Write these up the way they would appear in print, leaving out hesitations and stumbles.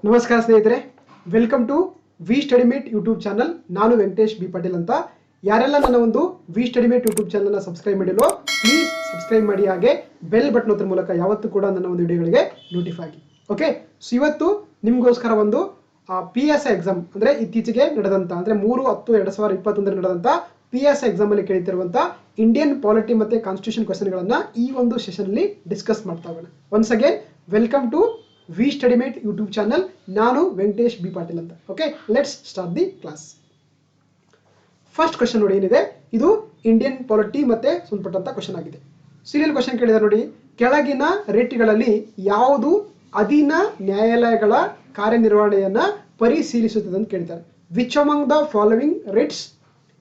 ನಮಸ್ಕಾರ ಸ್ನೇಹಿತರೆ, welcome to V StudyMate YouTube channel. ನಾನು ವೆಂಕಟೇಶ್ ಬಿ ಪಾಟೀಲ್ ಅಂತ. ಯಾರೆಲ್ಲ ನನ್ನ ಒಂದು ವಿ ಸ್ಟಡಿಮೇಟ್ ಯೂಟ್ಯೂಬ್ ಚಾನಲ್ನ ಸಬ್ಸ್ಕ್ರೈಬ್ ಮಾಡಿಲ್ವೋ ಪ್ಲೀಸ್ ಸಬ್ಸ್ಕ್ರೈಬ್ ಮಾಡಿ, ಹಾಗೆ ಬೆಲ್ ಬಟನ್ ಒತ್ತೋದ್ರ ಮೂಲಕ ಯಾವತ್ತೂ ಕೂಡ ನನ್ನ ಒಂದು ವಿಡಿಯೋಗಳಿಗೆ ನೋಟಿಫೈ ಆಗಿ. ಓಕೆ, ಸೊ ಇವತ್ತು ನಿಮಗೋಸ್ಕರ ಒಂದು PSI ಎಕ್ಸಾಮ್ ಅಂದರೆ ಇತ್ತೀಚೆಗೆ ನಡೆದಂಥ ಅಂದರೆ 3/10/2021 ನಡೆದಂಥ PSI ಎಕ್ಸಾಮ್ ಅಲ್ಲಿ ಕೇಳ್ತಿರುವಂಥ ಇಂಡಿಯನ್ ಪಾಲಿಟಿ ಮತ್ತು ಕಾನ್ಸ್ಟಿಟ್ಯೂಷನ್ ಕ್ವೆಶ್ಚನ್ಗಳನ್ನು ಈ ಒಂದು ಸೆಷನಲ್ಲಿ ಡಿಸ್ಕಸ್ ಮಾಡ್ತಾ ಹೋಗೋಣ. Once again welcome to V StudyMate YouTube channel. ನಾನು ವೆಂಕಟೇಶ್ ಬಿ ಪಾಟೀಲ್ ಅಂತ. Okay, let's start the class. First question ನೋಡಿ ಏನಿದೆ, ಇದು ಇಂಡಿಯನ್ ಪಾಲಿಟಿ ಮತ್ತೆ ಸಂಬಂಧಪಟ್ಟಂತ ಕ್ವೆಶ್ಚನ್ ಆಗಿದೆ. ಸೀರಿಯಲ್ ಕ್ವೆಶ್ಚನ್ ಕೇಳಿದ್ರೆ ನೋಡಿ, ಕೆಳಗಿನ ರೇಟ್ಗಳಲ್ಲಿ ಯಾವುದು ಅಧೀನ ನ್ಯಾಯಾಲಯಗಳ ಕಾರ್ಯನಿರ್ವಹಣೆಯನ್ನ ಪರಿಶೀಲಿಸುತ್ತದೆ ಅಂತ ಕೇಳ್ತಾರೆ. Which among the following writs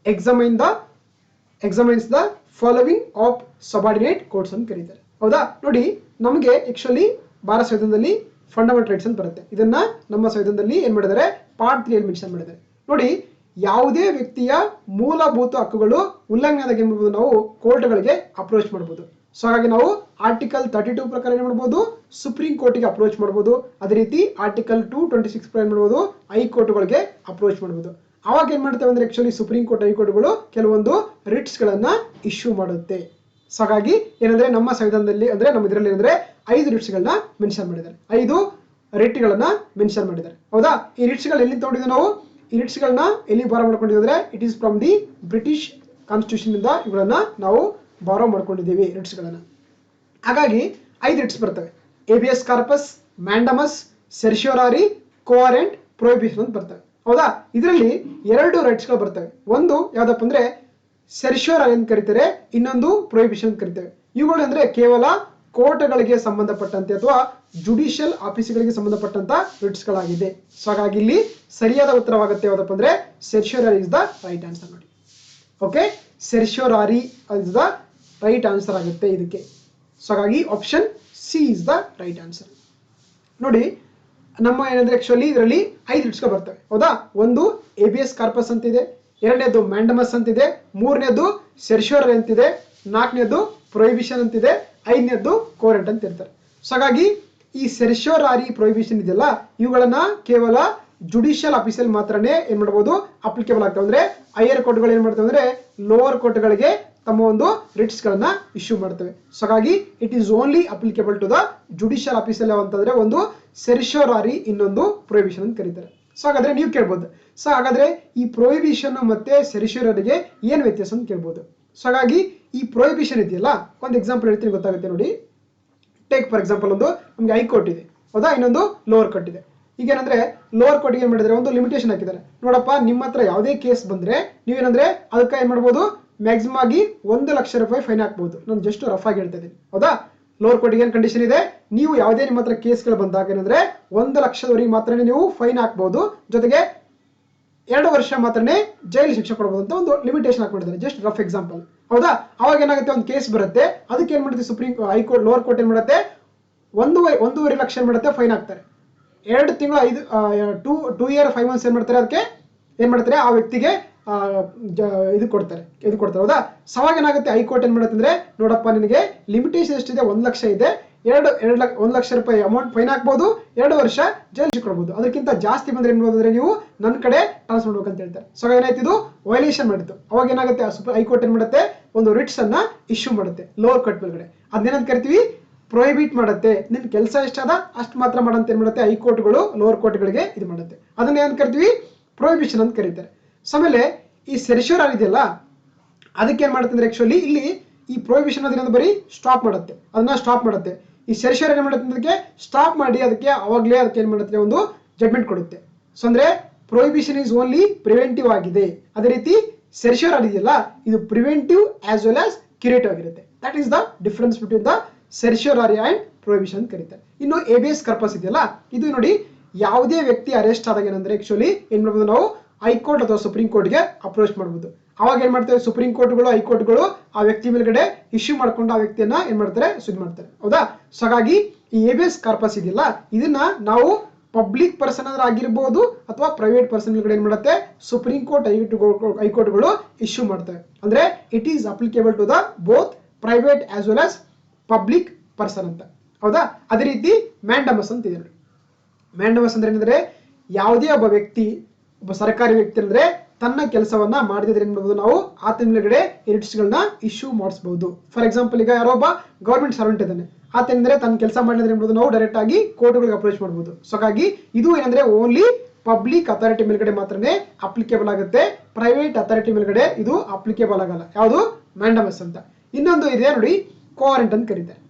examines the following of subordinate courts ಅಂತ ಕರೀತಾರೆ. ಹೌದಾ, ನೋಡಿ ನಮಗೆ ಆಕ್ಚುಲಿ ಭಾರತ ಸಂವಿಧಾನದಲ್ಲಿ ಫಂಡಮೆಂಟಲ್ ರೈಟ್ಸ್ ಅಂತ ಬರುತ್ತೆ. ಇದನ್ನ ನಮ್ಮ ಸಂವಿಧಾನದಲ್ಲಿ ಏನ್ ಮಾಡಿದ್ದಾರೆ, ಪಾರ್ಟ್ 3 ಅಲ್ಲಿ ಮೆನ್ಷನ್ ಮಾಡಿದ್ದಾರೆ. ನೋಡಿ, ಯಾವುದೇ ವ್ಯಕ್ತಿಯ ಮೂಲಭೂತ ಹಕ್ಕುಗಳು ಉಲ್ಲಂಘನೆ ಆದಾಗ ಏನ್ ಮಾಡಬಹುದು, ನಾವು ಕೋರ್ಟ್ಗಳಿಗೆ ಅಪ್ರೋಚ್ ಮಾಡಬಹುದು. ಸೊ ಹಾಗಾಗಿ ನಾವು ಆರ್ಟಿಕಲ್ 32 ಪ್ರಕಾರ ಏನ್ ಮಾಡಬಹುದು, ಸುಪ್ರೀಂ ಕೋರ್ಟ್ಗೆ ಅಪ್ರೋಚ್ ಮಾಡಬಹುದು. ಅದೇ ರೀತಿ ಆರ್ಟಿಕಲ್ 226 ಪ್ರಕಾರ ಏನ್ ಮಾಡಬಹುದು, ಹೈಕೋರ್ಟ್ಗಳಿಗೆ ಅಪ್ರೋಚ್ ಮಾಡಬಹುದು. ಅವಾಗ ಏನ್ ಮಾಡ್ತೇವೆ ಅಂದ್ರೆ ಆಕ್ಚುಲಿ ಸುಪ್ರೀಂ ಕೋರ್ಟ್ ಹೈಕೋರ್ಟ್ಗಳು ಕೆಲವೊಂದು ರಿಟ್ಸ್ ಗಳನ್ನ ಇಶ್ಯೂ ಮಾಡುತ್ತೆ. ಸೊ ಹಾಗಾಗಿ ಏನಂದ್ರೆ ನಮ್ಮ ಸಂವಿಧಾನದಲ್ಲಿ ಅಂದ್ರೆ ನಮ್ಮ ಇದರಲ್ಲಿ ಏನಂದ್ರೆ 5 ರಿಟ್ಸ್ ಗಳನ್ನ ಮೆನ್ಷನ್ ಮಾಡಿದ್ದಾರೆ, 5 ರೇಟ್ಗಳನ್ನ ಮೆನ್ಷನ್ ಮಾಡಿದ್ದಾರೆ. ಹೌದಾ, ಈ ರಿಟ್ಸ್ ಗಳು ಎಲ್ಲಿ ತಗೊಂಡಿದ್ದೀವಿ ನಾವು, ಈ ರಿಟ್ಸ್ ಗಳನ್ನ ಎಲ್ಲಿ ಬಾರೋ ಮಾಡ್ಕೊಂಡಿದ್ದೀವಿ ಅಂದ್ರೆ it is from the British constitution ಇಂದ ಇವುಗಳನ್ನ ನಾವು ಬಾರೋ ಮಾಡ್ಕೊಂಡಿದ್ದೀವಿ ರಿಟ್ಸ್ ಗಳನ್ನ. ಹಾಗಾಗಿ 5 ರಿಟ್ಸ್ ಬರ್ತವೆ. ಹೇಬಿಯಸ್ ಕಾರ್ಪಸ್, ಮ್ಯಾಂಡಮಸ್, ಸೆರ್ಶಿಯೋರಾರಿ, ಕೋವರೆಂಟ್, ಪ್ರೊಹಿಬಿಷನ್ ಅಂತ ಬರ್ತವೆ. ಹೌದಾ, ಇದರಲ್ಲಿ 2 ರೈಟ್ಸ್ ಗಳು ಬರ್ತವೆ. ಒಂದು ಯಾವ್ದಪ್ಪ ಅಂದ್ರೆ ಸೆರ್ಶಿಯೋರಾರಿ ಅಂತ ಕರೀತಾರೆ, ಇನ್ನೊಂದು ಪ್ರೊಹಿಬಿಷನ್ ಅಂತ ಕರೀತೇವೆ. ಇವುಗಳು ಅಂದ್ರೆ ಕೇವಲ ಕೋರ್ಟ್ಗಳಿಗೆ ಸಂಬಂಧಪಟ್ಟಂತೆ ಅಥವಾ ಜುಡಿಷಿಯಲ್ ಆಫೀಸ್ಗಳಿಗೆ ಸಂಬಂಧಪಟ್ಟಂತ ರಿಟ್ಸ್ ಗಳಾಗಿದೆ. ಸೊ ಹಾಗಾಗಿ ಇಲ್ಲಿ ಸರಿಯಾದ ಉತ್ತರವಾಗುತ್ತೆ ಯಾವ್ದಪ್ಪ ಅಂದ್ರೆ certiorari is the right answer. ನೋಡಿ, okay, certiorari is the right answer ಆಗುತ್ತೆ ಇದಕ್ಕೆ. ಸೊ ಹಾಗಾಗಿ option C is the right answer. ನೋಡಿ, ನಮ್ಮ ಏನಂದ್ರೆ ಆಕ್ಚುಲಿ ಇದರಲ್ಲಿ 5 ರಿಟ್ಸ್ ಗಳು ಬರ್ತವೆ. ಹೌದಾ, ಒಂದು ಹೇಬಿಯಸ್ ಕಾರ್ಪಸ್ ಅಂತಿದೆ, ಎರಡನೇದು ಮ್ಯಾಂಡಮಸ್ ಅಂತಿದೆ, ಮೂರನೇದು ಸೆರ್ಶಿಯೋರಾರಿ ಅಂತಿದೆ, ನಾಲ್ಕನೇದು ಪ್ರೊಹಿಬಿಷನ್ ಅಂತಿದೆ, 5ನೇದು ಕೋರೆಂಟ್ ಅಂತ ಇರ್ತಾರೆ. ಸೊ ಹಾಗಾಗಿ ಈ ಸೆರ್ಶಿಯೋರಾರಿ ಪ್ರೊಹಿಬಿಷನ್ ಇದೆಯಲ್ಲ, ಇವುಗಳನ್ನ ಕೇವಲ ಜುಡಿಷಿಯಲ್ ಆಫೀಸಲ್ಲಿ ಮಾತ್ರನೇ ಏನ್ ಮಾಡಬಹುದು, ಅಪ್ಲಿಕೇಬಲ್ ಆಗ್ತವೆ. ಅಂದ್ರೆ ಹೈಯರ್ ಕೋರ್ಟ್ಗಳು ಏನ್ ಮಾಡ್ತವೆ ಅಂದ್ರೆ ಲೋವರ್ ಕೋರ್ಟ್ಗಳಿಗೆ ತಮ್ಮ ಒಂದು ರಿಟ್ಸ್ ಗಳನ್ನ ಇಶ್ಯೂ ಮಾಡ್ತವೆ. ಸೊ ಹಾಗಾಗಿ it is only applicable to the judicial ಆಫೀಸಲ್ಲಿ ಅಂತಂದ್ರೆ ಒಂದು ಸೆರ್ಶಿಯೋರಾರಿ, ಇನ್ನೊಂದು ಪ್ರೊಹಿಬಿಷನ್ ಅಂತ ಕರೀತಾರೆ. ಸೊ ಹಾಗಾದ್ರೆ ನೀವು ಕೇಳ್ಬೋದು, ಸೊ ಹಾಗಾದ್ರೆ ಈ ಪ್ರೊಹಿಬಿಷನ್ ಮತ್ತೆ ಸೆರ್ಶಿಯೋರಾರಿಗೆ ಏನ್ ವ್ಯತ್ಯಾಸ ಅಂತ ಕೇಳ್ಬೋದು. ಸೊ ಹಾಗಾಗಿ ಈ ಪ್ರೊಹಿಬಿಷನ್ ಇದೆಯಲ್ಲ, ಒಂದು ಎಕ್ಸಾಂಪಲ್ ಹೇಳ್ತೀನಿ ಗೊತ್ತಾಗುತ್ತೆ ನೋಡಿ. ಟೇಕ್ ಫಾರ್ ಎಕ್ಸಾಂಪಲ್, ಒಂದು ನಮ್ಗೆ ಹೈಕೋರ್ಟ್ ಇದೆ, ಹೌದಾ, ಇನ್ನೊಂದು ಲೋವರ್ ಕೋರ್ಟ್ ಇದೆ. ಈಗ ಏನಂದ್ರೆ ಲೋವರ್ ಕೋರ್ಟ್ಗೆ ಏನ್ ಮಾಡಿದ್ರೆ ಒಂದು ಲಿಮಿಟೇಷನ್ ಹಾಕಿದ್ದಾರೆ. ನೋಡಪ್ಪ, ನಿಮ್ಮ ಹತ್ರ ಯಾವುದೇ ಕೇಸ್ ಬಂದ್ರೆ ನೀವೇನಂದ್ರೆ ಅದಕ್ಕೆ ಏನ್ ಮಾಡ್ಬೋದು, ಮ್ಯಾಕ್ಸಿಮಮ್ ಆಗಿ 1 ಲಕ್ಷ ರೂಪಾಯಿ ಫೈನ್ ಹಾಕ್ಬಹುದು. ನಾನು ಜಸ್ಟ್ ರಫ್ ಆಗಿ ಹೇಳ್ತಾ ಇದ್ದೀನಿ. ಹೌದಾ, ಲೋವರ್ ಕೋರ್ಟ್ಗೆ ಏನ್ ಕಂಡೀಷನ್ ಇದೆ, ನೀವು ಯಾವುದೇ ನಿಮ್ಮ ಹತ್ರ ಕೇಸ್ಗಳು ಬಂದಾಗ ಏನಂದ್ರೆ 1 ಲಕ್ಷದವರೆಗೆ ಮಾತ್ರನೇ ನೀವು ಫೈನ್ ಹಾಕ್ಬಹುದು, ಜೊತೆಗೆ 2 ವರ್ಷ ಮಾತ್ರನೇ ಜೈಲು ಶಿಕ್ಷೆ ಕೊಡಬಹುದು ಅಂತ ಒಂದು ಲಿಮಿಟೇಷನ್ ಹಾಕೊಂಡಿದ್ದಾರೆ. Just rough example. ಹೌದಾ, ಅವಾಗ ಏನಾಗುತ್ತೆ, ಒಂದು ಕೇಸ್ ಬರುತ್ತೆ, ಅದಕ್ಕೆ ಏನ್ ಮಾಡುತ್ತೆ ಸುಪ್ರೀಂ ಹೈಕೋರ್ಟ್ ಲೋವರ್ ಕೋರ್ಟ್ ಏನ್ ಮಾಡುತ್ತೆ, 1.5 ಲಕ್ಷ ಏನ್ ಮಾಡುತ್ತೆ ಫೈನ್ ಹಾಕ್ತಾರೆ. 2 ತಿಂಗಳು 2 ಇಯರ್ 5 ಮಂತ್ಸ್ ಏನ್ ಮಾಡ್ತಾರೆ, ಅದಕ್ಕೆ ಏನ್ ಮಾಡ್ತಾರೆ, ಆ ವ್ಯಕ್ತಿಗೆ ಇದು ಕೊಡ್ತಾರೆ. ಹೌದಾ, ಸವಾಗ ಏನಾಗುತ್ತೆ, ಹೈಕೋರ್ಟ್ ಏನ್ ಮಾಡುತ್ತೆ ಅಂದ್ರೆ ನೋಡಪ್ಪ, ನಿನಗೆ ಲಿಮಿಟೇಷನ್ ಎಷ್ಟಿದೆ, 1 ಲಕ್ಷ ಇದೆ, 1 ಲಕ್ಷ ರೂಪಾಯಿ ಅಮೌಂಟ್ ಫೈನ್ ಹಾಕ್ಬಹುದು, 2 ವರ್ಷ ಜೈಲು ಶಿಕ್ಷೆ ಕೊಡಬಹುದು. ಅದಕ್ಕಿಂತ ಜಾಸ್ತಿ ಬಂದ್ರೆ ಏನ್ ಮಾಡೋದಂದ್ರೆ ನೀವು ನನ್ನ ಕಡೆ ಟ್ರಾನ್ಸ್ಫರ್ ಮಾಡ್ಬೇಕು ಅಂತ ಹೇಳ್ತಾರೆ. ಸೊ ಏನಾಯ್ತು, ಇದು ವೈಲೇಷನ್ ಮಾಡಿತ್ತು. ಅವಾಗ ಏನಾಗುತ್ತೆ, ಹೈಕೋರ್ಟ್ ಏನ್ ಮಾಡುತ್ತೆ, ಒಂದು ರಿಟ್ಸ್ ಅನ್ನ ಇಶ್ಯೂ ಮಾಡುತ್ತೆ ಲೋವರ್ ಕೋರ್ಟ್ ಮೇಲ್ಗಡೆ. ಅದನ್ನೇನಂತ ಕರಿತೀವಿ, ಪ್ರೊಹಿಬಿಟ್ ಮಾಡುತ್ತೆ. ನಿನ್ ಕೆಲಸ ಎಷ್ಟಾದ ಅಷ್ಟು ಮಾತ್ರ ಮಾಡಂತ ಏನ್ ಮಾಡುತ್ತೆ ಹೈಕೋರ್ಟ್ಗಳು ಲೋವರ್ ಕೋರ್ಟ್ಗಳಿಗೆ ಇದು ಮಾಡುತ್ತೆ. ಅದನ್ನ ಏನ್ ಕರಿತೀವಿ, ಪ್ರೊಹಿಬಿಷನ್ ಅಂತ ಕರೀತಾರೆ. ಆಮೇಲೆ ಈ ಸೆರ್ಶಿಯೋರಾರಿ ಇದೆಯಲ್ಲ, ಅದಕ್ಕೆ ಏನ್ ಮಾಡುತ್ತೆ ಅಂದ್ರೆ ಆಕ್ಚುಲಿ ಇಲ್ಲಿ ಈ ಪ್ರೊಹಿಬಿಷನ್ ಅದನ್ನ ಬರೀ ಸ್ಟಾಪ್ ಮಾಡುತ್ತೆ, ಅದನ್ನ ಸ್ಟಾಪ್ ಮಾಡುತ್ತೆ. ಈ ಸೆರ್ಶಿಯೋರಾರಿ ಏನ್ ಮಾಡುತ್ತೆ, ಅದಕ್ಕೆ ಸ್ಟಾಪ್ ಮಾಡಿ ಅದಕ್ಕೆ ಅವಾಗಲೇ ಅದಕ್ಕೆ ಏನ್ ಮಾಡುತ್ತೆ, ಒಂದು ಜಡ್ಮೆಂಟ್ ಕೊಡುತ್ತೆ. ಸೊ ಅಂದ್ರೆ ಪ್ರೊಹಿಬಿಷನ್ ಇಸ್ ಓನ್ಲಿ ಪ್ರಿವೆಂಟಿವ್ ಆಗಿದೆ. ಅದೇ ರೀತಿ ಸೆರ್ಶಿಯೋರಾರಿ ಇದೆಯಲ್ಲ, ಇದು preventive as well as curative ಆಗಿರುತ್ತೆ. That is the difference between the certiorari and prohibition ಅಂತ ಕರೀತಾರೆ. ಇನ್ನು ಹೇಬಿಯಸ್ ಕಾರ್ಪಸ್ ಇದೆಯಲ್ಲ, ಇದು ನೋಡಿ ಯಾವುದೇ ವ್ಯಕ್ತಿ ಅರೆಸ್ಟ್ ಆದಾಗ ಏನಂದ್ರೆ ಆಕ್ಚುಲಿ ಏನ್ ಮಾಡ್ಬೋದು, ನಾವು ಹೈಕೋರ್ಟ್ ಅಥವಾ ಸುಪ್ರೀಂ ಕೋರ್ಟ್ಗೆ ಅಪ್ರೋಚ್ ಮಾಡಬಹುದು. ಅವಾಗ ಏನ್ ಮಾಡ್ತೇವೆ, ಸುಪ್ರೀಂ ಕೋರ್ಟ್ಗಳು ಹೈಕೋರ್ಟ್ಗಳು ಆ ವ್ಯಕ್ತಿ ಮೇಲ್ಗಡೆ ಇಶ್ಯೂ ಮಾಡ್ಕೊಂಡು ಆ ವ್ಯಕ್ತಿಯನ್ನ ಏನ್ ಮಾಡ್ತಾರೆ, ಸುದ್ದಿ ಮಾಡ್ತಾರೆ. ಹೌದಾ, ಸೊ ಹಾಗಾಗಿ ಈ ಹೇಬಿಯಸ್ ಕಾರ್ಪಸ್ ಇದೆಯಲ್ಲ, ಇದನ್ನ ನಾವು ಪಬ್ಲಿಕ್ ಪರ್ಸನ್ ಆಗಿರ್ಬೋದು ಅಥವಾ ಪ್ರೈವೇಟ್ ಪರ್ಸನ್ ಮೇಲ್ಗಡೆ ಏನ್ ಮಾಡುತ್ತೆ, ಸುಪ್ರೀಂ ಕೋರ್ಟ್ ಹೈಕೋರ್ಟ್ಗಳು ಇಶ್ಯೂ ಮಾಡ್ತವೆ. ಅಂದ್ರೆ it is applicable to the both private as well as public person ಅಂತ. ಹೌದಾ, ಅದೇ ರೀತಿ ಮ್ಯಾಂಡಮಸ್ ಅಂತ ಇದೆ ನೋಡಿ. ಮ್ಯಾಂಡಮಸ್ ಅಂದ್ರೆ ಏನಂದ್ರೆ ಯಾವುದೇ ಒಬ್ಬ ವ್ಯಕ್ತಿ, ಒಬ್ಬ ಸರ್ಕಾರಿ ವ್ಯಕ್ತಿ ಅಂದ್ರೆ ತನ್ನ ಕೆಲಸವನ್ನ ಮಾಡಿದ್ರೆ ಏನ್ ಮಾಡಬಹುದು ನಾವು ಆತನ ಮೇಲ್ಗಡೆ ರಿಟ್ಸ್ಗಳನ್ನ ಇಶ್ಯೂ ಮಾಡಿಸಬಹುದು. ಫಾರ್ ಎಕ್ಸಾಂಪಲ್, ಈಗ ಯಾರೋ ಒಬ್ಬ ಗವರ್ಮೆಂಟ್ ಸರ್ವೆಂಟ್ ಇದ್ದಾನೆ, ಆತ ಏನಂದ್ರೆ ತನ್ನ ಕೆಲಸ ಮಾಡಿದ್ರೆ ಏನ್ ಮಾಡಬಹುದು ನಾವು ಡೈರೆಕ್ಟ್ ಆಗಿ ಕೋರ್ಟ್ಗಳಿಗೆ ಅಪ್ರೋಚ್ ಮಾಡಬಹುದು. ಸೊ ಹಾಗಾಗಿ ಇದು ಏನಂದ್ರೆ ಓನ್ಲಿ ಪಬ್ಲಿಕ್ ಅಥಾರಿಟಿ ಮೇಲ್ಗಡೆ ಮಾತ್ರನೇ ಅಪ್ಲಿಕೇಬಲ್ ಆಗುತ್ತೆ, ಪ್ರೈವೇಟ್ ಅಥಾರಿಟಿ ಮೇಲ್ಗಡೆ ಇದು ಅಪ್ಲಿಕೇಬಲ್ ಆಗಲ್ಲ. ಯಾವುದು ಮ್ಯಾಂಡಮಸ್ ಅಂತ. ಇನ್ನೊಂದು ಇದೆ ನೋಡಿ, ಕೋವಾರೆಂಟ್ ಅಂತ ಕರೀತಾರೆ.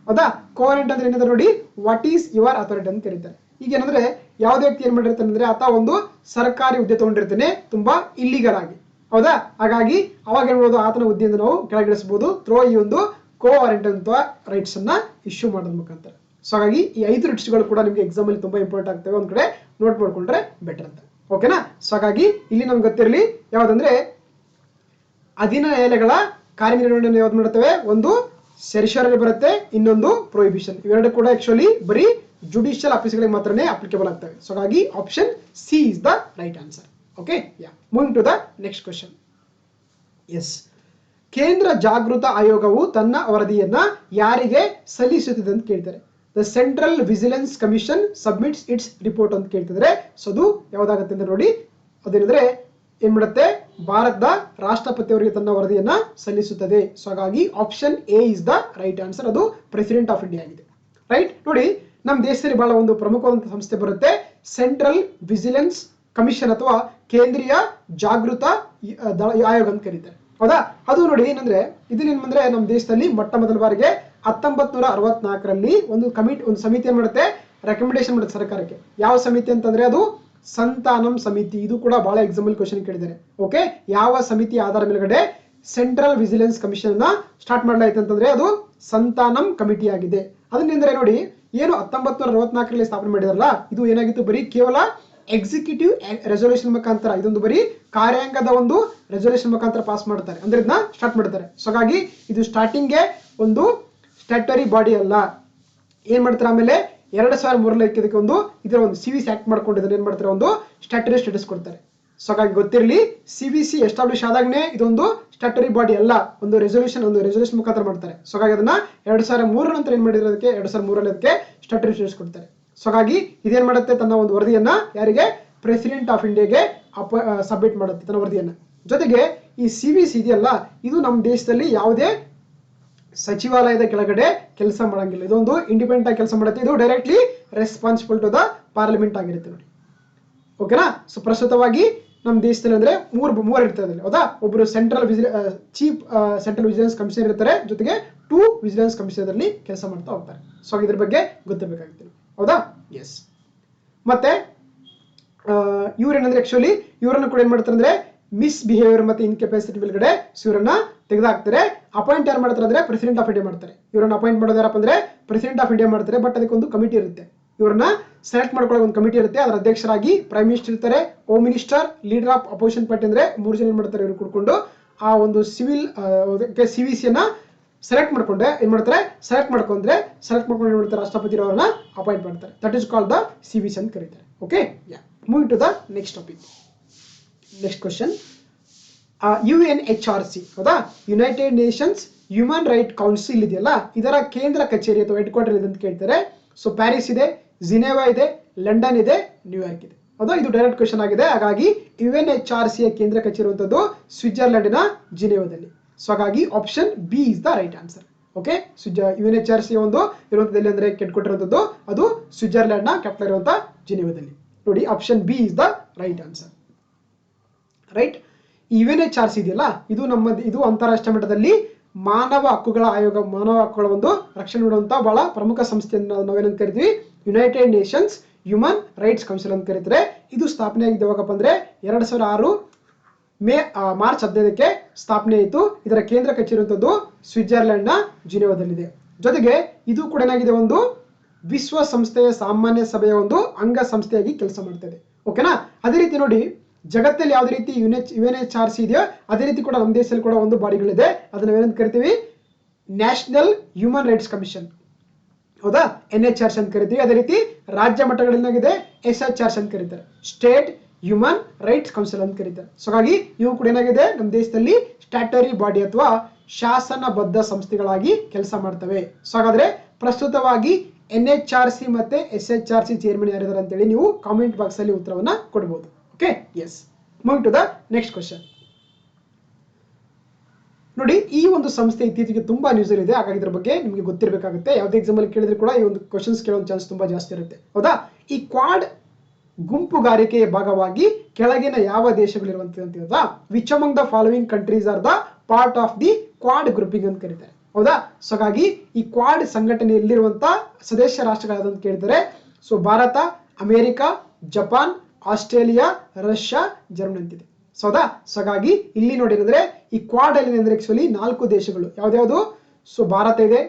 ಹೌದಾ, ಕೋವಾರೆಂಟ್ ಅಂದ್ರೆ ಏನಂದ್ರೆ ನೋಡಿ ವಾಟ್ ಈಸ್ ಯುವರ್ ಅಥಾರಿಟಿ ಅಂತ ಕರೀತಾರೆ. ಈಗ ಏನಂದ್ರೆ ಯಾವುದೇ ವ್ಯಕ್ತಿ ಏನ್ ಮಾಡಿರ್ತಾನೆ ಅಂದ್ರೆ ಆತ ಒಂದು ಸರ್ಕಾರಿ ಹುದ್ದೆ ತಗೊಂಡಿರ್ತಾನೆ ತುಂಬಾ ಇಲ್ಲಿಗಲ್ ಆಗಿ. ಹೌದಾ, ಹಾಗಾಗಿ ಅವಾಗ ಏನ್ಬೋದು ಆತನ ಹುದ್ದೆಯಿಂದ ನಾವು ಕೆಳಗಿಳಿಸಬಹುದು ಥ್ರೋ ಈ ಒಂದು ಕೋವಾರೆಂಟ್ ಅಂತ ರೈಟ್ಸ್ ಅನ್ನ ಇಶ್ಯೂ ಮಾಡೋದ್ ಮುಖಾಂತರ. ಸೊ ಹಾಗಾಗಿ ಈ 5 ರಿಟ್ಸ್ಗಳು ಕೂಡ ನಿಮಗೆ ಎಕ್ಸಾಮ್ ಅಲ್ಲಿ ತುಂಬಾ ಇಂಪಾರ್ಟೆಂಟ್ ಆಗ್ತವೆ, ಒಂದ್ ಕಡೆ ನೋಟ್ ಮಾಡ್ಕೊಂಡ್ರೆ ಬೆಟರ್ ಅಂತ. ಓಕೆನಾ. ಸೊ ಹಾಗಾಗಿ ಇಲ್ಲಿ ನಮ್ಗೆ ಗೊತ್ತಿರಲಿ ಯಾವ್ದಂದ್ರೆ ಅಧೀನ ನ್ಯಾಯಾಲಯಗಳ ಕಾರ್ಯನಿರ್ವಹಣೆ ಯಾವ್ದು ಮಾಡ್ತೇವೆ, ಒಂದು ಸೆರಿಷರಿ ಬರುತ್ತೆ, ಇನ್ನೊಂದು ಪ್ರೊಹಿಬಿಷನ್. ಇವೆರಡು ಕೂಡ ಆಕ್ಚುಲಿ ಬರೀ ಜುಡಿಷಿಯಲ್ ಆಫೀಸ್ಗಳಿಗೆ ಮಾತ್ರನೇ ಅಪ್ಲಿಕೇಬಲ್ ಆಗ್ತವೆ. ಸೊ ಹಾಗಾಗಿ option C is the right answer. Okay, yeah moving to the next question. Yes, ಕೇಂದ್ರ ಜಾಗೃತ ಆಯೋಗವು ತನ್ನ ವರದಿಯನ್ನ ಯಾರಿಗೆ ಸಲ್ಲಿಸುತ್ತದೆ ಅಂತ ಕೇಳ್ತಾರೆ. The central vigilance commission submits its report ಅಂತ ಕೇಳ್ತಿದ್ರೆ, ಸೊ ಅದು ಯಾವ್ದಾಗುತ್ತೆ ಅಂತ ನೋಡಿ, ಅದೇನಂದ್ರೆ ಏನ್ ಮಾಡುತ್ತೆ, ಭಾರತದ ರಾಷ್ಟ್ರಪತಿಯವರಿಗೆ ತನ್ನ ವರದಿಯನ್ನ ಸಲ್ಲಿಸುತ್ತದೆ. ಸೊ ಹಾಗಾಗಿ option A is the right answer. ಅದು ಪ್ರೆಸಿಡೆಂಟ್ ಆಫ್ ಇಂಡಿಯಾ ಆಗಿದೆ. ರೈಟ್. ನೋಡಿ, ನಮ್ಮ ದೇಶದಲ್ಲಿ ಬಹಳ ಒಂದು ಪ್ರಮುಖವಾದಂತಹ ಸಂಸ್ಥೆ ಬರುತ್ತೆ, ಸೆಂಟ್ರಲ್ ವಿಜಿಲೆನ್ಸ್ ಕಮಿಷನ್ ಅಥವಾ ಕೇಂದ್ರೀಯ ಜಾಗೃತ ಆಯೋಗ ಅಂತ ಕರೀತಾರೆ. ಹೌದಾ, ಅದು ನೋಡಿ ಏನಂದ್ರೆ ಇದನ್ನೇನಂದ್ರೆ ನಮ್ಮ ದೇಶದಲ್ಲಿ ಮೊಟ್ಟ ಮೊದಲ ಬಾರಿಗೆ 1964ರಲ್ಲಿ ಒಂದು ಸಮಿತಿ ಏನ್ ಮಾಡುತ್ತೆ, ರೆಕಮೆಂಡೇಶನ್ ಮಾಡುತ್ತೆ ಸರ್ಕಾರಕ್ಕೆ. ಯಾವ ಸಮಿತಿ ಅಂತಂದ್ರೆ ಅದು ಸಂತಾನಂ ಸಮಿತಿ. ಇದು ಕೂಡ ಬಹಳ ಎಕ್ಸಾಂಪಲ್ ಕ್ವೆಶ್ಚನ್ ಕೇಳಿದ್ದಾರೆ. ಓಕೆ, ಯಾವ ಸಮಿತಿ ಆಧಾರ ಮೇಲ್ಗಡೆ ಸೆಂಟ್ರಲ್ ವಿಜಿಲೆನ್ಸ್ ಕಮಿಷನ್ ನ ಸ್ಟಾರ್ಟ್ ಮಾಡಲಾಯ್ತು ಅಂತಂದ್ರೆ ಅದು ಸಂತಾನಂ ಕಮಿಟಿ ಆಗಿದೆ. ಅದನ್ನೆಂದ್ರೆ ನೋಡಿ ಏನು 1964ರಲ್ಲಿ ಸ್ಥಾಪನೆ ಮಾಡಿದಾರಲ್ಲ, ಇದು ಏನಾಗಿತ್ತು, ಬರೀ ಕೇವಲ ಎಕ್ಸಿಕ್ಯೂಟಿವ್ ರೆಸೊಲ್ಯೂಷನ್ ಮುಖಾಂತರ, ಇದೊಂದು ಬರೀ ಕಾರ್ಯಾಂಗದ ಒಂದು ರೆಸೊಲ್ಯೂಷನ್ ಮುಖಾಂತರ ಪಾಸ್ ಮಾಡ್ತಾರೆ, ಅಂದ್ರೆ ಇದನ್ನ ಸ್ಟಾರ್ಟ್ ಮಾಡ್ತಾರೆ. ಸೊ ಹಾಗಾಗಿ ಇದು ಸ್ಟಾರ್ಟಿಂಗ್ಗೆ ಒಂದು ಸ್ಟ್ಯಾಟ್ಯುಟರಿ ಬಾಡಿ ಅಲ್ಲ. ಏನ್ ಮಾಡ್ತಾರೆ ಆಮೇಲೆ 2003ರಲ್ಲಿ ಇದಕ್ಕೆ ಒಂದು ಇದರ ಒಂದು ಸಿವಿಸಿ ಆಕ್ಟ್ ಮಾಡ್ಕೊಂಡಿದ್ದಾರೆ, ಏನ್ ಮಾಡ್ತಾರೆ ಒಂದು ಸ್ಟ್ಯಾಟ್ಯುಟರಿ ಸ್ಟೇಟಸ್ ಕೊಡ್ತಾರೆ. ಸೊ ಹಾಗಾಗಿ ಗೊತ್ತಿರಲಿ, ಸಿವಿಸಿ ಎಸ್ಟಾಬ್ಲಿಷ್ ಆದಾಗನೇ ಇದೊಂದು ಸ್ಟ್ಯಾಟ್ಯುಟರಿ ಬಾಡಿ ಅಲ್ಲ, ಒಂದು ರೆಸೊಲ್ಯೂಷನ್ ಮುಖಾಂತರ ಮಾಡ್ತಾರೆ. ಸೊ ಹಾಗಾಗಿ ಅದನ್ನ 2003 ನಂತರ ಏನ್ ಮಾಡಿದ್ರೆ ಅದಕ್ಕೆ 2003ರಲ್ಲಿ ಅದಕ್ಕೆ ಸ್ಟ್ಯಾಟ್ಯುಟರಿ ಸ್ಟೇಟಸ್ ಕೊಡ್ತಾರೆ. ಸೊ ಹಾಗಾಗಿ ಇದೇನ್ ಮಾಡುತ್ತೆ, ತನ್ನ ಒಂದು ವರದಿಯನ್ನ ಯಾರಿಗೆ, ಪ್ರೆಸಿಡೆಂಟ್ ಆಫ್ ಇಂಡಿಯಾಗೆ ಸಬ್ಮಿಟ್ ಮಾಡುತ್ತೆ ತನ್ನ ವರದಿಯನ್ನ. ಜೊತೆಗೆ ಈ ಸಿವಿಸಿ ಇದೆಯಲ್ಲ, ಇದು ನಮ್ಮ ದೇಶದಲ್ಲಿ ಯಾವುದೇ ಸಚಿವಾಲಯದ ಕೆಳಗಡೆ ಕೆಲಸ ಮಾಡಂಗಿಲ್ಲ, ಇದೊಂದು ಇಂಡಿಪೆಂಡೆಂಟ್ ಆಗಿ ಕೆಲಸ ಮಾಡುತ್ತೆ. ಇದು directly responsible to the parliament ಆಗಿರುತ್ತೆ ನೋಡಿ. ಓಕೆನಾ. ಸೊ ಪ್ರಸ್ತುತವಾಗಿ ನಮ್ಮ ದೇಶದಲ್ಲಿ ಅಂದ್ರೆ ಮೂರು ಇರ್ತದೆ. ಹೌದಾ, ಒಬ್ಬರು ಚೀಫ್ ಸೆಂಟ್ರಲ್ ವಿಜಿಲೆನ್ಸ್ ಕಮಿಷನರ್ ಇರ್ತಾರೆ, ಜೊತೆಗೆ 2 ವಿಜಿಲೆನ್ಸ್ ಕಮಿಷನರ್ ಅಲ್ಲಿ ಕೆಲಸ ಮಾಡ್ತಾ ಹೋಗ್ತಾರೆ. ಸೊ ಇದ್ರ ಬಗ್ಗೆ ಗೊತ್ತಿರಬೇಕಾಗುತ್ತೆ. ಹೌದಾ, ಎಸ್. ಮತ್ತೆ ಇವ್ರೇನಂದ್ರೆ ಆಕ್ಚುಲಿ ಇವರನ್ನು ಕೂಡ ಏನ್ ಮಾಡ್ತಾರೆ ಅಂದ್ರೆ ಮಿಸ್ ಬಿಹೇವಿಯರ್ ಮತ್ತೆ ಇನ್ಕೆಪಾಸಿಟಿ ಮೇಲ್ಗಡೆ ಇವರನ್ನ ತೆಗೆದಾಕ್ತಾರೆ. ಅಪಾಯಿಂಟ್ ಯಾರು ಮಾಡ್ತಾರೆ ಅಂದ್ರೆ ಪ್ರೆಸಿಡೆಂಟ್ ಆಫ್ ಇಂಡಿಯಾ ಮಾಡ್ತಾರೆ. ಇವರನ್ನ ಅಪಾಯಿಂಟ್ ಮಾಡೋದು ಯಾರಪ್ಪ ಅಂದ್ರೆ ಪ್ರೆಸಿಡೆಂಟ್ ಆಫ್ ಇಂಡಿಯಾ ಮಾಡ್ತಾರೆ. ಬಟ್ ಅದಕ್ಕೆ ಒಂದು ಕಮಿಟಿ ಇರುತ್ತೆ, ಇವರನ್ನ ಸೆಲೆಕ್ಟ್ ಮಾಡ್ಕೊಳ್ಳೋ ಒಂದು ಕಮಿಟಿ ಇರುತ್ತೆ. ಅದರ ಅಧ್ಯಕ್ಷರಾಗಿ ಪ್ರೈಮ್ ಮಿನಿಸ್ಟರ್ ಇರ್ತಾರೆ, home minister, leader of opposition party ಅಂದ್ರೆ 3 ಜನ ಏನ್ ಮಾಡ್ತಾರೆ, ಇವರು ಕೂಡ್ಕೊಂಡು ಆ ಒಂದು ಸಿವಿಸಿಯನ್ನ ಸೆಲೆಕ್ಟ್ ಮಾಡ್ಕೊಂಡ್ರೆ ಏನ್ ಮಾಡ್ತಾರೆ, ಸೆಲೆಕ್ಟ್ ಮಾಡ್ಕೊಂಡು ಏನ್ ಮಾಡ್ತಾರೆ, ರಾಷ್ಟ್ರಪತಿ ಅವರನ್ನ ಅಪಾಯಿಂಟ್ ಮಾಡ್ತಾರೆ. That is called the CVC ಅಂತ ಕರೀತಾರೆ. Okay, yeah moving to the next topic. Next question, UNHRC ಹೌದಾ, United Nations human right council ಇದೆಯಲ್ಲ, ಇದರ ಕೇಂದ್ರ ಕಚೇರಿ ಅಥವಾ ಹೆಡ್ ಕ್ವಾರ್ಟರ್ ಇದೆ ಅಂತ ಕೇಳ್ತಾರೆ. ಸೊ ಪ್ಯಾರಿಸ್ ಇದೆ, ಜಿನೆವಾ ಇದೆ, ಲಂಡನ್ ಇದೆ, ನ್ಯೂಯಾರ್ಕ್ ಇದೆ. ಹೌದಾ, ಇದು ಡೈರೆಕ್ಟ್ ಕ್ವೆಶ್ಚನ್ ಆಗಿದೆ. ಹಾಗಾಗಿ UNHRC ಯ ಕೇಂದ್ರ ಕಚೇರಿ ಇರುವಂತದ್ದು ಸ್ವಿಟ್ಜರ್ಲೆಂಡ್ನ ಜಿನೆವಾದಲ್ಲಿ. ಸೊ ಹಾಗಾಗಿ option B is the right answer. Okay, UNHRC ಒಂದು ಇರುವಂತದ್ದು ಅಂದ್ರೆ ಕೆಟ್ಕೊಟ್ಟಿರುವಂತದ್ದು ಅದು ಸ್ವಿಟ್ಜರ್ಲೆಂಡ್ ನ ಕ್ಯಾಪಿಟಲ್ ಇರುವಂತ ಜಿನೆವಾದಲ್ಲಿ. ನೋಡಿ, option B is the right answer. Right. UNHRC ಇದೆಯಲ್ಲ, ಇದು ಅಂತಾರಾಷ್ಟ್ರೀಯ ಮಟ್ಟದಲ್ಲಿ ಮಾನವ ಹಕ್ಕುಗಳ ಆಯೋಗ, ಮಾನವ ಹಕ್ಕುಗಳ ಒಂದು ರಕ್ಷಣೆ ನೀಡುವಂತ ಬಹಳ ಪ್ರಮುಖ ಸಂಸ್ಥೆಯನ್ನು ನಾವೇನಂತ ಕರಿತೀವಿ, United Nations human rights council ಅಂತ ಕರೀತಾರೆ. ಇದು ಸ್ಥಾಪನೆ ಆಗಿದ್ದು ಯಾವಾಗಪ್ಪ ಅಂದ್ರೆ 2006 ಮಾರ್ಚ್ 15ಕ್ಕೆ ಸ್ಥಾಪನೆ ಆಯಿತು. ಇದರ ಕೇಂದ್ರ ಕಚೇರಿ ಇರುವಂತದ್ದು ಸ್ವಿಟ್ಜರ್ಲೆಂಡ್ ನ ಜಿನೆವಾದಲ್ಲಿದೆ. ಜೊತೆಗೆ ಇದು ಕೂಡ ಏನಾಗಿದೆ, ಒಂದು ವಿಶ್ವಸಂಸ್ಥೆಯ ಸಾಮಾನ್ಯ ಸಭೆಯ ಒಂದು ಅಂಗ ಸಂಸ್ಥೆಯಾಗಿ ಕೆಲಸ ಮಾಡ್ತಾ ಇದೆ. ಓಕೆನಾ. ಅದೇ ರೀತಿ ನೋಡಿ, ಜಗತ್ತಲ್ಲಿ ಯಾವುದೇ ರೀತಿ UNHRC ಇದೆಯೋ ಅದೇ ರೀತಿ ಕೂಡ ನಮ್ಮ ದೇಶದಲ್ಲಿ ಕೂಡ ಒಂದು ಬಾಡಿಗಳಿದೆ. ಅದನ್ನ ಏನಂತ ಕರಿತೀವಿ, ನ್ಯಾಷನಲ್ ಹ್ಯೂಮನ್ ರೈಟ್ಸ್ ಕಮಿಷನ್. ಹೌದಾ, NHRC ಅಂತ ಕರಿತೀವಿ. ಅದೇ ರೀತಿ ರಾಜ್ಯ ಮಟ್ಟಗಳೇನಾಗಿದೆ, SHRC ಅಂತ ಕರೀತಾರೆ, ಸ್ಟೇಟ್ ಹ್ಯೂಮನ್ ರೈಟ್ಸ್ ಕೌನ್ಸಿಲ್ ಅಂತ ಕರೀತಾರೆ. ಸೊ ಹಾಗಾಗಿ ಇವು ಕೂಡ ಏನಾಗಿದೆ, ನಮ್ಮ ದೇಶದಲ್ಲಿ ಸ್ಟ್ಯಾಟ್ಯುಟರಿ ಬಾಡಿ ಅಥವಾ ಶಾಸನಬದ್ಧ ಸಂಸ್ಥೆಗಳಾಗಿ ಕೆಲಸ ಮಾಡ್ತವೆ. ಸೊ ಹಾಗಾದ್ರೆ ಪ್ರಸ್ತುತವಾಗಿ NHRC ಮತ್ತೆ SHRC ಚೇರ್ಮನ್ ಯಾರಿದ್ದಾರೆ ಅಂತೇಳಿ ನೀವು ಕಾಮೆಂಟ್ ಬಾಕ್ಸ್ ಅಲ್ಲಿ ಉತ್ತರವನ್ನ ಕೊಡಬಹುದು. Okay, yes. Moving to the next question. ನೋಡಿ, ಈ ಒಂದು ಸಂಸ್ಥೆ ಇತ್ತೀಚೆಗೆ ತುಂಬಾ ನ್ಯೂಸ್ ಇದೆ, ಹಾಗಾಗಿ ಇದ್ರ ಬಗ್ಗೆ ನಿಮಗೆ ಗೊತ್ತಿರಬೇಕಾಗುತ್ತೆ. ಯಾವುದೇ ಎಕ್ಸಾಮ್ ಅಲ್ಲಿ ಕೇಳಿದ್ರೆ ಕೂಡ ಈ ಒಂದು ಕ್ವಶನ್ಸ್ ಕೇಳೋ ಚಾನ್ಸ್ ತುಂಬಾ ಜಾಸ್ತಿ ಇರುತ್ತೆ, ಹೌದಾ? ಈ ಕ್ವಾಡ್ ಗುಂಪುಗಾರಿಕೆಯ ಭಾಗವಾಗಿ ಕೆಳಗಿನ ಯಾವ ದೇಶಗಳಿರುವಂತ which among the following countries are the part of the Quad grouping ಅಂತ ಕರೀತಾರೆ, ಹೌದಾ? ಸೊ ಹಾಗಾಗಿ ಈ ಕ್ವಾಡ್ ಸಂಘಟನೆಯಲ್ಲಿರುವಂತ ಸದಸ್ಯ ರಾಷ್ಟ್ರಗಳಾದಂತ ಕೇಳಿದರೆ, so Bharat, America, Japan, Australia, Russia, Germany ಅಂತಿದೆ, ಹೌದಾ? ಸೊ ಹಾಗಾಗಿ ಇಲ್ಲಿ ನೋಡಿದ್ರೆ ಈ ಕ್ವಾಡ್ ಅಲ್ಲಿ ಅಂದ್ರೆ ಆಕ್ಚುಲಿ 4 ದೇಶಗಳು ಯಾವ್ದ್ಯಾವ್ದು? ಸೊ ಭಾರತ ಇದೆ,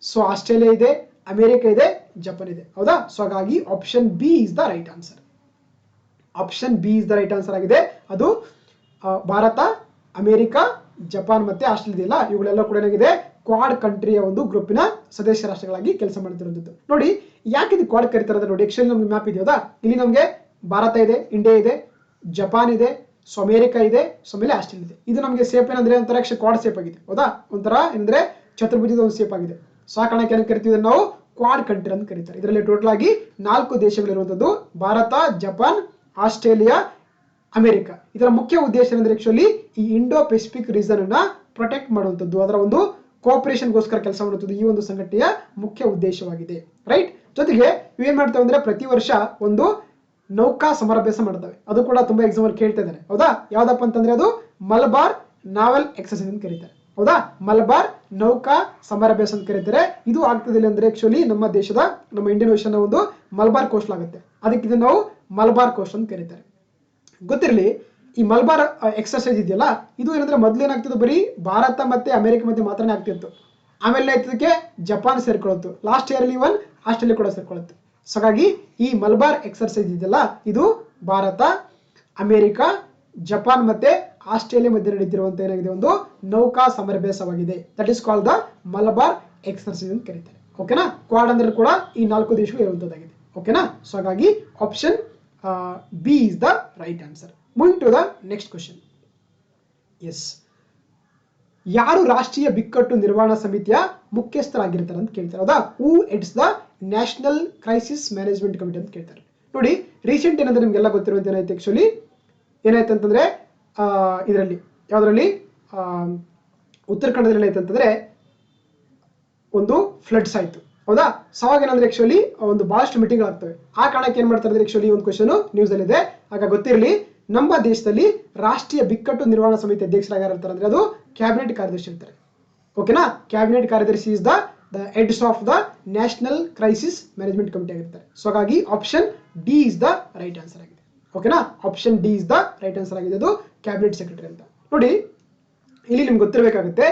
ಸೊ ಆಸ್ಟ್ರೇಲಿಯಾ ಇದೆ, ಅಮೆರಿಕ ಇದೆ, ಜಪಾನ್ ಇದೆ, ಹೌದಾ? ಸೊ ಹಾಗಾಗಿ option B is the right answer. Option B is the right answer ಆಗಿದೆ. ಅದು ಭಾರತ, ಅಮೆರಿಕ, ಜಪಾನ್ ಮತ್ತೆ ಆಸ್ಟ್ರೇಲಿಯಾ ಇಲ್ಲ, ಇವುಗಳೆಲ್ಲ ಕೂಡ ಏನಾಗಿದೆ? ಕ್ವಾಡ್ ಕಂಟ್ರಿಯ ಒಂದು ಗ್ರೂಪಿನ ಸದಸ್ಯ ರಾಷ್ಟ್ರಗಳಾಗಿ ಕೆಲಸ ಮಾಡ್ತಿರೋದು. ನೋಡಿ, ಯಾಕೆ ಇದು ಕ್ವಾಡ್ ಕರೀತಾರೆ ನೋಡಿ, ಆಕ್ಚುಲಿ ನಮ್ಗೆ ಮ್ಯಾಪ್ ಇದೆ, ಹೌದಾ? ಇಲ್ಲಿ ನಮಗೆ ಭಾರತ ಇದೆ, ಇಂಡಿಯಾ ಇದೆ, ಜಪಾನ್ ಇದೆ, ಸೊ ಅಮೆರಿಕ ಇದೆ, ಸೊ ಆಮೇಲೆ ಆಸ್ಟ್ರೇಲಿಯಾ ಇದೆ. ಇದು ನಮಗೆ ಸೇಪ್ ಏನಂದ್ರೆ ಒಂಥರ ಕ್ವಾಡ್ ಸೇಪ್ ಆಗಿದೆ, ಹೌದಾ? ಒಂಥರ ಏನಂದ್ರೆ ಚತುರ್ಭುಜದ ಒಂದು ಸೇಪ್ ಆಗಿದೆ. ಸೊ ಆ ಕಾರಣಕ್ಕೆ ಏನು ಕರಿತೀವಿ ನಾವು? ಕ್ವಾಡ್ ಕಂಟ್ರಿ ಅಂತ ಕರೀತಾರೆ. ಇದರಲ್ಲಿ ಟೋಟಲ್ ಆಗಿ 4 ದೇಶಗಳಿರುವಂತದ್ದು, ಭಾರತ, ಜಪಾನ್, ಆಸ್ಟ್ರೇಲಿಯಾ, ಅಮೆರಿಕ. ಇದರ ಮುಖ್ಯ ಉದ್ದೇಶ ಏನಂದ್ರೆ ಆಕ್ಚುಲಿ ಈ ಇಂಡೋ ಪೆಸಿಫಿಕ್ ರೀಜನ್ ಅನ್ನ ಪ್ರೊಟೆಕ್ಟ್ ಮಾಡುವಂತದ್ದು, ಅದರ ಒಂದು ಕೋಆಪರೇಷನ್ಗೋಸ್ಕರ ಕೆಲಸ ಮಾಡುವಂಥದ್ದು ಈ ಒಂದು ಸಂಘಟನೆಯ ಮುಖ್ಯ ಉದ್ದೇಶವಾಗಿದೆ, ರೈಟ್? ಜೊತೆಗೆ ಇವೇನ್ ಮಾಡ್ತೇವೆ ಅಂದ್ರೆ ಪ್ರತಿ ವರ್ಷ ಒಂದು ನೌಕಾ ಸಮರಾಭ್ಯಾಸ ಮಾಡ್ತವೆ, ಅದು ಕೂಡ ತುಂಬಾ ಎಕ್ಸಾಮ್ ಅಲ್ಲಿ ಕೇಳ್ತಾ ಇದ್ದಾರೆ, ಹೌದಾ? ಯಾವ್ದಪ್ಪ ಅಂತಂದ್ರೆ ಅದು ಮಲಬಾರ್ ನಾವಲ್ ಎಕ್ಸರ್ಸೈಸ್ ಅಂತ ಕರೀತಾರೆ, ಹೌದಾ? ಮಲಬಾರ್ ನೌಕಾ ಸಮರಾಭ್ಯಾಸ ಅಂತ ಕರೀತಾರೆ. ಇದು ಆಗ್ತದಿಲ್ಲ ಅಂದ್ರೆ ಆಕ್ಚುಲಿ ನಮ್ಮ ದೇಶದ, ನಮ್ಮ ಇಂಡಿಯನ್ ಓಷನ್ ಒಂದು ಮಲಬಾರ್ ಕೋಸ್ಟ್ ಆಗುತ್ತೆ, ಅದಕ್ಕೆ ಇದನ್ನ ನಾವು ಮಲಬಾರ್ ಕೋಸ್ಟ್ ಅಂತ ಕರೀತಾರೆ. ಗೊತ್ತಿರಲಿ, ಈ ಮಲಬಾರ್ ಎಕ್ಸರ್ಸೈಸ್ ಇದೆಯಲ್ಲ, ಇದು ಏನಂದ್ರೆ ಮೊದ್ಲು ಏನಾಗ್ತಿತ್ತು, ಬರೀ ಭಾರತ ಮತ್ತೆ ಅಮೆರಿಕ ಮಧ್ಯೆ ಮಾತ್ರನೇ ಆಗ್ತಿತ್ತು. ಆಮೇಲೆ ಇದಕ್ಕೆ ಜಪಾನ್ ಸೇರ್ಕೊಳ್ಳುತ್ತೆ, ಲಾಸ್ಟ್ ಇಯರ್ ಅಲ್ಲಿ ಆಸ್ಟ್ರೇಲಿಯಾ ಕೂಡ ಸೇರ್ಕೊಳ್ಳುತ್ತೆ. ಸೊ ಹಾಗಾಗಿ ಈ ಮಲಬಾರ್ ಎಕ್ಸರ್ಸೈಸ್ ಇದೆಯಲ್ಲ, ಇದು ಭಾರತ, ಅಮೆರಿಕ, ಜಪಾನ್ ಮತ್ತೆ ಆಸ್ಟ್ರೇಲಿಯಾ ಮಧ್ಯೆ ನಡೀತಿರುವಂತ ಏನಾಗಿದೆ ಒಂದು ನೌಕಾ ಸಮರಾಭ್ಯಾಸವಾಗಿದೆ. That is called the Malabar exercise ಅಂತ ಕರೀತಾರೆ, ಓಕೆನಾ? ಕ್ವಾಡ್ ಅಂದ್ರೆ ಕೂಡ ಈ 4 ದೇಶಗಳು ಇರುವಂತದ್ದಾಗಿದೆ, ಓಕೆನಾ? ಸೊ ಹಾಗಾಗಿ option B is the right answer. Moving to the next question. Yes, ಯಾರು ರಾಷ್ಟ್ರೀಯ ಬಿಕ್ಕಟ್ಟು ನಿರ್ವಹಣಾ ಸಮಿತಿಯ ಮುಖ್ಯಸ್ಥರಾಗಿರ್ತಾರೆ ಅಂತ ಕೇಳ್ತಾರೆ, ಹೌದಾ? Who heads the national crisis management committee ಅಂತ ಕೇಳ್ತಾರೆ. ನೋಡಿ, ರೀಸೆಂಟ್ ಏನಂದ್ರೆ ನಿಮ್ಗೆಲ್ಲ ಗೊತ್ತಿರುವಂತ ಏನಾಯ್ತು, ಆಕ್ಚುಲಿ ಏನಾಯ್ತು ಅಂತಂದ್ರೆ ಇದರಲ್ಲಿ ಯಾವ್ದ್ರಲ್ಲಿ ಉತ್ತರ ಕನ್ನಡದಲ್ಲಿ ಏನಾಯ್ತು ಅಂತಂದ್ರೆ ಒಂದು ಫ್ಲಡ್ಸ್ ಆಯ್ತು, ಹೌದಾ? ಸೊ ಅವಾಗ ಏನಂದ್ರೆ ಆಕ್ಚುಲಿ ಒಂದು ಬಹಳಷ್ಟು ಮೀಟಿಂಗ್ ಆಗ್ತವೆ. ಆ ಕಾರಣಕ್ಕೆ ಏನ್ ಮಾಡ್ತಾರೆ ಆಕ್ಚುಲಿ ಒಂದು ಕ್ವಶನ್ ನ್ಯೂಸ್ ಅಲ್ಲಿ ಇದೆ, ಆಗ ಗೊತ್ತಿರಲಿ. ನಮ್ಮ ದೇಶದಲ್ಲಿ ರಾಷ್ಟ್ರೀಯ ಬಿಕ್ಕಟ್ಟು ನಿರ್ವಹಣಾ ಸಮಿತಿ ಅಧ್ಯಕ್ಷರಾಗಿರ್ತಾರೆ ಅಂದ್ರೆ ಅದು ಕ್ಯಾಬಿನೆಟ್ ಕಾರ್ಯದರ್ಶಿ ಇರ್ತಾರೆ, ಓಕೆನಾ? ಕ್ಯಾಬಿನೆಟ್ ಕಾರ್ಯದರ್ಶಿ is the heads of the national crisis management committee ಆಗಿರ್ತಾರೆ. ಸೊ ಹಾಗಾಗಿ option D is the right answer ಆಗಿದೆ, ಓಕೆನಾ? Option D is the right answer ಆಗಿದೆ, ಅದು ಕ್ಯಾಬಿನೆಟ್ ಸೆಕ್ರೆಟರಿ ಅಂತ. ನೋಡಿ, ಇಲ್ಲಿ ನಿಮ್ಗೆ ಗೊತ್ತಿರಬೇಕಾಗುತ್ತೆ,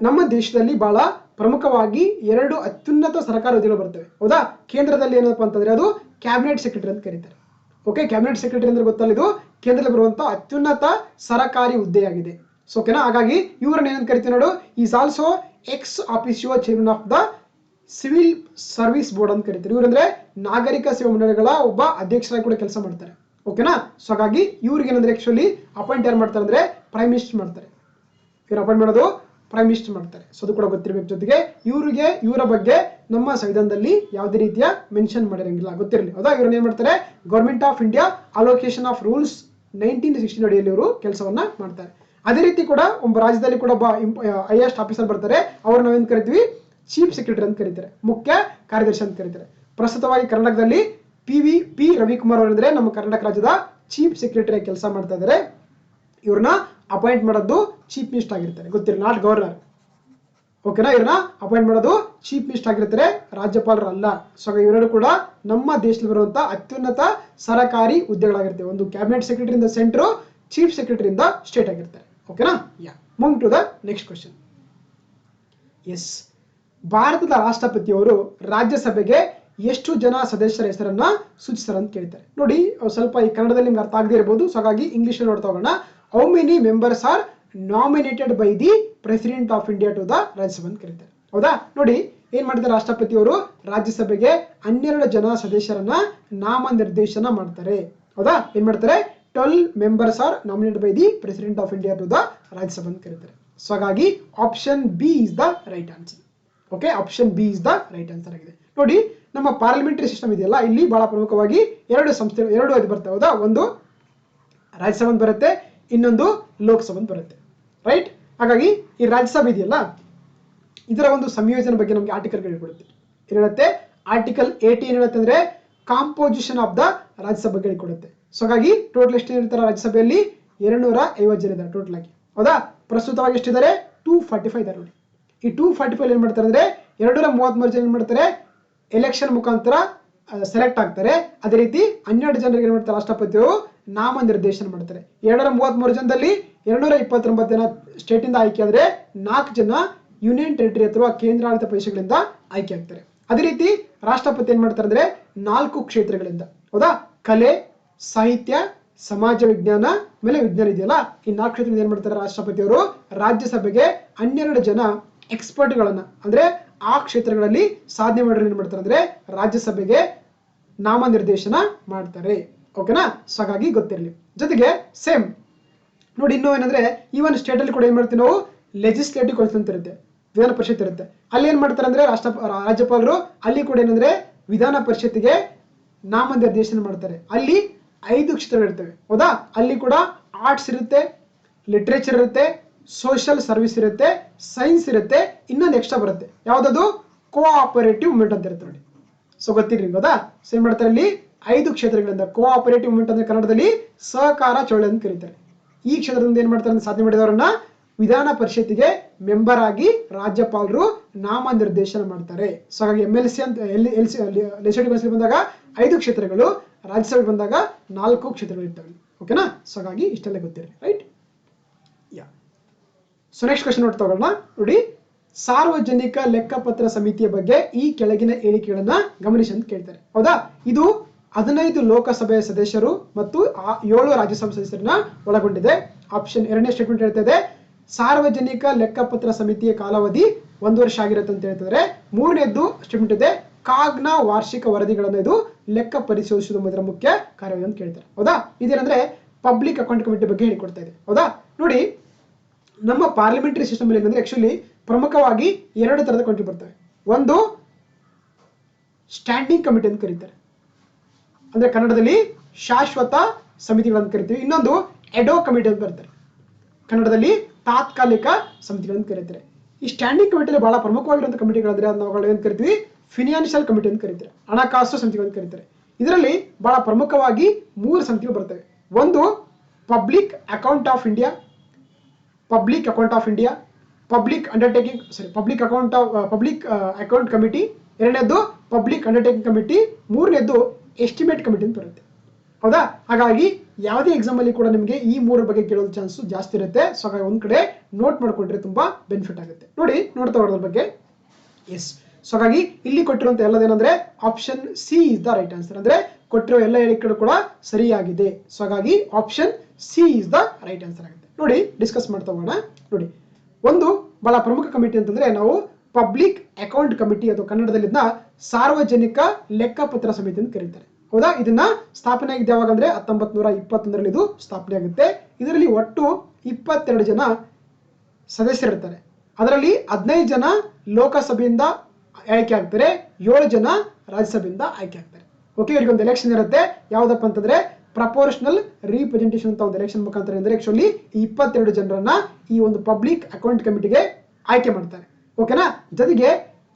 ನಮ್ಮ ದೇಶದಲ್ಲಿ ಬಹಳ ಪ್ರಮುಖವಾಗಿ 2 ಅತ್ಯುನ್ನತ ಸರ್ಕಾರ ಹುದ್ದೆಗಳು ಬರ್ತವೆ, ಹೌದಾ? ಕೇಂದ್ರದಲ್ಲಿ ಏನಪ್ಪ ಅಂತಂದ್ರೆ ಅದು ಕ್ಯಾಬಿನೆಟ್ ಸೆಕ್ರೆಟರಿ ಅಂತ ಕರೀತಾರೆ. ಓಕೆ, ಕ್ಯಾಬಿನೆಟ್ ಸೆಕ್ರೆಟರಿ ಅಂದ್ರೆ ಗೊತ್ತಲ್ಲ, ಇದು ಕೇಂದ್ರದಲ್ಲಿ ಬರುವಂತಹ ಅತ್ಯುನ್ನತ ಸರಕಾರಿ ಹುದ್ದೆಯಾಗಿದೆ. ಸೊ ಓಕೆನಾ? ಹಾಗಾಗಿ ಇವ್ರನ್ನ ಏನಂತ ಕರಿತೀವಿ ನೋಡು, is also ex officio chairman of the civil service board ಅಂತ ಕರೀತಾರೆ. ಇವರಂದ್ರೆ ನಾಗರಿಕ ಸೇವಾ ಮಂಡಳಿಗಳ ಒಬ್ಬ ಅಧ್ಯಕ್ಷರಾಗಿ ಕೂಡ ಕೆಲಸ ಮಾಡ್ತಾರೆ, ಓಕೆನಾ? ಸೊ ಹಾಗಾಗಿ ಇವ್ರಿಗೆ ಏನಂದ್ರೆ ಆಕ್ಚುಲಿ ಅಪಾಯಿಂಟ್ ಯಾರು ಮಾಡ್ತಾರೆ ಅಂದ್ರೆ ಪ್ರೈಮ್ ಮಿನಿಸ್ಟರ್ ಮಾಡ್ತಾರೆ. ಇವ್ರು ಅಪಾಯಿಂಟ್ ಮಾಡೋದು ಪ್ರೈಮ್ ಮಿನಿಸ್ಟರ್ ಮಾಡ್ತಾರೆ. ಸೊ ಅದು ಕೂಡ ಗೊತ್ತಿರಬೇಕು. ಜೊತೆಗೆ ಇವರ ಬಗ್ಗೆ ನಮ್ಮ ಸಂವಿಧಾನದಲ್ಲಿ ಯಾವುದೇ ರೀತಿಯ ಮೆನ್ಷನ್ ಮಾಡಿರಂಗಿಲ್ಲ, ಗೊತ್ತಿರಲಿ, ಹೌದಾ? ಇವ್ರನ್ನ ಏನ್ ಮಾಡ್ತಾರೆ, government of India allocation of rules 1916 ಅಡಿಯಲ್ಲಿ ಇವರು ಕೆಲಸವನ್ನ ಮಾಡ್ತಾರೆ. ಅದೇ ರೀತಿ ಕೂಡ ಒಬ್ಬ ರಾಜ್ಯದಲ್ಲಿ ಕೂಡ ಒಬ್ಬ ಹೈಯೆಸ್ಟ್ ಆಫೀಸರ್ ಬರ್ತಾರೆ, ಅವ್ರು ನಾವೇನ್ ಕರಿತೀವಿ, ಚೀಫ್ ಸೆಕ್ರೆಟರಿ ಅಂತ ಕರೀತಾರೆ, ಮುಖ್ಯ ಕಾರ್ಯದರ್ಶಿ ಅಂತ ಕರೀತಾರೆ. ಪ್ರಸ್ತುತವಾಗಿ ಕರ್ನಾಟಕದಲ್ಲಿ ಪಿ ರವಿಕುಮಾರ್ ಅವರಂದ್ರೆ ನಮ್ಮ ಕರ್ನಾಟಕ ರಾಜ್ಯದ ಚೀಫ್ ಸೆಕ್ರೆಟರಿ ಕೆಲಸ ಮಾಡ್ತಾ ಇದ್ದಾರೆ. ಇವ್ರನ್ನ ಅಪಾಯಿಂಟ್ ಮಾಡೋದು ಚೀಫ್ ಮಿನಿಸ್ಟರ್ ಆಗಿರ್ತಾರೆ, ಗೊತ್ತಿರಲಿ, ನಾಟ್ ಗವರ್ನರ್, ಓಕೆನಾ? ಇವ್ರನ್ನ ಅಪಾಯಿಂಟ್ ಮಾಡೋದು ಚೀಫ್ ಮಿನಿಸ್ಟರ್ ಆಗಿರ್ತಾರೆ, ರಾಜ್ಯಪಾಲರು ಅಲ್ಲ. ಸೊ ಇವೆರಡು ಕೂಡ ನಮ್ಮ ದೇಶದಲ್ಲಿ ಬರುವಂತಹ ಅತ್ಯುನ್ನತ ಸರಕಾರಿ ಹುದ್ದೆಗಳಾಗಿರ್ತವೆ. ಒಂದು ಕ್ಯಾಬಿನೆಟ್ ಸೆಕ್ರೆಟರಿ ಇಂದ ಸೆಂಟ್ರು, ಚೀಫ್ ಸೆಕ್ರೆಟರಿ ಇಂದ ಸ್ಟೇಟ್ ಆಗಿರ್ತಾರೆ, ಓಕೆನಾ? Yeah, move to the next question. Yes, ಭಾರತದ ರಾಷ್ಟ್ರಪತಿಯವರು ರಾಜ್ಯಸಭೆಗೆ ಎಷ್ಟು ಜನ ಸದಸ್ಯರ ಹೆಸರನ್ನ ಸೂಚಿಸ್ತಾರೆ ಅಂತ ಕೇಳ್ತಾರೆ. ನೋಡಿ, ಸ್ವಲ್ಪ ಈ ಕನ್ನಡದಲ್ಲಿ ನಿಮ್ಗೆ ಅರ್ಥ ಆಗದೆ ಇರಬಹುದು, ಸೊ ಹಾಗಾಗಿ ಇಂಗ್ಲಿಷ್ ನೋಡ್ತಾ ಹೋಗೋಣ. How many members are nominated by the president of India to the ರಾಜ್ಯಸಭೆ ಅಂತ ಕರೀತಾರೆ, ಹೌದಾ? ನೋಡಿ, ಏನ್ ಮಾಡಿದ್ದಾರೆ, ರಾಷ್ಟ್ರಪತಿಯವರು ರಾಜ್ಯಸಭೆಗೆ 12 ಜನ ಸದಸ್ಯರನ್ನ ನಾಮನಿರ್ದೇಶನ ಮಾಡ್ತಾರೆ, ಹೌದಾ? ಏನ್ ಮಾಡ್ತಾರೆ, 12 members are nominated by the president of India to the ರಾಜ್ಯಸಭೆ ಅಂತ ಕರೀತಾರೆ. ಸೊ ಹಾಗಾಗಿ option B is the right answer. Okay, option B is the right answer ಆಗಿದೆ. ನೋಡಿ ನಮ್ಮ ಪಾರ್ಲಿಮೆಂಟರಿ ಸಿಸ್ಟಮ್ ಇದೆಯಲ್ಲ, ಇಲ್ಲಿ ಬಹಳ ಪ್ರಮುಖವಾಗಿ ಎರಡು ಇದು ಬರ್ತವೆ ಹೌದಾ. ಒಂದು ರಾಜ್ಯಸಭಾ ಬರುತ್ತೆ, ಇನ್ನೊಂದು ಲೋಕಸಭಾ ಬರುತ್ತೆ, ರೈಟ್. ಹಾಗಾಗಿ ಈ ರಾಜ್ಯಸಭೆ ಇದೆಯಲ್ಲ, ಇದರ ಒಂದು ಸಂಯೋಜನೆ ಬಗ್ಗೆ ನಮಗೆ ಆರ್ಟಿಕಲ್ಗಳು ಹೇಳ್ಕೊಡುತ್ತೆ. ಏನ್ ಹೇಳುತ್ತೆ? ಆರ್ಟಿಕಲ್ 80 ಏನ್ ಹೇಳುತ್ತೆ ಅಂದ್ರೆ ಕಾಂಪೋಸಿಷನ್ ಆಫ್ ದ ರಾಜ್ಯಸಭೆ ಹೇಳಿಕೊಡುತ್ತೆ. ಸೊ ಹಾಗಾಗಿ ಟೋಟಲ್ ಎಷ್ಟು ಇರ್ತಾರೆ ರಾಜ್ಯಸಭೆಯಲ್ಲಿ? 250 ಜನ ಇದ್ದಾರೆ ಟೋಟಲ್ ಆಗಿ, ಹೌದಾ. ಪ್ರಸ್ತುತವಾಗಿ ಎಷ್ಟಿದ್ದಾರೆ? 245 ಇದ್ದಾರೆ ನೋಡಿ. ಈ 245 ಏನ್ ಮಾಡ್ತಾರೆ ಅಂದ್ರೆ 233 ಜನ ಏನ್ ಮಾಡ್ತಾರೆ, ಎಲೆಕ್ಷನ್ ಮುಖಾಂತರ ಸೆಲೆಕ್ಟ್ ಆಗ್ತಾರೆ. ಅದೇ ರೀತಿ 12 ಜನರಿಗೆ ಏನ್ ಮಾಡ್ತಾರೆ, ರಾಷ್ಟ್ರಪತಿಯವರು ನಾಮನಿರ್ದೇಶನ ಮಾಡ್ತಾರೆ. 233 ಜನದಲ್ಲಿ 229 ಜನ ಸ್ಟೇಟ್ ಇಂದ ಆಯ್ಕೆ ಆದ್ರೆ 4 ಜನ ಯೂನಿಯನ್ ಟೆರಿಟರಿ ಅಥವಾ ಕೇಂದ್ರಾಡಳಿತ ಪ್ರದೇಶಗಳಿಂದ ಆಯ್ಕೆ ಆಗ್ತಾರೆ. ಅದೇ ರೀತಿ ರಾಷ್ಟ್ರಪತಿ ಏನ್ ಮಾಡ್ತಾರೆ ಅಂದ್ರೆ 4 ಕ್ಷೇತ್ರಗಳಿಂದ, ಹೌದಾ. ಕಲೆ, ಸಾಹಿತ್ಯ, ಸಮಾಜ ವಿಜ್ಞಾನ, ಆಮೇಲೆ ವಿಜ್ಞಾನ ಇದೆಯಲ್ಲ, ಈ 4 ಕ್ಷೇತ್ರದಿಂದ ಏನ್ ಮಾಡ್ತಾರೆ ರಾಷ್ಟ್ರಪತಿಯವರು ರಾಜ್ಯಸಭೆಗೆ 12 ಜನ ಎಕ್ಸ್ಪರ್ಟ್ಗಳನ್ನ, ಅಂದ್ರೆ ಆ ಕ್ಷೇತ್ರಗಳಲ್ಲಿ ಸಾಧನೆ ಮಾಡೋರು ಏನ್ ಮಾಡ್ತಾರೆ ಅಂದ್ರೆ ರಾಜ್ಯಸಭೆಗೆ ನಾಮನಿರ್ದೇಶನ ಮಾಡ್ತಾರೆ. ಓಕೆನಾ. ಸೊ ಹಾಗಾಗಿ ಗೊತ್ತಿರಲಿ. ಜೊತೆಗೆ ಸೇಮ್ ನೋಡಿ, ಇನ್ನೂ ಏನಂದ್ರೆ ಈ ಒಂದು ಸ್ಟೇಟ್ ಅಲ್ಲಿ ಕೂಡ ಏನ್ ಮಾಡ್ತೀವಿ ನಾವು, ಲೆಜಿಸ್ಲೇಟಿವ್ ಕೌನ್ಸಿಲ್ ಅಂತ ಇರುತ್ತೆ, ವಿಧಾನ ಪರಿಷತ್ ಇರುತ್ತೆ. ಅಲ್ಲಿ ಏನ್ ಮಾಡ್ತಾರೆ ಅಂದ್ರೆ ರಾಜ್ಯಪಾಲರು ಅಲ್ಲಿ ಕೂಡ ಏನಂದ್ರೆ ವಿಧಾನ ಪರಿಷತ್ತಿಗೆ ನಾಮನಿರ್ದೇಶನ ಮಾಡ್ತಾರೆ. ಅಲ್ಲಿ 5 ಕ್ಷೇತ್ರಗಳು ಇರ್ತವೆ, ಹೌದಾ. ಅಲ್ಲಿ ಕೂಡ ಆರ್ಟ್ಸ್ ಇರುತ್ತೆ, ಲಿಟ್ರೇಚರ್ ಇರುತ್ತೆ, ಸೋಷಿಯಲ್ ಸರ್ವಿಸ್ ಇರುತ್ತೆ, ಸೈನ್ಸ್ ಇರುತ್ತೆ, ಇನ್ನೊಂದು ಎಕ್ಸ್ಟ್ರಾ ಬರುತ್ತೆ. ಯಾವ್ದದು? ಕೋಆಪರೇಟಿವ್ ಮೂವ್ಮೆಂಟ್ ಅಂತ ಇರುತ್ತೆ ನೋಡಿ. ಸೊ ಗೊತ್ತಿರ್ಲಿ, ಹೌದಾ. ಸೊ ಏನ್ ಮಾಡ್ತಾರೆ, ಇಲ್ಲಿ 5 ಕ್ಷೇತ್ರಗಳಿಂದ ಕೋಆಪರೇಟಿವ್ ಮೂವ್ಮೆಂಟ್ ಅಂದ್ರೆ ಕನ್ನಡದಲ್ಲಿ ಸಹಕಾರ ಚಳವಳಿ ಅಂತ ಕರೀತಾರೆ. ಈ ಕ್ಷೇತ್ರದಿಂದ ಏನ್ ಮಾಡ್ತಾರೆ ಅಂದ್ರೆ ಸಾಧನೆ ಮಾಡಿದವರನ್ನ ವಿಧಾನ ಪರಿಷತ್ತಿಗೆ ಮೆಂಬರ್ ಆಗಿ ರಾಜ್ಯಪಾಲರು ನಾಮನಿರ್ದೇಶನ ಮಾಡ್ತಾರೆ. ಸೊ ಹಾಗಾಗಿ MLC ಅಂತ ಲೆಜಿಸ್ಲೇಟಿವ್ ಕೌನ್ಸಿಲ್ ಬಂದಾಗ 5 ಕ್ಷೇತ್ರಗಳು, ರಾಜ್ಯಸಭೆ ಬಂದಾಗ 4 ಕ್ಷೇತ್ರಗಳು ಇರ್ತವೆ. ಓಕೆನಾ. ಸೊ ಹಾಗಾಗಿ ಇಷ್ಟೆಲ್ಲ ಗೊತ್ತಿರಲಿ, ರೈಟ್. ಯಾ. ಸೊ ನೆಕ್ಸ್ಟ್ ಕ್ವೆಶ್ಚನ್ ನೋಡ್ತಾ ನೋಡಿ, ಸಾರ್ವಜನಿಕ ಲೆಕ್ಕಪತ್ರ ಸಮಿತಿಯ ಬಗ್ಗೆ ಈ ಕೆಳಗಿನ ಹೇಳಿಕೆಗಳನ್ನ ಗಮನಿಸಿ ಅಂತ ಕೇಳ್ತಾರೆ, ಹೌದಾ. ಇದು 15 ಲೋಕಸಭೆಯ ಸದಸ್ಯರು ಮತ್ತು 7 ರಾಜ್ಯಸಭಾ ಸದಸ್ಯರನ್ನ ಒಳಗೊಂಡಿದೆ. ಆಪ್ಷನ್ 2ನೇ ಸ್ಟೇಟ್ಮೆಂಟ್ ಹೇಳ್ತಾ ಇದೆ, ಸಾರ್ವಜನಿಕ ಲೆಕ್ಕಪತ್ರ ಸಮಿತಿಯ ಕಾಲಾವಧಿ 1 ವರ್ಷ ಆಗಿರುತ್ತೆ ಅಂತ ಹೇಳ್ತಿದ್ದಾರೆ. 3ನೇದ್ದು ಸ್ಟೇಟ್ಮೆಂಟ್ ಇದೆ, ಕಾಗ್ನ ವಾರ್ಷಿಕ ವರದಿಗಳನ್ನು ಇದು ಲೆಕ್ಕ ಪರಿಶೋಧಿಸುವುದು ಇದರ ಮುಖ್ಯ ಕಾರ್ಯವಾಗಿದೆ ಅಂತ ಕೇಳ್ತಾರೆ, ಹೌದಾ. ಇದೇನಂದ್ರೆ ಪಬ್ಲಿಕ್ ಅಕೌಂಟ್ ಕಮಿಟಿ ಬಗ್ಗೆ ಹೇಳಿಕೊಡ್ತಾ ಇದೆ, ಹೌದಾ. ನೋಡಿ, ನಮ್ಮ ಪಾರ್ಲಿಮೆಂಟರಿ ಸಿಸ್ಟಮ್ ಅಲ್ಲಿ ಏನಂದ್ರೆ ಆಕ್ಚುಲಿ ಪ್ರಮುಖವಾಗಿ 2 ತರದ ಕಮಿಟಿ ಬರ್ತವೆ. ಒಂದು ಸ್ಟ್ಯಾಂಡಿಂಗ್ ಕಮಿಟಿ ಅಂತ ಕರೀತಾರೆ, ಅಂದ್ರೆ ಕನ್ನಡದಲ್ಲಿ ಶಾಶ್ವತ ಸಮಿತಿಗಳಂತ ಕರಿತೀವಿ. ಇನ್ನೊಂದು ಎಡೋ ಕಮಿಟಿ ಅಂತ ಬರ್ತಾರೆ, ಕನ್ನಡದಲ್ಲಿ ತಾತ್ಕಾಲಿಕ ಸಮಿತಿಗಳನ್ನು ಕರೀತಾರೆ. ಈ ಸ್ಟ್ಯಾಂಡಿಂಗ್ ಕಮಿಟಿಯಲ್ಲಿ ಬಹಳ ಪ್ರಮುಖವಾಗಿರುವಂತಹ ಕಮಿಟಿಗಳಂದ್ರೆ ನಾವು ಏನ್ ಕರಿತೀವಿ, ಫಿನಾನ್ಷಿಯಲ್ ಕಮಿಟಿ ಅಂತ ಕರೀತಾರೆ, ಹಣಕಾಸು ಸಮಿತಿಗಳನ್ನು ಕರೀತಾರೆ. ಇದರಲ್ಲಿ ಬಹಳ ಪ್ರಮುಖವಾಗಿ 3 ಸಮಿತಿಗಳು ಬರ್ತವೆ. ಒಂದು public account of India, public account committee. 2ನೇದ್ದು ಪಬ್ಲಿಕ್ ಅಂಡರ್ಟೇಕಿಂಗ್ ಕಮಿಟಿ. 3ನೇದ್ದು ಎಸ್ಟಿಮೇಟ್ ಕಮಿಟಿ ಅಂತ ಬರುತ್ತೆ, ಹೌದಾ. ಹಾಗಾಗಿ ಯಾವುದೇ ಎಕ್ಸಾಮ್ ಅಲ್ಲಿ ಕೂಡ ನಿಮಗೆ ಈ 3 ಬಗ್ಗೆ ಕೇಳೋದು ಚಾನ್ಸ್ ಜಾಸ್ತಿ ಇರುತ್ತೆ. ಸೊ ಹಾಗಾಗಿ ಒಂದ್ ಕಡೆ ನೋಟ್ ಮಾಡ್ಕೊಂಡ್ರೆ ತುಂಬಾ ಬೆನಿಫಿಟ್ ಆಗುತ್ತೆ. ನೋಡಿ, ನೋಡ್ತಾ ಹೋಗೋದ್ರ ಬಗ್ಗೆ. ಎಸ್. ಸೊ ಹಾಗಾಗಿ ಇಲ್ಲಿ ಕೊಟ್ಟಿರುವಂತ ಎಲ್ಲದೇನಂದ್ರೆ option C is the right answer, ಅಂದ್ರೆ ಕೊಟ್ಟಿರೋ ಎಲ್ಲ ಹೇಳಿಕೆಗಳು ಕೂಡ ಸರಿಯಾಗಿದೆ. ಸೊ ಹಾಗಾಗಿ option C is the right answer ಆಗುತ್ತೆ. ನೋಡಿ, ಡಿಸ್ಕಸ್ ಮಾಡ್ತಾ ಹೋಗೋಣ. ನೋಡಿ, ಒಂದು ಬಹಳ ಪ್ರಮುಖ ಕಮಿಟಿ ಅಂತಂದ್ರೆ ನಾವು ಪಬ್ಲಿಕ್ ಅಕೌಂಟ್ ಕಮಿಟಿ ಅಥವಾ ಕನ್ನಡದಲ್ಲಿ ಸಾರ್ವಜನಿಕ ಲೆಕ್ಕಪತ್ರ ಸಮಿತಿ ಅಂತ ಕರೀತಾರೆ, ಹೌದಾ. ಇದನ್ನ ಸ್ಥಾಪನೆ ಆಗಿದ್ದು ಯಾವಾಗ ಅಂದ್ರೆ 1921ರಲ್ಲಿ ಇದು ಸ್ಥಾಪನೆ ಆಗುತ್ತೆ. ಇದರಲ್ಲಿ ಒಟ್ಟು 22 ಜನ ಸದಸ್ಯರಿರ್ತಾರೆ. ಅದರಲ್ಲಿ 15 ಜನ ಲೋಕಸಭೆಯಿಂದ ಆಯ್ಕೆ ಆಗ್ತಾರೆ, 7 ಜನ ರಾಜ್ಯಸಭೆಯಿಂದ ಆಯ್ಕೆ ಆಗ್ತಾರೆ. ಓಕೆ, ಇವರಿಗೆ ಒಂದು ಎಲೆಕ್ಷನ್ ಇರುತ್ತೆ. ಯಾವ್ದಪ್ಪ ಅಂತಂದ್ರೆ ಪ್ರಪೋರ್ಷನಲ್ ರಿಪ್ರೆಸೆಂಟೇಷನ್ ಅಂತ ಒಂದು ಎಲೆಕ್ಷನ್ ಮುಖಾಂತರ ಅಂದ್ರೆ ಆಕ್ಚುಲಿ ಈ 22 ಜನರನ್ನ ಈ ಒಂದು ಪಬ್ಲಿಕ್ ಅಕೌಂಟ್ ಕಮಿಟಿಗೆ ಆಯ್ಕೆ ಮಾಡ್ತಾರೆ. ಓಕೆನಾ. ಜೊತೆಗೆ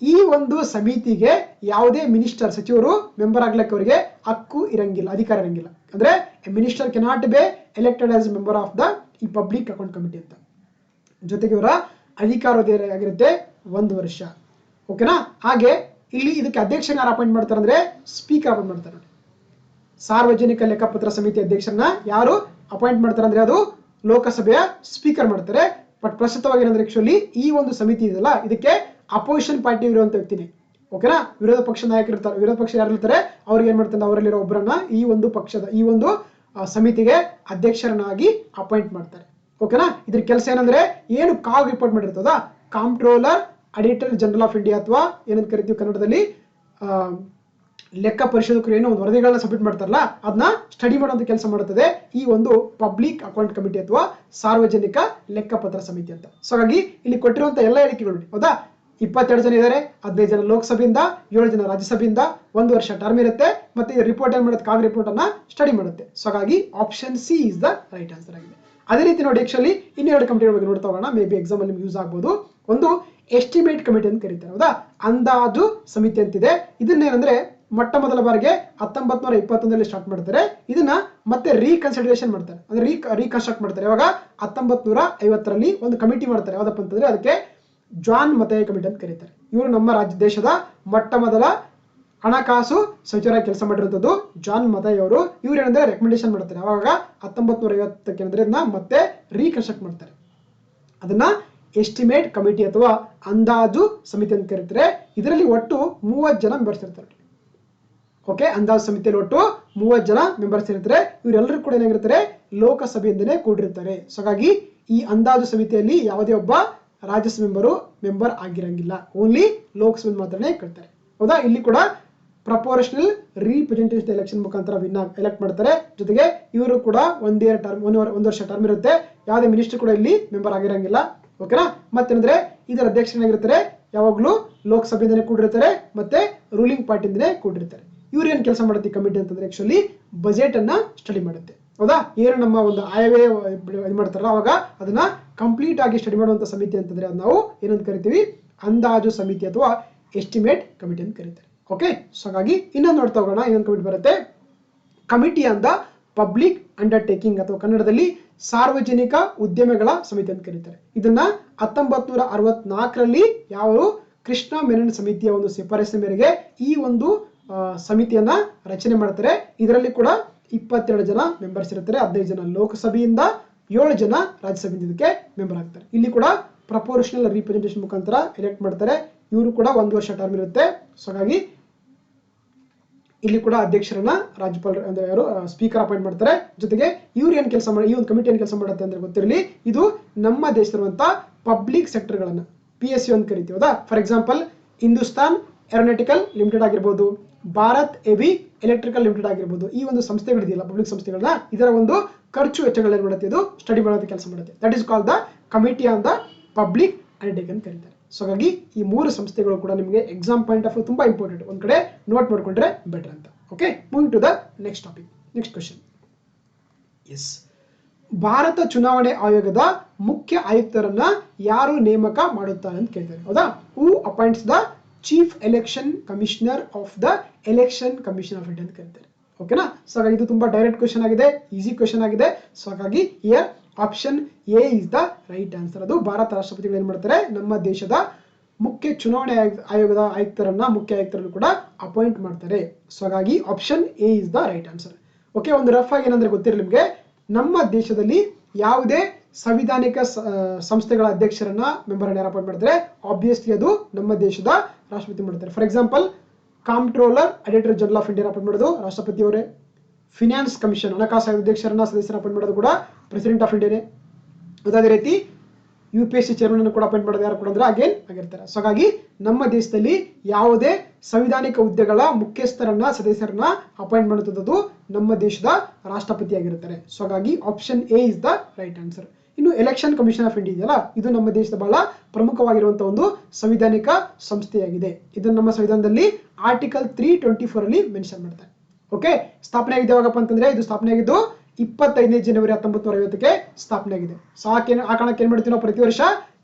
ಈ ಒಂದು ಸಮಿತಿಗೆ ಯಾವುದೇ ಮಿನಿಸ್ಟರ್, ಸಚಿವರು ಮೆಂಬರ್ ಆಗ್ಲಿಕ್ಕೆ ಅವರಿಗೆ ಹಕ್ಕು ಇರಂಗಿಲ್ಲ, ಅಧಿಕಾರ ಇರಂಗಿಲ್ಲ. ಅಂದ್ರೆ minister cannot be elected as member of the ಈ ಪಬ್ಲಿಕ್ ಅಕೌಂಟ್ ಕಮಿಟಿ ಅಂತ. ಜೊತೆಗೆ ಇವರ ಅಧಿಕಾರಾವಧಿ ಆಗಿರುತ್ತೆ 1 ವರ್ಷ. ಓಕೆನಾ. ಹಾಗೆ ಇಲ್ಲಿ ಇದಕ್ಕೆ ಅಧ್ಯಕ್ಷನ ಯಾರು ಅಪಾಯಿಂಟ್ ಮಾಡ್ತಾರೆ ಅಂದ್ರೆ ಸ್ಪೀಕರ್ ಅಪಾಯಿಂಟ್ ಮಾಡ್ತಾರೆ. ಸಾರ್ವಜನಿಕ ಲೆಕ್ಕಪತ್ರ ಸಮಿತಿ ಅಧ್ಯಕ್ಷರನ್ನ ಯಾರು ಅಪಾಯಿಂಟ್ ಮಾಡ್ತಾರೆ ಅಂದ್ರೆ ಅದು ಲೋಕಸಭೆಯ ಸ್ಪೀಕರ್ ಮಾಡ್ತಾರೆ. ಬಟ್ ಪ್ರಸ್ತುತವಾಗಿ ಏನಂದ್ರೆ ಆಕ್ಚುಲಿ ಈ ಒಂದು ಸಮಿತಿ ಇದೆಯಲ್ಲ, ಇದಕ್ಕೆ ಅಪೋಸಿಷನ್ ಪಾರ್ಟಿ ಇರುವಂತ ವ್ಯಕ್ತಿನೇ. ಓಕೆನಾ. ವಿರೋಧ ಪಕ್ಷ ನಾಯಕರು ಇರ್ತಾರೆ, ವಿರೋಧ ಪಕ್ಷ ಯಾರು ಇರ್ತಾರೆ ಅವ್ರಿಗೆ ಏನ್ ಮಾಡ್ತಾರೆ, ಅವರಲ್ಲಿರೋ ಒಬ್ಬರನ್ನ ಈ ಒಂದು ಪಕ್ಷದ ಈ ಒಂದು ಸಮಿತಿಗೆ ಅಧ್ಯಕ್ಷರನ್ನಾಗಿ ಅಪಾಯಿಂಟ್ ಮಾಡ್ತಾರೆ. ಓಕೆನಾ. ಇದ್ರ ಕೆಲಸ ಏನಂದ್ರೆ ಏನು ಕಾಗ್ ರಿಪೋರ್ಟ್ ಮಾಡಿರ್ತದ, comptroller auditor general of India ಅಥವಾ ಏನಂತ ಕರಿತೀವಿ ಕನ್ನಡದಲ್ಲಿ ಲೆಕ್ಕ ಪರಿಶೋಧಕರು ಏನೋ ಒಂದು ವರದಿಗಳನ್ನ ಸಬ್ಮಿಟ್ ಮಾಡ್ತಾರಲ್ಲ, ಅದನ್ನ ಸ್ಟಡಿ ಮಾಡುವಂತ ಕೆಲಸ ಮಾಡುತ್ತದೆ ಈ ಒಂದು ಪಬ್ಲಿಕ್ ಅಕೌಂಟ್ ಕಮಿಟಿ ಅಥವಾ ಸಾರ್ವಜನಿಕ ಲೆಕ್ಕಪತ್ರ ಸಮಿತಿ ಅಂತ. ಸೊ ಹಾಗಾಗಿ ಇಲ್ಲಿ ಕೊಟ್ಟಿರುವಂತ ಎಲ್ಲ ಹೇಳಿಕೆಗಳು, ಹೌದಾ, 22 ಜನ ಇದ್ದಾರೆ, 15 ಜನ ಲೋಕಸಭೆಯಿಂದ, 7 ಜನ ರಾಜ್ಯಸಭೆಯಿಂದ, 1 ವರ್ಷ ಟರ್ಮ್ ಇರುತ್ತೆ. ಮತ್ತೆ ಈ ರಿಪೋರ್ಟ್ ಏನ್ ಮಾಡುತ್ತೆ, ಕಾಗ್ ರಿಪೋರ್ಟ್ ಅನ್ನ ಸ್ಟಡಿ ಮಾಡುತ್ತೆ. ಸೊ ಹಾಗಾಗಿ option C is the right answer ಆಗಿದೆ. ಅದೇ ರೀತಿ ನೋಡಿ, ಆಕ್ಚುಲಿ ಇನ್ನೆರಡು ಕಮಿಟಿ ಬಗ್ಗೆ ನೋಡ್ತಾ ಹೋಗೋಣ, ಮೇ ಬಿ ಎಕ್ಸಾಮ್ ಅಲ್ಲಿ ನಿಮ್ಗೆ ಯೂಸ್ ಆಗ್ಬೋದು. ಒಂದು ಎಸ್ಟಿಮೇಟ್ ಕಮಿಟಿ ಅಂತ ಕರೀತಾರೆ, ಹೌದಾ, ಅಂದಾಜು ಸಮಿತಿ ಅಂತಿದೆ. ಇದನ್ನೇನಂದ್ರೆ ಮೊಟ್ಟ ಮೊದಲ ಬಾರಿಗೆ 1921 ಸ್ಟಾರ್ಟ್ ಮಾಡ್ತಾರೆ. ಇದನ್ನ ಮತ್ತೆ ರೀಕನ್ಸಿಡರೇಷನ್ ಮಾಡ್ತಾರೆ, ಅಂದ್ರೆ ರೀಕನ್ಸ್ಟ್ರಕ್ಟ್ ಮಾಡ್ತಾರೆ. ಇವಾಗ 1950 ಒಂದು ಕಮಿಟಿ ಮಾಡ್ತಾರೆ. ಯಾವ್ದಪ್ಪ ಅಂತಂದ್ರೆ ಅದಕ್ಕೆ ಜಾನ್ ಮತೈ ಕಮಿಟಿ ಅಂತ ಕರೀತಾರೆ. ಇವರು ನಮ್ಮ ದೇಶದ ಮೊಟ್ಟ ಮೊದಲ ಹಣಕಾಸು ಸಚಿವರಾಗಿ ಕೆಲಸ ಮಾಡಿರುವಂತದ್ದು ಜಾನ್ ಮತೈ ಅವರು. ಇವ್ರು ಏನಂದ್ರೆ ರೆಕಮೆಂಡೇಶನ್ ಮಾಡ್ತಾರೆ. ಅವಾಗ 1950 ಅಂದ್ರೆ ಇದನ್ನ ಮತ್ತೆ ರೀಕನ್ಸ್ಟ್ರಕ್ಟ್ ಮಾಡ್ತಾರೆ. ಅದನ್ನ ಎಸ್ಟಿಮೇಟ್ ಕಮಿಟಿ ಅಥವಾ ಅಂದಾಜು ಸಮಿತಿ ಅಂತ ಕರೀತಾರೆ. ಇದರಲ್ಲಿ ಒಟ್ಟು 30 ಜನ ಮೆಂಬರ್ಸ್ ಇರ್ತಾರೆ. ಓಕೆ, ಅಂದಾಜು ಸಮಿತಿಯಲ್ಲಿ ಒಟ್ಟು 30 ಜನ ಮೆಂಬರ್ಸ್ ಇರ್ತಾರೆ. ಇವರೆಲ್ಲರೂ ಕೂಡ ಏನಾಗಿರ್ತಾರೆ, ಲೋಕಸಭೆಯಿಂದನೇ ಕೂಡಿರ್ತಾರೆ. ಸೊ ಹಾಗಾಗಿ ಈ ಅಂದಾಜು ಸಮಿತಿಯಲ್ಲಿ ಯಾವುದೇ ಒಬ್ಬ ರಾಜ್ಯಸಭೆ ಮೆಂಬರ್ ಆಗಿರಂಗಿಲ್ಲ, ಓನ್ಲಿ ಲೋಕಸಭೆ ಮಾತ್ರನೇ ಕೇಳ್ತಾರೆ. ಹೌದಾ, ಇಲ್ಲಿ ಕೂಡ ಪ್ರಪೋರ್ಷನಲ್ ರಿಪ್ರೆಸೆಂಟೇಷನ್ ಎಲೆಕ್ಷನ್ ಮುಖಾಂತರ ಎಲೆಕ್ಟ್ ಮಾಡ್ತಾರೆ. ಜೊತೆಗೆ ಇವರು ಕೂಡ ಒಂದು ವರ್ಷ ಟರ್ಮ್ ಇರುತ್ತೆ. ಯಾವುದೇ ಮಿನಿಸ್ಟರ್ ಕೂಡ ಇಲ್ಲಿ ಮೆಂಬರ್ ಆಗಿರಂಗಿಲ್ಲ. ಓಕೆನಾ. ಮತ್ತೇನಂದ್ರೆ ಇದರ ಅಧ್ಯಕ್ಷರಾಗಿರ್ತಾರೆ, ಯಾವಾಗಲೂ ಲೋಕಸಭೆಯಿಂದನೇ ಕೂಡಿರ್ತಾರೆ, ಮತ್ತೆ ರೂಲಿಂಗ್ ಪಾರ್ಟಿಯಿಂದನೇ ಕೂಡಿರ್ತಾರೆ. ಇವ್ರು ಏನ್ ಕೆಲಸ ಮಾಡುತ್ತೆ ಈ ಕಮಿಟಿ ಅಂತಂದ್ರೆ ಆಕ್ಚುಲಿ ಬಜೆಟ್ ಅನ್ನ ಸ್ಟಡಿ ಮಾಡುತ್ತೆ. ಹೌದಾ, ಏನು ನಮ್ಮ ಒಂದು ಆಯವೇ ಇದು ಮಾಡ್ತಾರಲ್ಲ ಅವಾಗ ಅದನ್ನ ಕಂಪ್ಲೀಟ್ ಆಗಿ ಸ್ಟಡಿ ಮಾಡುವಂತ ಸಮಿತಿ ಅಂತಂದ್ರೆ ಅದು ನಾವು ಏನಂತ ಕರಿತೀವಿ, ಅಂದಾಜು ಸಮಿತಿ ಅಥವಾ ಎಸ್ಟಿಮೇಟ್ ಕಮಿಟಿ ಅಂತ ಕರೀತಾರೆ. ಓಕೆ, ಸೊ ಹಾಗಾಗಿ ಇನ್ನೊಂದು ನೋಡ್ತಾ ಹೋಗೋಣ. ಇನ್ನೊಂದು ಕಮಿಟಿ ಬರುತ್ತೆ, committee on the public undertaking ಅಥವಾ ಕನ್ನಡದಲ್ಲಿ ಸಾರ್ವಜನಿಕ ಉದ್ಯಮಗಳ ಸಮಿತಿ ಅಂತ ಕರೀತಾರೆ. ಇದನ್ನ 1964 ಯಾವ ಕೃಷ್ಣ ಮೆನನ್ ಸಮಿತಿಯ ಒಂದು ಶಿಫಾರಸಿನ ಮೇರೆಗೆ ಈ ಒಂದು ಸಮಿತಿಯನ್ನ ರಚನೆ ಮಾಡ್ತಾರೆ. ಇದರಲ್ಲಿ ಕೂಡ 22 ಜನ ಮೆಂಬರ್ಸ್ ಇರ್ತಾರೆ. 15 ಜನ ಲೋಕಸಭೆಯಿಂದ, 7 ಜನ ರಾಜ್ಯಸಭೆಯಿಂದ ಇದಕ್ಕೆ ಮೆಂಬರ್ ಆಗ್ತಾರೆ. ಇಲ್ಲಿ ಕೂಡ ಪ್ರಪೋರ್ಷನಲ್ ರಿಪ್ರೆಸೆಂಟೇಷನ್ ಮುಖಾಂತರ ಎಲೆಕ್ಟ್ ಮಾಡ್ತಾರೆ. ಇವರು ಕೂಡ 1 ವರ್ಷ ಟರ್ಮ್ ಇರುತ್ತೆ. ಸೊ ಹಾಗಾಗಿ ಇಲ್ಲಿ ಕೂಡ ಅಧ್ಯಕ್ಷರನ್ನ ರಾಜ್ಯಪಾಲರು ಅಂದ್ರೆ ಯಾರು ಸ್ಪೀಕರ್ ಅಪಾಯಿಂಟ್ ಮಾಡ್ತಾರೆ. ಜೊತೆಗೆ ಇವ್ರು ಏನ್ ಕೆಲಸ ಮಾಡಿ, ಈ ಒಂದು ಕಮಿಟಿ ಏನ್ ಕೆಲಸ ಮಾಡುತ್ತೆ ಅಂದ್ರೆ ಗೊತ್ತಿರಲಿ, ಇದು ನಮ್ಮ ದೇಶದಲ್ಲಿರುವಂತ ಪಬ್ಲಿಕ್ ಸೆಕ್ಟರ್ಗಳನ್ನ PSU ಅಂತ ಕರಿತೀವಿ. ಹೌದಾ, for example Hindustan aeronautical limited ಆಗಿರ್ಬೋದು, ಭಾರತ್ ಹೆವಿ ಎಲೆಕ್ಟ್ರಿಕಲ್ ಲಿಮಿಟೆಡ್ ಆಗಿರ್ಬೋದು, ಈ ಒಂದು ಸಂಸ್ಥೆಗಳಿದೆಯಲ್ಲ ಪಬ್ಲಿಕ್ ಸಂಸ್ಥೆಗಳನ್ನ, ಇದರ ಒಂದು ಖರ್ಚು ವೆಚ್ಚಗಳನ್ನ ಮಾಡುತ್ತೆ, ಇದು ಸ್ಟಡಿ ಮಾಡೋದಕ್ಕೆ ಕೆಲಸ ಮಾಡುತ್ತೆ. That is called the committee on the public undertaking ಅಂತ ಕರೀತಾರೆ. ಸೊ ಹಾಗಾಗಿ ಈ 3 ಸಂಸ್ಥೆಗಳು ಕೂಡ ನಿಮಗೆ ಎಕ್ಸಾಮ್ ಪಾಯಿಂಟ್ ಆಫ್ ತುಂಬಾ ಇಂಪಾರ್ಟೆಂಟ್, ಒಂದ್ ಕಡೆ ನೋಟ್ ಮಾಡ್ಕೊಂಡ್ರೆ ಬೆಟರ್ ಅಂತ. Okay, moving to the next topic. Next question. Yes, ಭಾರತ ಚುನಾವಣೆ ಆಯೋಗದ ಮುಖ್ಯ ಆಯುಕ್ತರನ್ನ ಯಾರು ನೇಮಕ ಮಾಡುತ್ತಾರೆ ಅಂತ ಕೇಳ್ತಾರೆ. ಹೌದಾ, who appoints the chief election commissioner of the election commission of India ಅಂತ ಕರೀತಾರೆ. ಓಕೆನಾ. ಸೊ ಹಾಗಾಗಿ ಇದು ತುಂಬಾ ಡೈರೆಕ್ಟ್ ಕ್ವೆಶ್ಚನ್ ಆಗಿದೆ, ಈಸಿ ಕ್ವೆಶ್ಚನ್ ಆಗಿದೆ. ಸೊ ಹಾಗಾಗಿ here option A is the right answer. ಅದು ಭಾರತ ರಾಷ್ಟ್ರಪತಿಗಳು ಏನ್ ಮಾಡ್ತಾರೆ, ನಮ್ಮ ದೇಶದ ಮುಖ್ಯ ಚುನಾವಣೆ ಆಯೋಗದ ಮುಖ್ಯ ಆಯುಕ್ತರನ್ನು ಕೂಡ ಅಪಾಯಿಂಟ್ ಮಾಡ್ತಾರೆ. ಸೊ ಹಾಗಾಗಿ option A is the right answer. Okay, ಒಂದು ರಫ್ ಆಗಿ ಏನಂದ್ರೆ ಗೊತ್ತಿರಲಿ ನಿಮಗೆ, ನಮ್ಮ ದೇಶದಲ್ಲಿ ಯಾವುದೇ ಸಂವಿಧಾನಿಕ ಸಂಸ್ಥೆಗಳ ಅಧ್ಯಕ್ಷರನ್ನ ಮೆಂಬರ್ ಯಾರು ಅಪಾಯಿಂಟ್ ಮಾಡ್ತಾರೆ, ಆಬ್ವಿಯಸ್ಲಿ ಅದು ನಮ್ಮ ದೇಶದ ರಾಷ್ಟ್ರಪತಿ ಮಾಡ್ತಾರೆ. For example comptroller auditor general of India appoint ಮಾಡೋದು ರಾಷ್ಟ್ರಪತಿ ಅವರೇ. ಫಿನಾನ್ಸ್ ಕಮಿಷನ್ ಹಣಕಾಸು ಅಧ್ಯಕ್ಷರನ್ನ ಸದಸ್ಯರ ಅಪಾಯಿಂಟ್ ಮಾಡೋದು ಕೂಡ ಪ್ರೆಸಿಡೆಂಟ್ ಆಫ್ ಇಂಡಿಯಾನೇ. ಅದೇ ರೀತಿ UPSC ಚೇರ್ಮನ್ ಕೂಡ ಅಪಾಯಿಂಟ್ ಮಾಡೋದು ಯಾರು ಕೂಡ ಅಂದ್ರೆ ಅಗೇನ್ ಆಗಿರ್ತಾರೆ. ಸೊ ಹಾಗಾಗಿ ನಮ್ಮ ದೇಶದಲ್ಲಿ ಯಾವುದೇ ಸಂವಿಧಾನಿಕ ಹುದ್ದೆಗಳ ಮುಖ್ಯಸ್ಥರನ್ನ ಸದಸ್ಯರನ್ನ ಅಪಾಯಿಂಟ್ ಮಾಡುತ್ತದೆ ನಮ್ಮ ದೇಶದ ರಾಷ್ಟ್ರಪತಿ ಆಗಿರ್ತಾರೆ. ಸೊ ಹಾಗಾಗಿ option A is the right answer. ಇನ್ನು ಎಲೆಕ್ಷನ್ ಕಮಿಷನ್ ಆಫ್ ಇಂಡಿಯಾ ಇದೆಯಲ್ಲ, ಇದು ನಮ್ಮ ದೇಶದ ಬಹಳ ಪ್ರಮುಖವಾಗಿರುವಂತಹ ಒಂದು ಸಂವಿಧಾನಿಕ ಸಂಸ್ಥೆಯಾಗಿದೆ. ಇದನ್ನು ನಮ್ಮ ಸಂವಿಧಾನದಲ್ಲಿ ಆರ್ಟಿಕಲ್ 324 ಅಲ್ಲಿ ಮೆನ್ಷನ್ ಮಾಡ್ತಾರೆ. ಓಕೆ, ಸ್ಥಾಪನೆ ಆಗಿದೆ ಯಾವಾಗಪ್ಪ ಅಂತಂದ್ರೆ, ಇದು ಸ್ಥಾಪನೆ ಆಗಿದ್ದು 25ನೇ ಜನವರಿ 1950ಕ್ಕೆ ಸ್ಥಾಪನೆ ಆಗಿದೆ. ಸೊ ಆ ಕಾರಣಕ್ಕೆ ಏನ್ ಮಾಡ್ತೀವಿ ನಾವು ಪ್ರತಿ ವರ್ಷ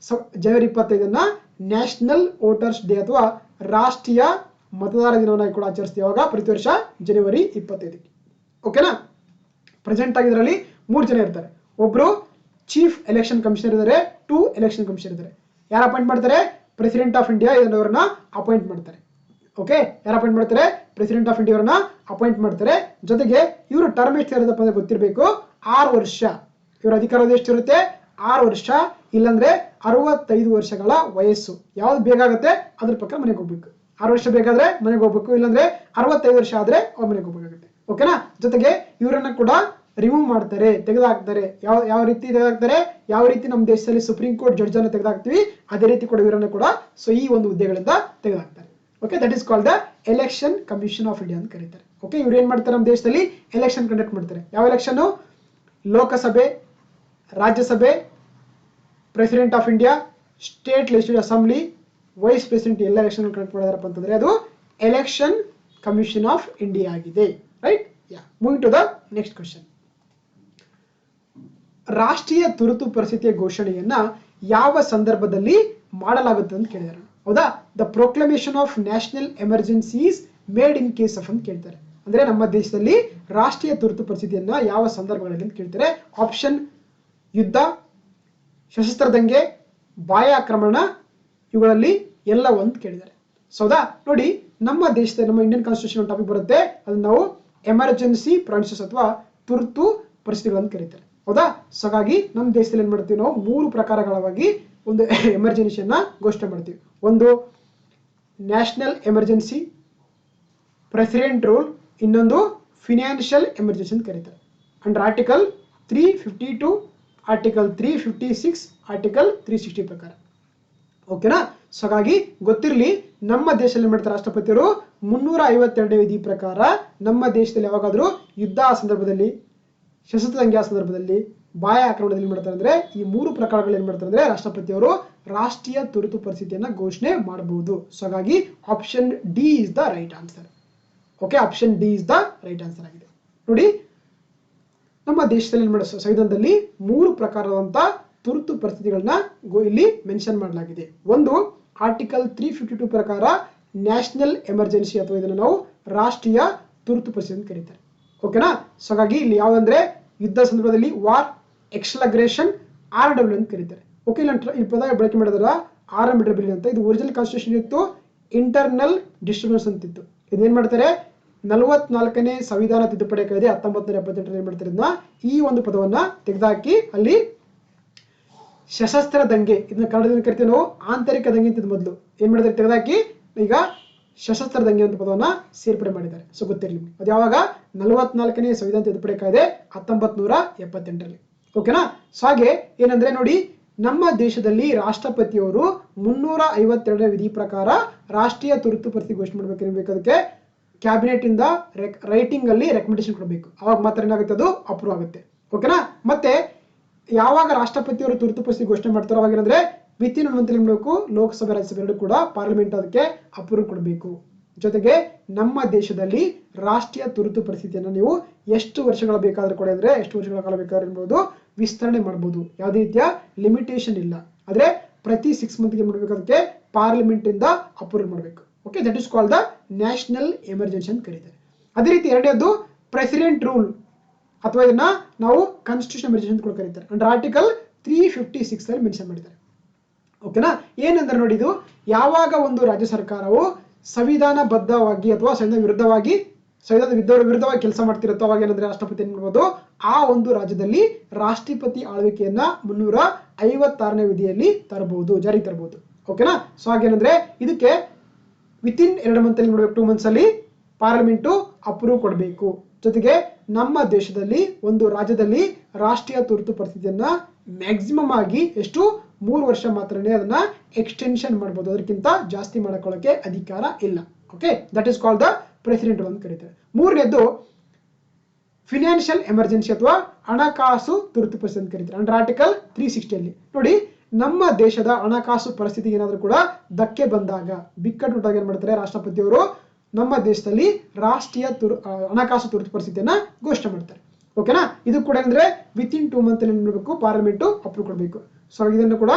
ಜನವರಿ 25 ನ್ಯಾಷನಲ್ ವೋಟರ್ಸ್ ಡೇ ಅಥವಾ ರಾಷ್ಟ್ರೀಯ ಮತದಾರ ದಿನವನ್ನಾಗಿ ಕೂಡ ಆಚರಿಸ್ತೀವಿ. ಯಾವಾಗ, ಪ್ರತಿ ವರ್ಷ ಜನವರಿ 25ಕ್ಕೆ. ಓಕೆನಾ. ಪ್ರೆಸೆಂಟ್ ಆಗಿದ್ರಲ್ಲಿ 3 ಜನ ಇರ್ತಾರೆ. ಒಬ್ರು ಚೀಫ್ ಎಲೆಕ್ಷನ್ ಕಮಿಷನರ್ ಇದ್ದಾರೆ, 2 ಎಲೆಕ್ಷನ್ ಕಮಿಷನರ್ ಇದ್ದಾರೆ. ಯಾರು ಅಪಾಯಿಂಟ್ ಮಾಡ್ತಾರೆ, ಪ್ರೆಸಿಡೆಂಟ್ ಆಫ್ ಇಂಡಿಯಾ ಇದನ್ನ ಅಪಾಯಿಂಟ್ ಮಾಡ್ತಾರೆ. ಓಕೆ, ಯಾರು ಅಪಾಯಿಂಟ್ ಮಾಡ್ತಾರೆ, ಪ್ರೆಸಿಡೆಂಟ್ ಆಫ್ ಇಂಡಿಯಾ ಅವರನ್ನ ಅಪಾಯಿಂಟ್ ಮಾಡ್ತಾರೆ. ಜೊತೆಗೆ ಇವರು ಟರ್ಮ್ ಎಷ್ಟು ಇರೋದಪ್ಪ ಅಂದ್ರೆ ಗೊತ್ತಿರಬೇಕು, 6 ವರ್ಷ. ಇವರ ಅಧಿಕಾರಾವಧಿ ಎಷ್ಟಿರುತ್ತೆ, 6 ವರ್ಷ. ಇಲ್ಲಾಂದ್ರೆ 65 ವರ್ಷಗಳ ವಯಸ್ಸು. ಯಾವ್ದು ಬೇಕಾಗುತ್ತೆ ಅದ್ರ ಪ್ರಕಾರ ಮನೆಗೆ ಹೋಗ್ಬೇಕು. 6 ವರ್ಷ ಬೇಕಾದ್ರೆ ಮನೆಗೆ ಹೋಗ್ಬೇಕು, ಇಲ್ಲಾಂದ್ರೆ 65 ವರ್ಷ ಆದ್ರೆ ಅವ್ರ ಮನೆಗೆ ಹೋಗ್ಬೇಕಾಗುತ್ತೆ. ಓಕೆನಾ. ಜೊತೆಗೆ ಇವರನ್ನ ಕೂಡ ರಿಮೂವ್ ಮಾಡ್ತಾರೆ, ತೆಗೆದುಹಾಕ್ತಾರೆ. ಯಾವ ರೀತಿ ತೆಗೆದುಹಾಕ್ತಾರೆ, ಯಾವ ರೀತಿ ನಮ್ಮ ದೇಶದಲ್ಲಿ ಸುಪ್ರೀಂ ಕೋರ್ಟ್ ಜಡ್ಜ್ ಅನ್ನು ತೆಗೆದುಹಾಕ್ತಿವಿ ಅದೇ ರೀತಿ ಕೂಡ ಇವರನ್ನ ಕೂಡ ಸೊ ಈ ಒಂದು ಹುದ್ದೆಗಳಿಂದ ತೆಗೆದುಹಾಕ್ತಾರೆ. Okay, that is called the election commission of India ಅಂತ ಕರೀತಾರೆ. ಓಕೆ, ಇವ್ರು ಏನ್ ಮಾಡ್ತಾರೆ, ನಮ್ಮ ದೇಶದಲ್ಲಿ ಎಲೆಕ್ಷನ್ ಕಂಡಕ್ಟ್ ಮಾಡ್ತಾರೆ. ಯಾವ ಎಲೆಕ್ಷನ್, ಲೋಕಸಭೆ, ರಾಜ್ಯಸಭೆ, president of India, state legislative assembly, vice president ಎಲ್ಲ ಎಲೆಕ್ಷನ್ ಕಂಡಕ್ಟ್ ಮಾಡಿದಾರಪ್ಪ ಅಂತಂದ್ರೆ ಅದು ಎಲೆಕ್ಷನ್ ಕಮಿಷನ್ ಆಫ್ ಇಂಡಿಯಾ ಆಗಿದೆ. Right. Moving to the next question. ರಾಷ್ಟ್ರೀಯ ತುರ್ತು ಪರಿಸ್ಥಿತಿಯ ಘೋಷಣೆಯನ್ನ ಯಾವ ಸಂದರ್ಭದಲ್ಲಿ ಮಾಡಲಾಗುತ್ತೆ ಅಂತ ಕೇಳಿದ್ದಾರೆ. ಹೌದಾ? The proclamation of national emergencies made in case of ಅಂತ ಕೇಳ್ತಾರೆ. ಅಂದ್ರೆ ನಮ್ಮ ದೇಶದಲ್ಲಿ ರಾಷ್ಟ್ರೀಯ ತುರ್ತು ಪರಿಸ್ಥಿತಿಯನ್ನ ಯಾವ ಸಂದರ್ಭಗಳಲ್ಲಿ ಅಂತ ಕೇಳ್ತಾರೆ. ಆಪ್ಷನ್ ಯುದ್ಧ, ಸಶಸ್ತ್ರ ದಂಗೆ, ಬಾಹ್ಯ ಆಕ್ರಮಣ, ಇವುಗಳಲ್ಲಿ ಎಲ್ಲ ಒಂದು ಕೇಳಿದ್ದಾರೆ. ಸೌದಾ ನೋಡಿ, ನಮ್ಮ ದೇಶದ ನಮ್ಮ ಇಂಡಿಯನ್ ಕಾನ್ಸ್ಟಿಟ್ಯೂಷನ್ ಟಾಪಿಕ್ ಬರುತ್ತೆ, ಅದನ್ನ ನಾವು ಎಮರ್ಜೆನ್ಸಿ ಪ್ರಾವಿನ್ಸಸ್ ಅಥವಾ ತುರ್ತು ಪರಿಸ್ಥಿತಿಗಳನ್ನು ಕರೀತಾರೆ. ಹೌದಾ? ಸೊ ಹಾಗಾಗಿ ನಮ್ಮ ದೇಶದಲ್ಲಿ ಏನ್ ಮಾಡ್ತೀವಿ ನಾವು 3 ಪ್ರಕಾರಗಳಾಗಿ ಒಂದು ಎಮರ್ಜೆನ್ಸಿಯನ್ನ ಘೋಷಣೆ ಮಾಡ್ತೀವಿ. ಒಂದು ನ್ಯಾಷನಲ್ ಎಮರ್ಜೆನ್ಸಿ, ಪ್ರೆಸಿಡೆಂಟ್ ರೂಲ್, ಇನ್ನೊಂದು ಫಿನಾನ್ಷಿಯಲ್ ಎಮರ್ಜೆನ್ಸಿ ಅಂತ ಕರೀತಾರೆ. ಅಂಡರ್ ಆರ್ಟಿಕಲ್ 352, ಆರ್ಟಿಕಲ್ 356, ಆರ್ಟಿಕಲ್ 360 ಪ್ರಕಾರ. ಓಕೆನಾ? ಸೊ ಹಾಗಾಗಿ ಗೊತ್ತಿರಲಿ, ನಮ್ಮ ದೇಶದಲ್ಲಿ ಮಾಡ್ತಾರೆ ರಾಷ್ಟ್ರಪತಿಯವರು 352ನೇ ವಿಧಿ ಪ್ರಕಾರ ನಮ್ಮ ದೇಶದಲ್ಲಿ ಯಾವಾಗಾದ್ರೂ ಯುದ್ಧ ಸಂದರ್ಭದಲ್ಲಿ, ಸಶಸ್ತ್ರ ದಂಗೆ ಸಂದರ್ಭದಲ್ಲಿ, ಬಾಹ್ಯ ಆಕ್ರಮಣದಲ್ಲಿ ಮಾಡ್ತಾರೆ ಅಂದ್ರೆ ಈ 3 ಪ್ರಕಾರಗಳು ಏನ್ ಮಾಡ್ತಾರೆ ಅಂದ್ರೆ ರಾಷ್ಟ್ರಪತಿಯವರು ರಾಷ್ಟ್ರೀಯ ತುರ್ತು ಪರಿಸ್ಥಿತಿಯನ್ನ ಘೋಷಣೆ ಮಾಡಬಹುದು. ಸೊ ಹಾಗಾಗಿ option D is the right answer. Okay, option D is the right answer ಆಗಿದೆ. ನೋಡಿ, ನಮ್ಮ ದೇಶದಲ್ಲಿ ಏನ್ ಮಾಡೋ ಸಂವಿಧಾನದಲ್ಲಿ 3 ಪ್ರಕಾರವಾದಂತ ತುರ್ತು ಪರಿಸ್ಥಿತಿಗಳನ್ನ ಇಲ್ಲಿ ಮೆನ್ಷನ್ ಮಾಡಲಾಗಿದೆ. ಒಂದು ಆರ್ಟಿಕಲ್ 352 ಪ್ರಕಾರ ನ್ಯಾಷನಲ್ ಎಮರ್ಜೆನ್ಸಿ ಅಥವಾ ಇದನ್ನು ನಾವು ರಾಷ್ಟ್ರೀಯ ತುರ್ತು ಪರಿಸ್ಥಿತಿ ಅಂತ ಕರೀತಾರೆ. ಓಕೆನಾ? ಸೊ ಹಾಗಾಗಿ ಇಲ್ಲಿ ಯಾವ್ದಂದ್ರೆ ಯುದ್ಧ ಸಂದರ್ಭದಲ್ಲಿ ವಾರ್, ಎಕ್ಸ್ಲಗ್ರೇಷನ್, RW ಅಂತ ಕರೀತಾರೆ. ಓಕೆ, ಈ ಪದ ಬಳಕೆ ಮಾಡಿದ್ರ RMW ಅಂತ. ಇದು ಒರಿಜಿನಲ್ ಕಾನ್ಸ್ಟಿಟ್ಯೂಷನ್ ಇತ್ತು, ಇಂಟರ್ನಲ್ ಡಿಸ್ಟರ್ಬೆನ್ಸ್ ಅಂತಿತ್ತು. ಇದೇನ್ ಮಾಡ್ತಾರೆ, 44ನೇ ಸಂವಿಧಾನ ತಿದ್ದುಪಡಿ ಕಾಯ್ದೆ 1978 ಏನ್ ಮಾಡ್ತಾರೆ, ಇದನ್ನ ಈ ಒಂದು ಪದವನ್ನ ತೆಗೆದುಹಾಕಿ ಅಲ್ಲಿ ಸಶಸ್ತ್ರ ದಂಗೆ, ಇದನ್ನ ಕನ್ನಡದಲ್ಲಿ ಕರಿತೀವಿ ನಾವು ಆಂತರಿಕ ದಂಗೆ ಅಂತ ಮೊದಲು ಏನ್ ಮಾಡಿದ್ದಾರೆ ತೆಗೆದುಹಾಕಿ ಈಗ ಸಶಸ್ತ್ರ ದಂಗೆ ಅಂತ ಪದವನ್ನ ಸೇರ್ಪಡೆ ಮಾಡಿದ್ದಾರೆ. ಸೊ ಗೊತ್ತಿರಲಿ, ಅದು ಯಾವಾಗ 44ನೇ ಸಂವಿಧಾನ ತಿದ್ದುಪಡಿ ಕಾಯ್ದೆ 1978ರಲ್ಲಿ. ಓಕೆನಾ? ಸೊ ಹಾಗೆ ಏನಂದ್ರೆ ನೋಡಿ, ನಮ್ಮ ದೇಶದಲ್ಲಿ ರಾಷ್ಟ್ರಪತಿಯವರು 352ನೇ ವಿಧಿ ಪ್ರಕಾರ ರಾಷ್ಟ್ರೀಯ ತುರ್ತು ಪರಿಸ್ಥಿತಿ ಘೋಷಣೆ ಮಾಡಬೇಕು. ಅದಕ್ಕೆ ಕ್ಯಾಬಿನೆಟ್ ಇಂದ ರೈಟಿಂಗ್ ಅಲ್ಲಿ ರೆಕಮೆಂಡೇಶನ್ ಕೊಡಬೇಕು. ಅವಾಗ ಮಾತ್ರ ಏನಾಗುತ್ತೆ, ಅದು ಅಪ್ರೂವ್ ಆಗುತ್ತೆ. ಓಕೆನಾ? ಮತ್ತೆ ಯಾವಾಗ ರಾಷ್ಟ್ರಪತಿಯವರು ತುರ್ತು ಪರಿಸ್ಥಿತಿ ಘೋಷಣೆ ಮಾಡ್ತಾರೋ ಅವಾಗ ಏನಂದ್ರೆ ವಿತಿನ್ 1 ಮಂತ್ ಮಾಡಬೇಕು. ಲೋಕಸಭೆ ರಾಜ್ಯಸಭೆ ಎರಡು ಕೂಡ ಪಾರ್ಲಿಮೆಂಟ್ ಅದಕ್ಕೆ ಅಪ್ರೂವ್ ಕೊಡಬೇಕು. ಜೊತೆಗೆ ನಮ್ಮ ದೇಶದಲ್ಲಿ ರಾಷ್ಟ್ರೀಯ ತುರ್ತು ಪರಿಸ್ಥಿತಿಯನ್ನು ನೀವು ಎಷ್ಟು ವರ್ಷಗಳ ಬೇಕಾದ್ರೂ ಕೂಡ ಅಂದ್ರೆ ಎಷ್ಟು ವರ್ಷಗಳ ಕಾಲ ಬೇಕಾದ್ರೂ ಇರ್ಬೋದು ವಿಸ್ತರಣೆ ಮಾಡಬಹುದು. ಯಾವುದೇ ರೀತಿಯ ಲಿಮಿಟೇಷನ್ ಇಲ್ಲ. ಆದ್ರೆ ಪ್ರತಿ 6 ಮಂತ್ಗೆ ಮಾಡಬೇಕು, ಅದಕ್ಕೆ ಪಾರ್ಲಿಮೆಂಟ್ ಇಂದ ಅಪ್ರೂವ್ ಮಾಡಬೇಕು. Okay, that is called the national emergency ಅಂತ ಕರೀತಾರೆ. ಅದೇ ರೀತಿ ಎರಡನೇದು ಪ್ರೆಸಿಡೆಂಟ್ ರೂಲ್ ಅಥವಾ ಇದನ್ನ ನಾವು ಕಾನ್ಸ್ಟಿಟ್ಯೂಷನ್ ಎಮರ್ಜೆನ್ಸಿ ಅಂತ ಕೂಡ ಕರೀತಾರೆ. ಅಂಡರ್ ಆರ್ಟಿಕಲ್ 356 ಅಲ್ಲಿ ಮೆನ್ಷನ್ ಮಾಡಿದ್ದಾರೆ. ಓಕೆನಾ? ಏನಂದ್ರೆ ನೋಡಿ, ಇದು ಯಾವಾಗ ಒಂದು ರಾಜ್ಯ ಸರ್ಕಾರವು ಸಂವಿಧಾನ ಬದ್ಧವಾಗಿ ಅಥವಾ ಸಂವಿಧಾನ ವಿರುದ್ಧವಾಗಿ ಕೆಲಸ ಮಾಡ್ತಿರುತ್ತೋ ಅವಾಗ ಏನಂದ್ರೆ ರಾಷ್ಟ್ರಪತಿ ಏನ್ ಮಾಡ್ಬೋದು, ಆ ಒಂದು ರಾಜ್ಯದಲ್ಲಿ ರಾಷ್ಟ್ರಪತಿ ಆಳ್ವಿಕೆಯನ್ನ 356ನೇ ವಿಧಿಯಲ್ಲಿ ಜಾರಿ ತರಬಹುದು. ಓಕೆನಾ? ಸೊ ಹಾಗೇನಂದ್ರೆ ಇದಕ್ಕೆ ವಿತಿನ್ 2 ಮಂತ್ ಅಲ್ಲಿ ನೋಡ್ಬೇಕು, 2 ಮಂತ್ಸ್ ಅಲ್ಲಿ ಪಾರ್ಲಿಮೆಂಟ್ ಅಪ್ರೂವ್ ಕೊಡಬೇಕು. ಜೊತೆಗೆ ನಮ್ಮ ದೇಶದಲ್ಲಿ ಒಂದು ರಾಜ್ಯದಲ್ಲಿ ರಾಷ್ಟ್ರೀಯ ತುರ್ತು ಪರಿಸ್ಥಿತಿಯನ್ನ ಮ್ಯಾಕ್ಸಿಮಮ್ ಆಗಿ ಎಷ್ಟು 3 ವರ್ಷ ಮಾತ್ರನೇ ಅದನ್ನ ಎಕ್ಸ್ಟೆನ್ಷನ್ ಮಾಡಬಹುದು, ಅದಕ್ಕಿಂತ ಜಾಸ್ತಿ ಮಾಡ್ಕೊಳ್ಳೋಕೆ ಅಧಿಕಾರ ಇಲ್ಲ. Okay, that is called the president rule ಅಂತ ಕರೀತಾರೆ. ಮೂರನೇದು ಫಿನಾನ್ಷಿಯಲ್ ಎಮರ್ಜೆನ್ಸಿ ಅಥವಾ ಹಣಕಾಸು ತುರ್ತು ಪರಿಸ್ಥಿತಿ ಅಂತ ಕರೀತಾರೆ. ಅಂಡರ್ ಆರ್ಟಿಕಲ್ 360 ಅಲ್ಲಿ ನೋಡಿ, ನಮ್ಮ ದೇಶದ ಹಣಕಾಸು ಪರಿಸ್ಥಿತಿ ಏನಾದ್ರೂ ಕೂಡ ಧಕ್ಕೆ ಬಂದಾಗ, ಬಿಕ್ಕಟ್ಟುಂಟಾಗ ಏನ್ ಮಾಡ್ತಾರೆ ರಾಷ್ಟ್ರಪತಿಯವರು ನಮ್ಮ ದೇಶದಲ್ಲಿ ರಾಷ್ಟ್ರೀಯ ಹಣಕಾಸು ತುರ್ತು ಪರಿಸ್ಥಿತಿಯನ್ನ ಘೋಷಣೆ ಮಾಡ್ತಾರೆ. ಓಕೆನಾ? ಇದು ಕೂಡ ಅಂದ್ರೆ ವಿತಿನ್ 2 ಮಂತ್ ಏನ್ ಮಾಡಬೇಕು, ಪಾರ್ಲಿಮೆಂಟ್ ಅಪ್ರೂವ್ ಕೊಡಬೇಕು. ಸೊ ಇದನ್ನು ಕೂಡ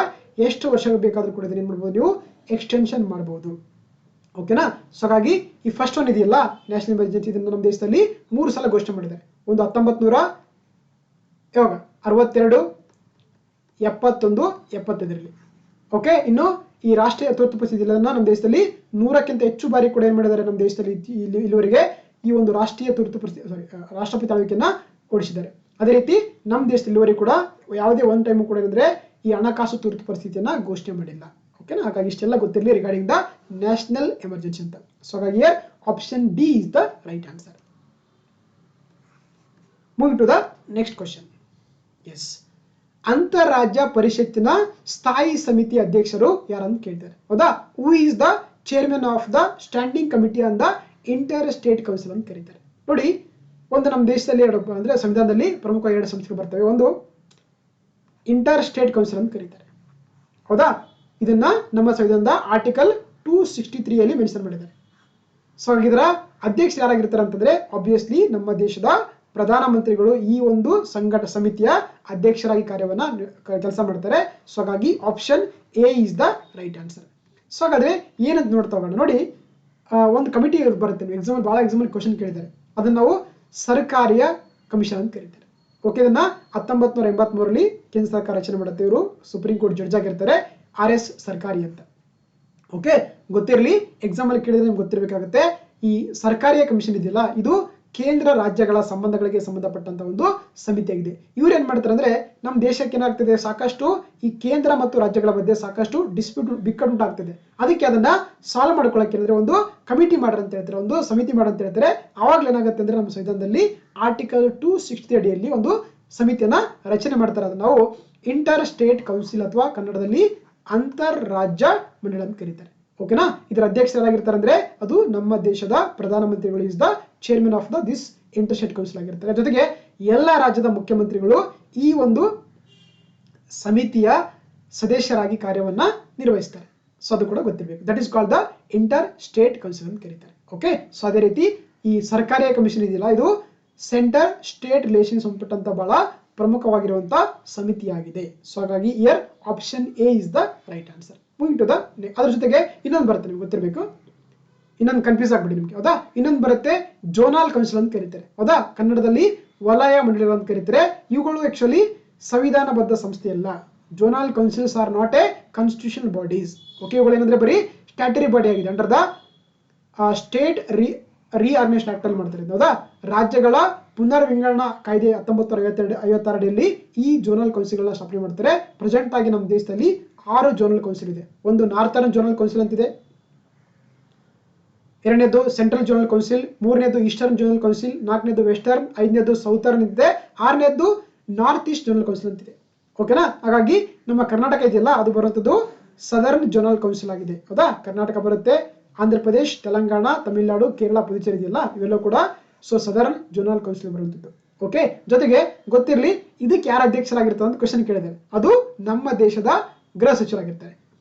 ಎಷ್ಟು ವರ್ಷಗಳು ಬೇಕಾದ್ರೂ ಕೂಡ ಏನ್ ಮಾಡ್ಬೋದು, ನೀವು ಎಕ್ಸ್ಟೆನ್ಷನ್ ಮಾಡಬಹುದು. ಓಕೆನಾ? ಸೊ ಹಾಗಾಗಿ ಈ ಫಸ್ಟ್ ಒನ್ ಇದೆಯಲ್ಲ ನ್ಯಾಷನಲ್ ಎಮರ್ಜೆನ್ಸಿ, ಇದನ್ನು ನಮ್ಮ ದೇಶದಲ್ಲಿ 3 ಸಲ ಘೋಷಣೆ ಮಾಡಿದ್ದಾರೆ. ಒಂದು 1962, 71, 75ರಲ್ಲಿ. ಓಕೆ, ಇನ್ನು ಈ ರಾಷ್ಟ್ರೀಯ ತುರ್ತು ಪರಿಸ್ಥಿತಿ ನಮ್ಮ ದೇಶದಲ್ಲಿ 100ಕ್ಕಿಂತ ಹೆಚ್ಚು ಬಾರಿ ಕೂಡ ಏನ್ ಮಾಡಿದ್ದಾರೆ ನಮ್ಮ ದೇಶದಲ್ಲಿ ಇಲ್ಲಿವರೆಗೆ ಈ ಒಂದು ರಾಷ್ಟ್ರೀಯ ತುರ್ತು ಪರಿಸ್ಥಿತಿ ರಾಷ್ಟ್ರಪತಿ ಆಳ್ವಿಕೆಯನ್ನ ಕೊಡಿಸಿದ್ದಾರೆ. ಅದೇ ರೀತಿ ನಮ್ಮ ದೇಶದಲ್ಲಿ ಇಲ್ಲಿವರೆಗೆ ಕೂಡ ಯಾವುದೇ ಒಂದು ಟೈಮ್ ಕೂಡ ಏನಂದ್ರೆ ಈ ಹಣಕಾಸು ತುರ್ತು ಪರಿಸ್ಥಿತಿಯನ್ನ ಘೋಷಣೆ ಮಾಡಿಲ್ಲ. ಓಕೆನಾ? ಹಾಗಾಗಿ ಇಷ್ಟೆಲ್ಲ ಗೊತ್ತಿರಲಿ ರಿಗಾರ್ಡಿಂಗ್ ದ ನ್ಯಾಷನಲ್ ಎಮರ್ಜೆನ್ಸಿ ಅಂತ. ಸೊ ಹಾಗಾಗಿ option D is the right answer. Moving to the next question. Yes, ಅಂತಾರಾಜ್ಯ ಪರಿಷತ್ತಿನ ಸ್ಥಾಯಿ ಸಮಿತಿ ಅಧ್ಯಕ್ಷರು ಯಾರಂತ ಕೇಳ್ತಾರೆ. ಹೌದಾ? Who is the chairman of the standing committee on the inter state council ಅಂತ ಕರೀತಾರೆ. ನೋಡಿ, ಒಂದು ನಮ್ಮ ದೇಶದಲ್ಲಿ ಅಂದ್ರೆ ಸಂವಿಧಾನದಲ್ಲಿ ಪ್ರಮುಖ 2 ಸಂಸ್ಥೆಗಳು ಬರ್ತವೆ. ಒಂದು ಇಂಟರ್ ಸ್ಟೇಟ್ ಕೌನ್ಸಿಲ್ ಅಂತ ಕರೀತಾರೆ. ಹೌದಾ? ಇದನ್ನ ನಮ್ಮ ಸಂವಿಧಾನದ ಆರ್ಟಿಕಲ್ 263 ಅಲ್ಲಿ ಮೆನ್ಷನ್ ಮಾಡಿದ್ದಾರೆ. ಸೊ ಇದರ ಅಧ್ಯಕ್ಷರು ಯಾರಾಗಿರ್ತಾರೆ ಅಂತಂದ್ರೆ ಆಬ್ವಿಯಸ್ಲಿ ನಮ್ಮ ದೇಶದ ಪ್ರಧಾನಮಂತ್ರಿಗಳು ಈ ಒಂದು ಸಮಿತಿಯ ಅಧ್ಯಕ್ಷರಾಗಿ ಕೆಲಸ ಮಾಡ್ತಾರೆ. ಸೊ ಹಾಗಾಗಿ option A is the right answer. So ಹಾಗಾದ್ರೆ ಏನಂತ ನೋಡ್ತಾ ಹೋಗೋಣ. ನೋಡಿ, ಒಂದು ಕಮಿಟಿ ಬರುತ್ತೆ, ಎಕ್ಸಾಮ್ ಬಹಳ ಎಕ್ಸಾಮ್ ಕ್ವಶನ್ ಕೇಳಿದ್ದಾರೆ. ಅದನ್ನ ನಾವು ಸರ್ಕಾರಿಯ ಕಮಿಷನ್ ಅಂತ ಕರೀತಾರೆ. ಓಕೆ, ಇದನ್ನ 1983 ಕೇಂದ್ರ ಸರ್ಕಾರ ರಚನೆ ಮಾಡುತ್ತೆ. ಇವರು ಸುಪ್ರೀಂ ಕೋರ್ಟ್ ಜಡ್ಜ್ ಆಗಿರ್ತಾರೆ, RS ಸರ್ಕಾರಿ ಅಂತ. ಓಕೆ, ಗೊತ್ತಿರಲಿ, ಎಕ್ಸಾಮ್ ಅಲ್ಲಿ ಕೇಳಿದ್ರೆ ನಿಮ್ಗೆ ಗೊತ್ತಿರಬೇಕಾಗುತ್ತೆ. ಈ ಸರ್ಕಾರಿಯ ಕಮಿಷನ್ ಇದೆಯಲ್ಲ, ಇದು ಕೇಂದ್ರ ರಾಜ್ಯಗಳ ಸಂಬಂಧಗಳಿಗೆ ಸಂಬಂಧಪಟ್ಟಂತ ಒಂದು ಸಮಿತಿಯಾಗಿದೆ. ಇವ್ರು ಏನ್ ಮಾಡ್ತಾರೆ ಅಂದ್ರೆ, ನಮ್ಮ ದೇಶಕ್ಕೆ ಏನಾಗ್ತದೆ, ಸಾಕಷ್ಟು ಈ ಕೇಂದ್ರ ಮತ್ತು ರಾಜ್ಯಗಳ ಮಧ್ಯೆ ಸಾಕಷ್ಟು ಡಿಸ್ಪ್ಯೂಟ್ ಬಿಕ್ಕಟ್ಟುಂಟಾಗ್ತದೆ. ಅದಕ್ಕೆ ಅದನ್ನ ಸಾಲ್ವ್ ಮಾಡ್ಕೊಳ್ಳೋಕೆ ಅಂದ್ರೆ ಒಂದು ಕಮಿಟಿ ಮಾಡ್ರಿ ಅಂತ ಹೇಳ್ತಾರೆ, ಒಂದು ಸಮಿತಿ ಮಾಡಿ ಅಂತ ಹೇಳ್ತಾರೆ. ಅವಾಗ್ಲೂ ಏನಾಗುತ್ತೆ ಅಂದ್ರೆ ನಮ್ಮ ಸಂವಿಧಾನದಲ್ಲಿ ಆರ್ಟಿಕಲ್ 260 ಅಡಿಯಲ್ಲಿ ಒಂದು ಸಮಿತಿಯನ್ನ ರಚನೆ ಮಾಡ್ತಾರೆ. ಅದನ್ನ ನಾವು ಇಂಟರ್ ಸ್ಟೇಟ್ ಕೌನ್ಸಿಲ್ ಅಥವಾ ಕನ್ನಡದಲ್ಲಿ ಅಂತರ್ ರಾಜ್ಯ ಮಂಡಳಿ ಅಂತ ಕರೀತಾರೆ. ಓಕೆನಾ, ಇದರ ಅಧ್ಯಕ್ಷರಾಗಿರ್ತಾರೆ ಅಂದ್ರೆ ಅದು ನಮ್ಮ ದೇಶದ ಪ್ರಧಾನಮಂತ್ರಿಗಳು is the chairman of this inter state council ಆಗಿರ್ತಾರೆ. ಜೊತೆಗೆ ಎಲ್ಲ ರಾಜ್ಯದ ಮುಖ್ಯಮಂತ್ರಿಗಳು ಈ ಒಂದು ಸಮಿತಿಯ ಸದಸ್ಯರಾಗಿ ಕಾರ್ಯವನ್ನ ನಿರ್ವಹಿಸ್ತಾರೆ. ಸೊ ಅದು ಕೂಡ ಗೊತ್ತಿರಬೇಕು. That is called the inter state council ಅಂತ ಕರೀತಾರೆ. ಓಕೆ, ಸೊ ಅದೇ ರೀತಿ ಈ ಸರ್ಕಾರಿಯ ಕಮಿಷನ್ ಇದೆಯಲ್ಲ, ಇದು ಸೆಂಟರ್ ಸ್ಟೇಟ್ ರಿಲೇಷನ್ ಸಂಬಂಧಪಟ್ಟಂತ ಬಹಳ ಪ್ರಮುಖವಾಗಿರುವಂತಹ ಸಮಿತಿಯಾಗಿದೆ. ಸೊ ಹಾಗಾಗಿ here option A is the right answer. Moving to the ಅದ್ರ ಜೊತೆಗೆ ಇನ್ನೊಂದು ಬರುತ್ತೆ, ನಿಮ್ಗೆ ಗೊತ್ತಿರಬೇಕು, ಇನ್ನೊಂದು ಕನ್ಫ್ಯೂಸ್ ಆಗ್ಬಿಡಿ ನಿಮ್ಗೆ. ಹೌದಾ, ಇನ್ನೊಂದು ಬರುತ್ತೆ ಜೋನಲ್ ಕೌನ್ಸಿಲ್ ಅಂತ ಕರೀತಾರೆ. ಹೌದಾ, ಕನ್ನಡದಲ್ಲಿ ವಲಯ ಮಂಡಳಿಗಳು ಅಂತ ಕರೀತಾರೆ. ಇವುಗಳು ಆಕ್ಚುಲಿ ಸಂವಿಧಾನಬದ್ಧ ಸಂಸ್ಥೆ ಅಲ್ಲ. Zonal councils are not a constitutional bodies. Okay, ಇವುಗಳು ಏನಂದ್ರೆ ಬರೀ ಸ್ಟ್ಯಾಟರಿ ಬಾಡಿ ಆಗಿದೆ. Under the state reorganisation act ಅಲ್ಲಿ ಮಾಡ್ತಾರೆ. ಹೌದಾ, ರಾಜ್ಯಗಳ ಪುನರ್ ವಿಂಗಡಣಾ ಕಾಯ್ದೆ 1956 ಅಡಿಯಲ್ಲಿ ಈ ಜೋನಲ್ ಕೌನ್ಸಿಲ್ಗಳನ್ನ ಸ್ಥಾಪನೆ ಮಾಡ್ತಾರೆ. ಪ್ರೆಸೆಂಟ್ ಆಗಿ ನಮ್ಮ ದೇಶದಲ್ಲಿ 6 ಜೋನಲ್ ಕೌನ್ಸಿಲ್ ಇದೆ. ಒಂದು ನಾರ್ಥರ್ನ್ ಜೋನಲ್ ಕೌನ್ಸಿಲ್ ಅಂತಿದೆ, ಎರಡನೇದು ಸೆಂಟ್ರಲ್ ಜೋನಲ್ ಕೌನ್ಸಿಲ್, ಮೂರನೇದು ಈಸ್ಟರ್ನ್ ಜೋನಲ್ ಕೌನ್ಸಿಲ್, ನಾಲ್ಕನೇದು ವೆಸ್ಟರ್ನ್, ಐದನೇದು ಸೌತರ್ನ್ ಇದೆ, ಆರನೇದು ನಾರ್ತ್ ಈಸ್ಟ್ ಜೋನಲ್ ಕೌನ್ಸಿಲ್ ಅಂತಿದೆ. ಓಕೆನಾ, ಹಾಗಾಗಿ ನಮ್ಮ ಕರ್ನಾಟಕ ಇದೆಯಲ್ಲ, ಅದು ಬರುವಂತದ್ದು ಸದರ್ನ್ ಜೋನಲ್ ಕೌನ್ಸಿಲ್ ಆಗಿದೆ. ಹೌದಾ, ಕರ್ನಾಟಕ ಬರುತ್ತೆ, ಆಂಧ್ರ ಪ್ರದೇಶ್, ತೆಲಂಗಾಣ, ತಮಿಳುನಾಡು, ಕೇರಳ, ಪುದುಚೇರಿ ಇದೆಯಲ್ಲ, ಇವೆಲ್ಲ ಕೂಡ ಸೊ ಸದರ್ನ್ ಜೋನಲ್ ಕೌನ್ಸಿಲ್ ಬರುವಂತದ್ದು. ಓಕೆ, ಜೊತೆಗೆ ಗೊತ್ತಿರಲಿ, ಇದಕ್ಕೆ ಯಾರು ಅಧ್ಯಕ್ಷರಾಗಿರ್ತಾರೆ ಅಂತ ಕ್ವಶನ್ ಕೇಳಿದ್ದಾರೆ. ಅದು ನಮ್ಮ ದೇಶದ ಗೃಹ ಸಚಿವರಾಗಿರ್ತಾರೆ.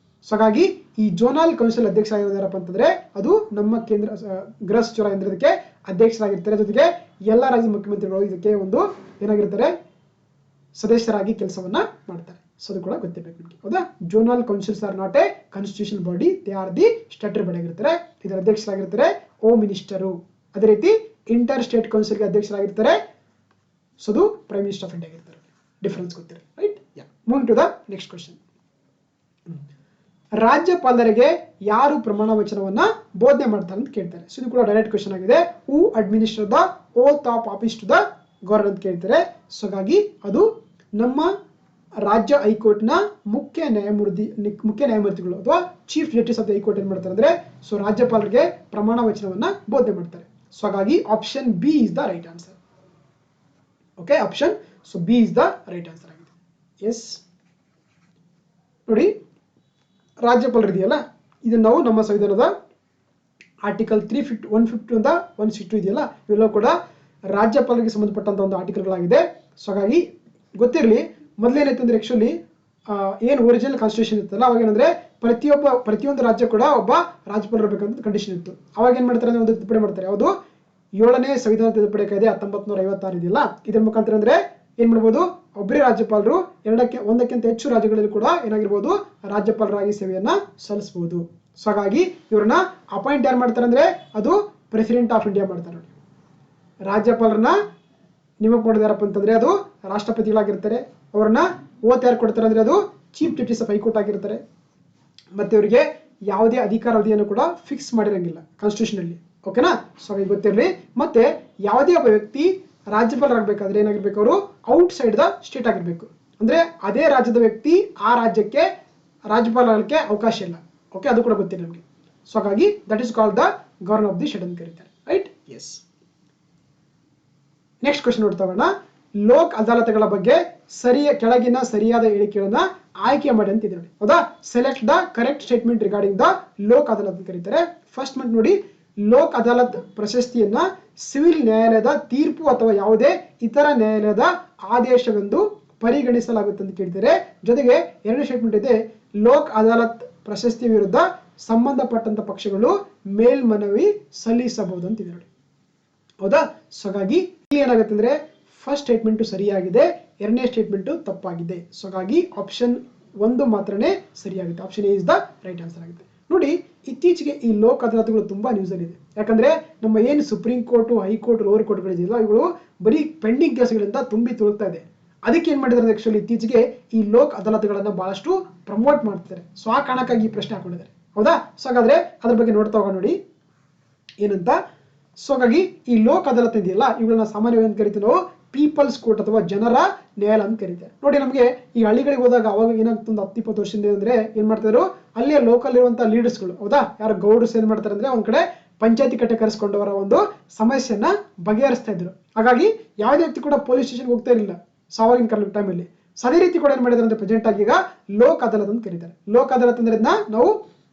ಸೊ ಹಾಗಾಗಿ ಈ ಜೋನಲ್ ಕೌನ್ಸಿಲ್ ಅಧ್ಯಕ್ಷರಾಗಿರೋದಾರಪ್ಪ ಅಂತಂದ್ರೆ ಅದು ನಮ್ಮ ಕೇಂದ್ರ ಗೃಹ ಸಚಿವರಾಗಿರೋದಕ್ಕೆ ಅಧ್ಯಕ್ಷರಾಗಿರ್ತಾರೆ. ಜೊತೆಗೆ ಎಲ್ಲ ರಾಜ್ಯದ ಮುಖ್ಯಮಂತ್ರಿಗಳು ಇದಕ್ಕೆ ಒಂದು ಏನಾಗಿರ್ತಾರೆ, ಸದಸ್ಯರಾಗಿ ಕೆಲಸವನ್ನ ಮಾಡ್ತಾರೆ. ಸೊ ಅದು ಕೂಡ ಗೊತ್ತಿರಬೇಕು ನಿಮಗೆ. ಹೌದಾ, zonal councils are not a constitution body, they are the statutory body ಆಗಿರ್ತಾರೆ. ಇದರ ಅಧ್ಯಕ್ಷರಾಗಿರ್ತಾರೆ ಹೋಮ್ ಮಿನಿಸ್ಟರು. ಅದೇ ರೀತಿ ಇಂಟರ್ ಸ್ಟೇಟ್ ಕೌನ್ಸಿಲ್ಗೆ ಅಧ್ಯಕ್ಷರಾಗಿರ್ತಾರೆ, ಸೊ ಅದು ಪ್ರೈಮ್ ಮಿನಿಸ್ಟರ್ ಆಫ್ ಇಂಡಿಯಾ ಆಗಿರ್ತಾರೆ. ಡಿಫರೆನ್ಸ್ ಗೊತ್ತಿರ, right? Yeah, moving to the next question. ರಾಜ್ಯಪಾಲರಿಗೆ ಯಾರು ಪ್ರಮಾಣ ವಚನವನ್ನ ಬೋಧನೆ ಮಾಡ್ತಾರೆ ಅಂತ ಕೇಳ್ತಾರೆ. ಸೊ ಇದು ಕೂಡ ಡೈರೆಕ್ಟ್ ಕ್ವಶನ್ ಆಗಿದೆ. Who administer the oath of office to the governor ಅಂತ ಕೇಳ್ತಾರೆ. ಸೊ ಹಾಗಾಗಿ ಅದು ನಮ್ಮ ರಾಜ್ಯ ಹೈಕೋರ್ಟ್ನ ಮುಖ್ಯ ನ್ಯಾಯಮೂರ್ತಿಗಳು ಅಥವಾ chief justice of the high court ಏನ್ ಮಾಡ್ತಾರೆ ಅಂದ್ರೆ, ಸೊ ರಾಜ್ಯಪಾಲರಿಗೆ ಪ್ರಮಾಣ ವಚನವನ್ನ ಬೋಧನೆ ಮಾಡ್ತಾರೆ. ಸೊ ಹಾಗಾಗಿ option B is the right answer. Okay, option so B is the right answer ಆಗಿದೆ. ಎಸ್, ನೋಡಿ, ರಾಜ್ಯಪಾಲರು ಇದೆಯಲ್ಲ, ಇದನ್ನು ನಾವು ನಮ್ಮ ಸಂವಿಧಾನದ ಆರ್ಟಿಕಲ್ 150 ಇಂದ 162 ಇದೆಯಲ್ಲ, ಇವೆಲ್ಲ ಕೂಡ ರಾಜ್ಯಪಾಲರಿಗೆ ಸಂಬಂಧಪಟ್ಟಂತ ಒಂದು ಆರ್ಟಿಕಲ್ಗಳಾಗಿದೆ. ಸೊ ಹಾಗಾಗಿ ಗೊತ್ತಿರಲಿ, ಮೊದಲೇನೈತೆ ಅಂದ್ರೆ ಆಕ್ಚುಲಿ ಏನು ಒರಿಜಿನಲ್ ಕಾನ್ಸ್ಟಿಟ್ಯೂಷನ್ ಇತ್ತಲ್ಲ, ಅವಾಗ ಏನಂದ್ರೆ ಪ್ರತಿಯೊಂದು ರಾಜ್ಯ ಕೂಡ ಒಬ್ಬ ರಾಜ್ಯಪಾಲರು ಇರಬೇಕಂತ ಕಂಡೀಷನ್ ಇತ್ತು. ಅವಾಗ ಏನ್ ಮಾಡ್ತಾರೆ ಅಂದ್ರೆ ಒಂದು ತಿದ್ದುಪಡಿ ಮಾಡ್ತಾರೆ. ಯಾವುದು 7ನೇ ಸಂವಿಧಾನ ತಿದ್ದುಪಡಿ ಕಾಯ್ದೆ 1956 ಇದೆಯಲ್ಲ, ಇದ್ರ ಮುಖಾಂತರ ಅಂದ್ರೆ ಏನ್ ಮಾಡ್ಬೋದು, ಒಬ್ಬರೇ ರಾಜ್ಯಪಾಲರು ಒಂದಕ್ಕಿಂತ ಹೆಚ್ಚು ರಾಜ್ಯಗಳಲ್ಲಿ ಕೂಡ ಏನಾಗಿರ್ಬೋದು, ರಾಜ್ಯಪಾಲರಾಗಿ ಸೇವೆಯನ್ನ ಸಲ್ಲಿಸಬಹುದು. ಸೊ ಹಾಗಾಗಿ ಇವ್ರನ್ನ ಅಪಾಯಿಂಟ್ ಯಾರು ಮಾಡ್ತಾರೆ ಅಂದ್ರೆ ಅದು ಪ್ರೆಸಿಡೆಂಟ್ ಆಫ್ ಇಂಡಿಯಾ ಮಾಡ್ತಾರೆ. ನೋಡಿ, ರಾಜ್ಯಪಾಲರನ್ನ ನೇಮಕ ಮಾಡೋದು ಯಾರಪ್ಪ ಅಂತಂದ್ರೆ ಅದು ರಾಷ್ಟ್ರಪತಿಗಳಾಗಿರ್ತಾರೆ. ಅವ್ರನ್ನ ಓತ್ ಯಾರು ಕೊಡ್ತಾರೆ ಅಂದ್ರೆ ಅದು ಚೀಫ್ ಜಸ್ಟಿಸ್ ಆಫ್ ಹೈಕೋರ್ಟ್ ಆಗಿರ್ತಾರೆ. ಮತ್ತೆ ಇವರಿಗೆ ಯಾವುದೇ ಅಧಿಕಾರ ಅವಧಿಯನ್ನು ಕೂಡ ಫಿಕ್ಸ್ ಮಾಡಿರಂಗಿಲ್ಲ ಕಾನ್ಸ್ಟಿಟ್ಯೂಷನ್ ಅಲ್ಲಿ. ಓಕೆನಾ, ಸೊ ಹಾಗಾಗಿ ಗೊತ್ತಿರಲಿ. ಮತ್ತೆ ಯಾವುದೇ ಒಬ್ಬ ವ್ಯಕ್ತಿ ರಾಜ್ಯಪಾಲರಾಗಬೇಕಾದ್ರೆ ಏನಾಗಿರ್ಬೇಕು, ಅವರು ಔಟ್ ಸೈಡ್ ದ ಸ್ಟೇಟ್ ಆಗಿರ್ಬೇಕು. ಅಂದ್ರೆ ಅದೇ ರಾಜ್ಯದ ವ್ಯಕ್ತಿ ಆ ರಾಜ್ಯಕ್ಕೆ ರಾಜ್ಯಪಾಲ ಆಗಲಿಕ್ಕೆ ಅವಕಾಶ ಇಲ್ಲ. ಓಕೆ, ಅದು ಕೂಡ ಗೊತ್ತಿಲ್ಲ ನಮಗೆ. ಸೊ ಹಾಗಾಗಿ that is called the governor of the state ಅಂತ ಕರೀತಾರೆ. ರೈಟ್? ಎಸ್. ನೆಕ್ಸ್ಟ್ ಕ್ವಶನ್ ನೋಡ್ತಾ ಹೋಗೋಣ. ಲೋಕ್ ಅದಾಲತ್ಗಳ ಬಗ್ಗೆ ಕೆಳಗಿನ ಸರಿಯಾದ ಹೇಳಿಕೆಗಳನ್ನ ಆಯ್ಕೆ ಮಾಡಿ ಅಂತ ಇದೆ ನೋಡಿ. ಹೌದಾ, select the correct statement regarding the Lok Adalat ಅಂತ ಕರೀತಾರೆ. ಫಸ್ಟ್ ಮಂತ್ ನೋಡಿ, ಲೋಕ್ ಅದಾಲತ್ ಪ್ರಶಸ್ತಿಯನ್ನ ಸಿವಿಲ್ ನ್ಯಾಯಾಲಯದ ತೀರ್ಪು ಅಥವಾ ಯಾವುದೇ ಇತರ ನ್ಯಾಯಾಲಯದ ಆದೇಶವೆಂದು ಪರಿಗಣಿಸಲಾಗುತ್ತೆ ಅಂತ ಕೇಳ್ತಾರೆ. ಜೊತೆಗೆ ಎರಡನೇ ಸ್ಟೇಟ್ಮೆಂಟ್ ಇದೆ, ಲೋಕ್ ಅದಾಲತ್ ಪ್ರಶಸ್ತಿ ವಿರುದ್ಧ ಸಂಬಂಧಪಟ್ಟಂತ ಪಕ್ಷಗಳು ಮೇಲ್ಮನವಿ ಸಲ್ಲಿಸಬಹುದು ಅಂತಿದೆ ನೋಡಿ. ಹೌದಾ? ಸೊ ಹಾಗಾಗಿ ಇಲ್ಲಿ ಏನಾಗುತ್ತೆ ಅಂದ್ರೆ ಫಸ್ಟ್ ಸ್ಟೇಟ್ಮೆಂಟ್ ಸರಿಯಾಗಿದೆ, ಎರಡನೇ ಸ್ಟೇಟ್ಮೆಂಟ್ ತಪ್ಪಾಗಿದೆ. ಸೊ ಹಾಗಾಗಿ ಆಪ್ಷನ್ 1 ಮಾತ್ರನೇ ಸರಿಯಾಗುತ್ತೆ. Option A is the right answer ಆಗುತ್ತೆ. ನೋಡಿ, ಇತ್ತೀಚೆಗೆ ಈ ಲೋಕ್ ಅದಾಲತ್ಗಳು ತುಂಬಾ ನ್ಯೂಸ್ ಅಲ್ಲಿ ಇದೆ. ಯಾಕಂದ್ರೆ ನಮ್ಮ ಏನು ಸುಪ್ರೀಂ ಕೋರ್ಟ್, ಹೈಕೋರ್ಟ್, ಲೋವರ್ ಕೋರ್ಟ್ಗಳಿದೆಯಲ್ಲ, ಇವುಗಳು ಬರೀ ಪೆಂಡಿಂಗ್ ಕೇಸ್ಗಳಿಂದ ತುಂಬಿ ತುಳುಕ್ತಾ ಇದೆ. ಅದಕ್ಕೆ ಏನ್ ಮಾಡಿದ್ದಾರೆ ಆಕ್ಚುಲಿ ಇತ್ತೀಚೆಗೆ ಈ ಲೋಕ್ ಅದಾಲತ್ಗಳನ್ನ ಬಹಳಷ್ಟು ಪ್ರಮೋಟ್ ಮಾಡ್ತಿದ್ದಾರೆ. ಸೊ ಆ ಕಾರಣಕ್ಕಾಗಿ ಈ ಪ್ರಶ್ನೆ ಹಾಕೊಂಡಿದ್ದಾರೆ. ಹೌದಾ? ಸೊ ಹಾಗಾದ್ರೆ ಅದ್ರ ಬಗ್ಗೆ ನೋಡ್ತಾ ಹೋಗೋಣ ನೋಡಿ ಏನಂತ. ಸೊ ಹಾಗಾಗಿ ಈ ಲೋಕ್ ಅದಾಲತ್ ಇದೆಯಲ್ಲ, ಇವುಗಳನ್ನ ಸಾಮಾನ್ಯವಾಗಿ ಕರಿತೀವಿ ನಾವು ಪೀಪಲ್ಸ್ ಕೋರ್ಟ್ ಅಥವಾ ಜನರ ನ್ಯಾಯಾಲಯ ಅಂತ ಕರೀತಾರೆ. ನೋಡಿ, ನಮಗೆ ಈ ಹಳ್ಳಿಗಳಿಗೆ ಹೋದಾಗ ಅವಾಗ ಏನಾಗ್ತದೆ, 10-20 ವರ್ಷದಿಂದ ಅಂದ್ರೆ ಏನ್ ಮಾಡ್ತಿದ್ರು, ಅಲ್ಲೇ ಲೋಕಲ್ ಇರುವಂತಹ ಲೀಡರ್ಸ್ಗಳು, ಹೌದಾ, ಯಾರು ಗೌಡರ್ಸ್ ಏನ್ ಮಾಡ್ತಾರೆ ಅಂದ್ರೆ ಒಂದ್ ಕಡೆ ಪಂಚಾಯತಿ ಕಟ್ಟೆ ಕರೆಸ್ಕೊಂಡವರ ಒಂದು ಸಮಸ್ಯೆಯನ್ನ ಬಗೆಹರಿಸ್ತಾ ಇದ್ರು. ಹಾಗಾಗಿ ಯಾವುದೇ ವ್ಯಕ್ತಿ ಕೂಡ ಪೊಲೀಸ್ ಸ್ಟೇಷನ್ಗೆ ಹೋಗ್ತಾ ಇರಲಿಲ್ಲ ಆವಾಗಿನ ಟೈಮಲ್ಲಿ. ಅದೇ ರೀತಿ ಕೂಡ ಏನ್ ಮಾಡಿದ್ರೆ ಅಂದ್ರೆ ಪ್ರೆಸೆಂಟ್ ಆಗಿ ಈಗ ಲೋಕ್ ಅದಾಲತ್ ಅಂತ ಕರೀತಾರೆ. ಲೋಕ್ ಅದಾಲತ್ ಅಂದ್ರೆ ನಾವು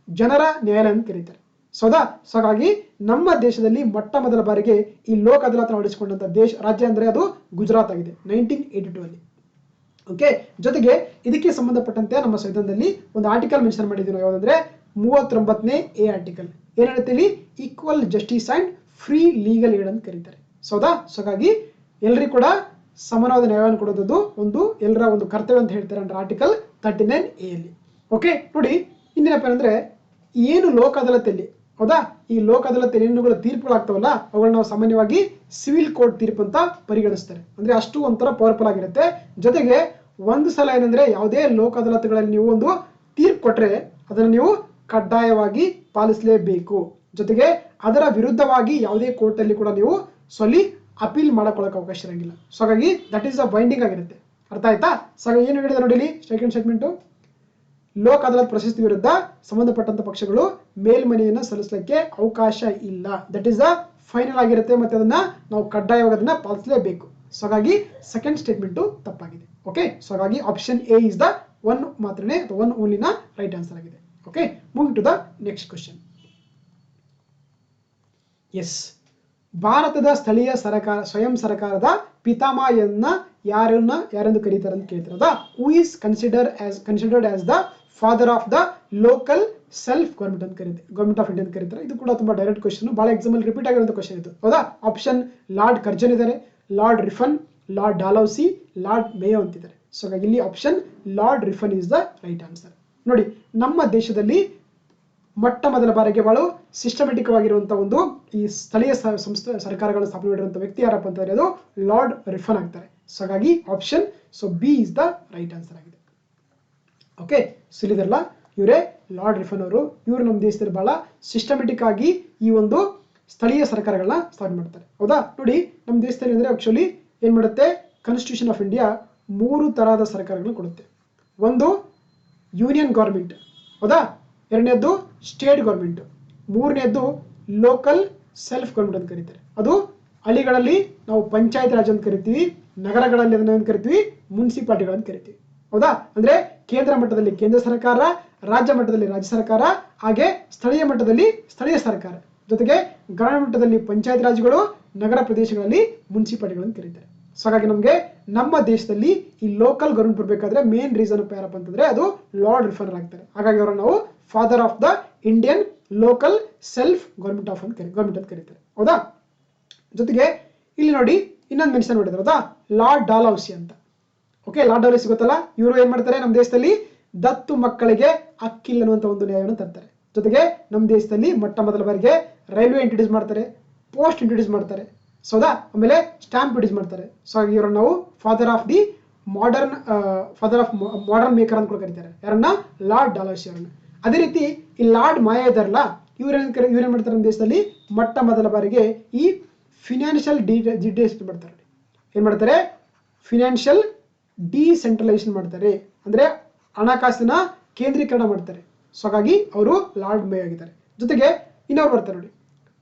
ಜನರ ನ್ಯಾಯಾಲಯ ಅಂತ ಕರೀತಾರೆ. ಸೌದಾ? ಸೊ ಹಾಗಾಗಿ ನಮ್ಮ ದೇಶದಲ್ಲಿ ಮೊಟ್ಟ ಮೊದಲ ಬಾರಿಗೆ ಈ ಲೋಕ್ ಅದಾಲತ್ ಅಳವಡಿಸಿಕೊಂಡಂತ ರಾಜ್ಯ ಅಂದ್ರೆ ಅದು ಗುಜರಾತ್ ಆಗಿದೆ 1982 ಅಲ್ಲಿ. ಓಕೆ, ಜೊತೆಗೆ ಇದಕ್ಕೆ ಸಂಬಂಧಪಟ್ಟಂತೆ ನಮ್ಮ ಸಂವಿಧಾನದಲ್ಲಿ ಒಂದು ಆರ್ಟಿಕಲ್ ಮೆನ್ಷನ್ ಮಾಡಿದ್ದೀವಿ ನಾವು, ಯಾವುದಂದ್ರೆ 39ನೇ ಎ ಆರ್ಟಿಕಲ್. ಏನ್ ಹೇಳುತ್ತೆ ಇಲ್ಲಿ? Equal justice and free legal aid ಅಂತ ಕರೀತಾರೆ. ಸೌದಾ? ಸೊ ಹಾಗಾಗಿ ಎಲ್ರಿಗೂ ಕೂಡ ಸಮಾನವಾದ ನ್ಯಾಯವನ್ನು ಕೊಡೋದು ಎಲ್ಲರ ಒಂದು ಕರ್ತವ್ಯ ಅಂತ ಹೇಳ್ತಾರೆ ಅಂಡರ್ ಆರ್ಟಿಕಲ್ 39A ಅಲ್ಲಿ. ಓಕೆ, ನೋಡಿ ಇನ್ನೇನಪ್ಪ ಅಂದ್ರೆ ಏನು ಲೋಕ್ ಅದಾಲತಲ್ಲಿ, ಹೌದಾ, ಈ ಲೋಕ್ ಅದಾಲತ್ ಏನುಗಳು ತೀರ್ಪುಗಳಾಗ್ತಾವಲ್ಲ, ಅವುಗಳನ್ನ ನಾವು ಸಾಮಾನ್ಯವಾಗಿ ಸಿವಿಲ್ ಕೋರ್ಟ್ ತೀರ್ಪು ಅಂತ ಪರಿಗಣಿಸ್ತಾರೆ. ಅಂದ್ರೆ ಅಷ್ಟು ಒಂಥರ ಪವರ್ಫುಲ್ ಆಗಿರುತ್ತೆ. ಜೊತೆಗೆ ಒಂದು ಸಲ ಏನಂದ್ರೆ ಯಾವುದೇ ಲೋಕ್ ಅದಾಲತ್ಗಳಲ್ಲಿ ನೀವು ಒಂದು ತೀರ್ಪು ಕೊಟ್ರೆ ಅದನ್ನು ನೀವು ಕಡ್ಡಾಯವಾಗಿ ಪಾಲಿಸಲೇಬೇಕು. ಜೊತೆಗೆ ಅದರ ವಿರುದ್ಧವಾಗಿ ಯಾವುದೇ ಕೋರ್ಟ್ ಅಲ್ಲಿ ಕೂಡ ನೀವು ಅಪೀಲ್ ಮಾಡ್ಕೊಳ್ಳೋಕೆ ಅವಕಾಶ ಇರಂಗಿಲ್ಲ. ಸೊ ಹಾಗಾಗಿ ದಟ್ ಈಸ್ ಅ ಬೈಂಡಿಂಗ್ ಆಗಿರುತ್ತೆ. ಅರ್ಥ ಆಯ್ತಾ? ಸೊ ಹಾಗಾಗಿ ಏನು ಹೇಳಿದೆ ನೋಡಿ ಇಲ್ಲಿ ಸೆಕೆಂಡ್ ಸ್ಟೇಟ್ಮೆಂಟ್, ಲೋಕ್ ಅದಾಲತ್ ಪ್ರಶಸ್ತಿ ವಿರುದ್ಧ ಸಂಬಂಧಪಟ್ಟಂತ ಪಕ್ಷಗಳು ಮೇಲ್ಮನೆಯನ್ನ ಸಲ್ಲಿಸಲಿಕ್ಕೆ ಅವಕಾಶ ಇಲ್ಲ. ದಟ್ ಈಸ್ ದ ಫೈನಲ್ ಆಗಿರುತ್ತೆ, ಮತ್ತೆ ಅದನ್ನ ನಾವು ಕಡ್ಡಾಯವಾಗಿ ಅದನ್ನ ಪಾಲಿಸಲೇಬೇಕು. ಸೊ ಹಾಗಾಗಿ ಸೆಕೆಂಡ್ ಸ್ಟೇಟ್ಮೆಂಟ್ ತಪ್ಪಾಗಿದೆ. ಓಕೆ, ಸೊ ಹಾಗಾಗಿ option A is the one ಮಾತ್ರನೇ ಅಥವಾ ಒನ್ ಓನ್ಲಿನ ರೈಟ್ ಆನ್ಸರ್ ಆಗಿದೆ. Okay, moving to the next question. Yes, ಭಾರತದ ಸ್ಥಳೀಯ ಸ್ವಯಂ ಸರ್ಕಾರದ ಪಿತಾಮಹಯನ್ನ ಯಾರೆಂದು ಕರೀತಾರೆ ಅಂತ ಕೇಳ್ತಾರೆ. Who is considered as the father of the local self government ಅಂತ ಕರೀತಾರೆ, ಗವರ್ಮೆಂಟ್ ಆಫ್ ಇಂಡಿಯಾ ಅಂತ ಕರೀತಾರೆ. ಇದು ಕೂಡ ತುಂಬಾ ಡೈರೆಕ್ಟ್ ಕ್ವಶನ್, ಬಹಳ ಎಕ್ಸಾಮ್ ಅಲ್ಲಿ ರಿಪೀಟ್ ಆಗಿರುವಂತ ಕ್ವಶನ್ ಇದು. ಹೌದಾ? ಆಪ್ಷನ್ ಲಾರ್ಡ್ ಕರ್ಜನ್ ಇದ್ದಾರೆ, Lord Ripon, Lord Dalhousie, Lord Mayo ಅಂತಿದ್ದಾರೆ. ಸೊ ಹಾಗಾಗಿ ಇಲ್ಲಿ option Lord Ripon is the right answer. ನೋಡಿ, ನಮ್ಮ ದೇಶದಲ್ಲಿ ಮೊಟ್ಟ ಮೊದಲ ಬಾರಿಗೆ ಬಹಳ ಸಿಸ್ಟಮೆಟಿಕ್ ಆಗಿರುವಂತಹ ಒಂದು ಈ ಸ್ಥಳೀಯ ಸರ್ಕಾರಗಳ ಸ್ಥಾಪನೆ ಮಾಡಿರುವಂತಹ ವ್ಯಕ್ತಿ ಯಾರಪ್ಪ ಅಂತಂದ್ರೆ ಅದು ಲಾರ್ಡ್ ರಿಫನ್ ಆಗ್ತಾರೆ. ಸೊ ಹಾಗಾಗಿ option B is the right answer ಆಗಿದೆ. ಓಕೆ, ಸೊ ಇಲ್ಲಿದೆಲ್ಲ ಇವರೇ ಲಾರ್ಡ್ ರಿಫನ್ ಅವರು. ಇವರು ನಮ್ಮ ದೇಶದಲ್ಲಿ ಬಹಳ ಸಿಸ್ಟಮೆಟಿಕ್ ಆಗಿ ಈ ಒಂದು ಸ್ಥಳೀಯ ಸರ್ಕಾರಗಳನ್ನ ಸ್ಥಾಪನೆ ಮಾಡ್ತಾರೆ. ಹೌದಾ? ನೋಡಿ, ನಮ್ಮ ದೇಶದಲ್ಲಿ ಅಂದ್ರೆ ಆಕ್ಚುಲಿ ಏನ್ ಮಾಡುತ್ತೆ, ಕಾನ್ಸ್ಟಿಟ್ಯೂಷನ್ ಆಫ್ ಇಂಡಿಯಾ 3 ತರಹದ ಸರ್ಕಾರಗಳನ್ನ ಕೊಡುತ್ತೆ. ಒಂದು ಯೂನಿಯನ್ ಗವರ್ಮೆಂಟ್, ಹೌದಾ, ಎರಡನೇದ್ದು ಸ್ಟೇಟ್ ಗವರ್ಮೆಂಟ್, ಮೂರನೇದ್ದು ಲೋಕಲ್ ಸೆಲ್ಫ್ ಗವರ್ಮೆಂಟ್ ಅಂತ ಕರೀತಾರೆ. ಅದು ಹಳ್ಳಿಗಳಲ್ಲಿ ನಾವು ಪಂಚಾಯತ್ ರಾಜ್ ಅಂತ ಕರಿತೀವಿ, ನಗರಗಳಲ್ಲಿ ಅದನ್ನ ಏನು ಕರಿತೀವಿ, ಮುನ್ಸಿಪಾಲಿಟಿಗಳಂತ ಕರಿತೀವಿ. ಹೌದಾ? ಅಂದ್ರೆ ಕೇಂದ್ರ ಮಟ್ಟದಲ್ಲಿ ಕೇಂದ್ರ ಸರ್ಕಾರ, ರಾಜ್ಯ ಮಟ್ಟದಲ್ಲಿ ರಾಜ್ಯ ಸರ್ಕಾರ, ಹಾಗೆ ಸ್ಥಳೀಯ ಮಟ್ಟದಲ್ಲಿ ಸ್ಥಳೀಯ ಸರ್ಕಾರ, ಜೊತೆಗೆ ಗ್ರಾಮೀಣ ಮಟ್ಟದಲ್ಲಿ ಪಂಚಾಯತ್ ರಾಜ್ಗಳು, ನಗರ ಪ್ರದೇಶಗಳಲ್ಲಿ ಮುನ್ಸಿಪಾಲಿಟಿಗಳನ್ನು ಕರೀತಾರೆ. ಸೊ ಹಾಗಾಗಿ ನಮಗೆ ನಮ್ಮ ದೇಶದಲ್ಲಿ ಈ ಲೋಕಲ್ ಗವರ್ಮೆಂಟ್ ಬರಬೇಕಾದ್ರೆ ಮೇನ್ ರೀಸನ್ ಯಾರಪ್ಪ ಅಂತಂದ್ರೆ ಅದು ಲಾರ್ಡ್ ರಿಫನ್ ಆಗ್ತಾರೆ. ಹಾಗಾಗಿ ಅವರನ್ನು ನಾವು father of the Indian local self government ಅಂತ ಕರೀತಾರೆ. ಹೌದಾ? ಜೊತೆಗೆ ಇಲ್ಲಿ ನೋಡಿ ಇನ್ನೊಂದು ಮೆನ್ಷನ್ ಮಾಡಿದ್ರು, ಹೌದಾ, ಲಾರ್ಡ್ ಡಾಲೌಸಿ ಅಂತ. ಓಕೆ, ಲಾರ್ಡ್ ಡಾಲೌಸಿ ಗೊತ್ತಲ್ಲ, ಇವರು ಏನ್ ಮಾಡ್ತಾರೆ, ನಮ್ಮ ದೇಶದಲ್ಲಿ ದತ್ತು ಮಕ್ಕಳಿಗೆ ಹಕ್ಕಿಲ್ಲ ಅನ್ನುವಂತ ಒಂದು ನ್ಯಾಯವನ್ನು ತರ್ತಾರೆ. ಜೊತೆಗೆ ನಮ್ಮ ದೇಶದಲ್ಲಿ ಮೊಟ್ಟ ಮೊದಲ ಬಾರಿಗೆ ರೈಲ್ವೆ ಇಂಟ್ರೊಡ್ಯೂಸ್ ಮಾಡ್ತಾರೆ, ಪೋಸ್ಟ್ ಇಂಟ್ರೊಡ್ಯೂಸ್ ಮಾಡ್ತಾರೆ. ಸೌದಾ? ಆಮೇಲೆ ಸ್ಟಾಂಪ್ ಇಂಟ್ರೊಡ್ಯೂಸ್ ಮಾಡ್ತಾರೆ. ಸೊ ಇವರನ್ನು ನಾವು ಫಾದರ್ ಆಫ್ ಮಾಡರ್ನ್ ಮೇಕರ್ ಅಂತ ಕೂಡ ಕರೀತಾರೆ. ಯಾರನ್ನ? ಲಾರ್ಡ್ ಡಾಲೌಸಿ ಅವರನ್ನ. ಅದೇ ರೀತಿ ಈ ಲಾರ್ಡ್ ಮಾಯಾ ಇದಾರಲ್ಲ, ಇವ್ರೇನ್ ಮಾಡ್ತಾರೆ, ನಮ್ಮ ದೇಶದಲ್ಲಿ ಮೊಟ್ಟ ಮೊದಲ ಬಾರಿಗೆ ಈ ಫಿನಾನ್ಷಿಯಲ್ ಮಾಡ್ತಾರೆ. ಏನ್ ಮಾಡ್ತಾರೆ? ಫಿನಾನ್ಷಿಯಲ್ ಡಿಸೆಂಟ್ರಲೈಸೇಷನ್ ಮಾಡ್ತಾರೆ, ಅಂದ್ರೆ ಹಣಕಾಸಿನ ಕೇಂದ್ರೀಕರಣ ಮಾಡ್ತಾರೆ. ಸೊ ಹಾಗಾಗಿ ಅವರು ಲಾರ್ಡ್ ಮೇ ಆಗಿದ್ದಾರೆ. ಜೊತೆಗೆ ಇನ್ನೊಬ್ರು ಬರ್ತಾರೆ ನೋಡಿ,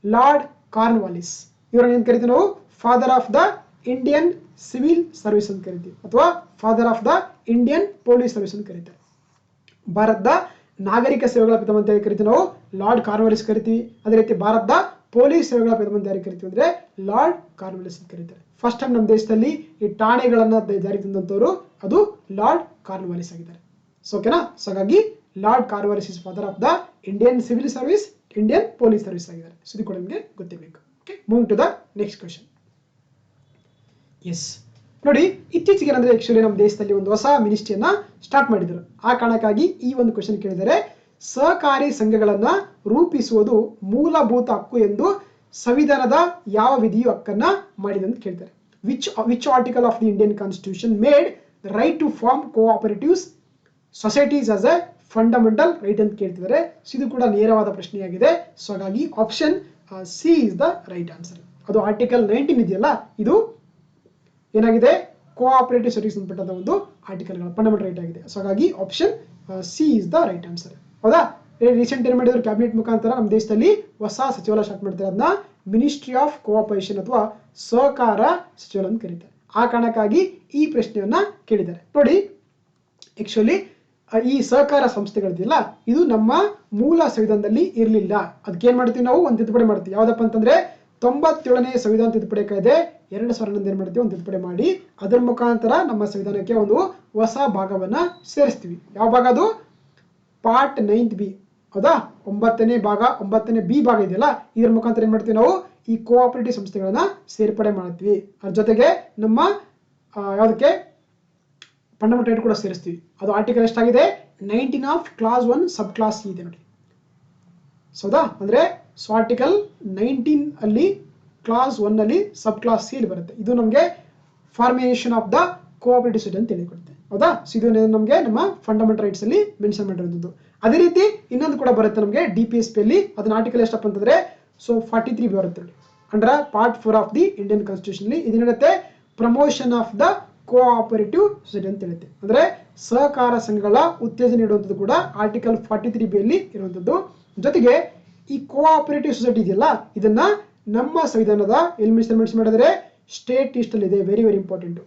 ಲಾರ್ಡ್ ಕಾರ್ನ್ವಾಲಿಸ್. ಇವರನ್ನ ಏನ್ ಕರಿತೀವಿ ನಾವು? Father of the Indian civil service ಅಂತ ಕರಿತೀವಿ, ಅಥವಾ father of the Indian police service ಅಂತ ಕರೀತಾರೆ. ಭಾರತದ ನಾಗರಿಕ ಸೇವೆಗಳ ಪಿತಾಮಹ ಅಂತ ಕರಿತೀವಿ ನಾವು, ಲಾರ್ಡ್ ಕಾರ್ನ್ವಾಲಿಸ್ ಕರಿತೀವಿ. ಅದೇ ರೀತಿ ಭಾರತದ ಪೊಲೀಸ್ ಸೇವೆಗಳ ಪಿತಾಮಹ ಅಂತ ಕರಿತೀವಿ ಅಂದ್ರೆ ಲಾರ್ಡ್ ಕಾರ್ನ್ವಾಲಿಸ್ ಅಂತ ಕರೀತಾರೆ. ಫಸ್ಟ್ ಟೈಮ್ ನಮ್ಮ ದೇಶದಲ್ಲಿ ಈ ಠಾಣೆಗಳನ್ನ ಜಾರಿ ತಂದಂತವರು ಅದು ಲಾರ್ಡ್ ಕಾರ್ನ್ವಾಲಿಸ್ ಆಗಿದ್ದಾರೆ. ಸೊ ಓಕೆನಾ? ಸೊ ಹಾಗಾಗಿ Lord Cornwallis is father of the Indian civil service, Indian police service ಆಗಿದ್ದಾರೆ. ಸೊ ಇದು ಕೂಡ ನಿಮಗೆ ಗೊತ್ತಿರಬೇಕು. Okay, moving to the next question. Yes, ನೋಡಿ ಇತ್ತೀಚೆಗೆ ಏನಂದ್ರೆ ಆಕ್ಚುಲಿ ನಮ್ಮ ದೇಶದಲ್ಲಿ ಒಂದು ಹೊಸ ಮಿನಿಸ್ಟ್ರಿಯನ್ನ ಸ್ಟಾರ್ಟ್ ಮಾಡಿದ್ರು. ಆ ಕಾರಣಕ್ಕಾಗಿ ಈ ಒಂದು ಕ್ವೆಶ್ಚನ್ ಕೇಳಿದರೆ, ಸಹಕಾರಿ ಸಂಘಗಳನ್ನ ರೂಪಿಸುವುದು ಮೂಲಭೂತ ಹಕ್ಕು ಎಂದು ಸಂವಿಧಾನದ ಯಾವ ವಿಧಿಯು ಹಕ್ಕನ್ನ ಮಾಡಿದೆ ಅಂತ ಕೇಳ್ತಾರೆ. Which article of the Indian constitution made the right to form cooperatives societies as a fundamental right ಅಂತ ಕೇಳ್ತಿದ್ದಾರೆ. ಸೊ ಇದು ಕೂಡ ನೇರವಾದ ಪ್ರಶ್ನೆಯಾಗಿದೆ. ಸೊ ಹಾಗಾಗಿ option C is the right answer. ಅದು ಆರ್ಟಿಕಲ್ 19 ಇದೆಯಲ್ಲ, ಇದು ಏನಾಗಿದೆ, ಕೋಆಪರೇಟಿವ್ ಸೊಸೈಟೀಸ್ ಅಂತಕ್ಕಂಥ ಒಂದು ಆರ್ಟಿಕಲ್ಗಳ ಫಂಡಮೆಂಟಲ್ ರೈಟ್ ಆಗಿದೆ. ಸೊ ಹಾಗಾಗಿ option C is the right answer. ಹೌದಾ, ರೀಸೆಂಟ್ ಏನ್ ಮಾಡಿದ್ರು, ಕ್ಯಾಬಿನೆಟ್ ಮುಖಾಂತರ ನಮ್ಮ ದೇಶದಲ್ಲಿ ಹೊಸ ಸಚಿವಾಲಯ ಸ್ಟಾರ್ಟ್ ಮಾಡ್ತಾರೆ. ಅದನ್ನ ಮಿನಿಸ್ಟ್ರಿ ಆಫ್ ಕೋಆಪರೇಷನ್ ಅಥವಾ ಸಹಕಾರ ಸಚಿವಾಲಯ ಅಂತ ಕರೀತಾರೆ. ಆ ಕಾರಣಕ್ಕಾಗಿ ಈ ಪ್ರಶ್ನೆಯನ್ನ ಕೇಳಿದ್ದಾರೆ. ನೋಡಿ ಆಕ್ಚುಲಿ ಈ ಸಹಕಾರ ಸಂಸ್ಥೆಗಳಿದೆಯಲ್ಲ, ಇದು ನಮ್ಮ ಮೂಲ ಸಂವಿಧಾನದಲ್ಲಿ ಇರಲಿಲ್ಲ. ಅದಕ್ಕೆ ಏನ್ ಮಾಡ್ತೀವಿ, ನಾವು ಒಂದು ತಿದ್ದುಪಡಿ ಮಾಡ್ತೀವಿ. ಯಾವ್ದಪ್ಪ ಅಂತಂದ್ರೆ 97ನೇ ಸಂವಿಧಾನ ತಿದ್ದುಪಡಿ ಕಾಯ್ದೆ 2000 ಏನ್ ಮಾಡ್ತೀವಿ, ಒಂದು ತಿದ್ದುಪಡಿ ಮಾಡಿ ಅದರ ಮುಖಾಂತರ ನಮ್ಮ ಸಂವಿಧಾನಕ್ಕೆ ಒಂದು ಹೊಸ ಭಾಗವನ್ನ ಸೇರಿಸ್ತೀವಿ. ಯಾವ ಭಾಗ ಅದು? Part 9B. ಹೌದಾ, 9ನೇ ಭಾಗ, 9ನೇ ಬಿ ಭಾಗ ಇದೆಯಲ್ಲ, ಇದರ ಮುಖಾಂತರ ಏನ್ ಮಾಡ್ತೀವಿ, ನಾವು ಈ ಕೋಆಪರೇಟಿವ್ ಸಂಸ್ಥೆಗಳನ್ನ ಸೇರ್ಪಡೆ ಮಾಡ್ತೀವಿ. ಅದ್ರ ಜೊತೆಗೆ ನಮ್ಮ ಯಾವುದಕ್ಕೆ ಫಂಡಮೆಂಟಲ್ ರೈಟ್ ಕೂಡ ಸೇರಿಸ್ತೀವಿ. ಅದು ಆರ್ಟಿಕಲ್ ಎಷ್ಟಾಗಿದೆ, 19 of class 1 sub class C ಇದೆ ನೋಡಿ. ಹೌದಾ, ಅಂದ್ರೆ ಸೊ ಆರ್ಟಿಕಲ್ 19 ಅಲ್ಲಿ ಕ್ಲಾಸ್ 1 ಅಲ್ಲಿ ಸಬ್ ಕ್ಲಾಸ್ ಸಿ ಅಲ್ಲಿ ಬರುತ್ತೆ. ಇದು ನಮಗೆ formation of the cooperative society ಅಂತ ಹೇಳಿಕೊಡುತ್ತೆ. ಹೌದಾ, ಸೊ ಇದು ನಮಗೆ ನಮ್ಮ ಫಂಡಮೆಂಟಲ್ ರೈಟ್ಸ್ ಅಲ್ಲಿ ಮೆನ್ಷನ್ ಮಾಡಿರೋದು. ಅದೇ ರೀತಿ ಇನ್ನೊಂದು ಕೂಡ ಬರುತ್ತೆ ನಮಗೆ DPSP ಅಲ್ಲಿ. ಅದನ್ನ ಆರ್ಟಿಕಲ್ ಎಷ್ಟಪ್ಪ ಅಂತಂದ್ರೆ ಸೊ 43 ಬರುತ್ತೆ ನೋಡಿ, under part 4 of the Indian constitution ಅಲ್ಲಿ. ಇದೇನಿರುತ್ತೆ, promotion of the cooperative society ಅಂತ ಹೇಳುತ್ತೆ. ಅಂದ್ರೆ ಸಹಕಾರ ಸಂಘಗಳ ಉತ್ತೇಜನ ನೀಡುವಂಥದ್ದು ಕೂಡ ಆರ್ಟಿಕಲ್ 43B ಅಲ್ಲಿ ಇರುವಂಥದ್ದು. ಜೊತೆಗೆ ಈ ಕೋಆಪರೇಟಿವ್ ಸೊಸೈಟಿ ಇದೆಯಲ್ಲ, ಇದನ್ನ ನಮ್ಮ ಸಂವಿಧಾನದ ಎಲ್ಲಿ ಮೆನ್ಷನ್ ಮಾಡಿದರೆ ಸ್ಟೇಟ್ ಲಿಸ್ಟ್ ಅಲ್ಲಿ ಇದೆ. Very very important.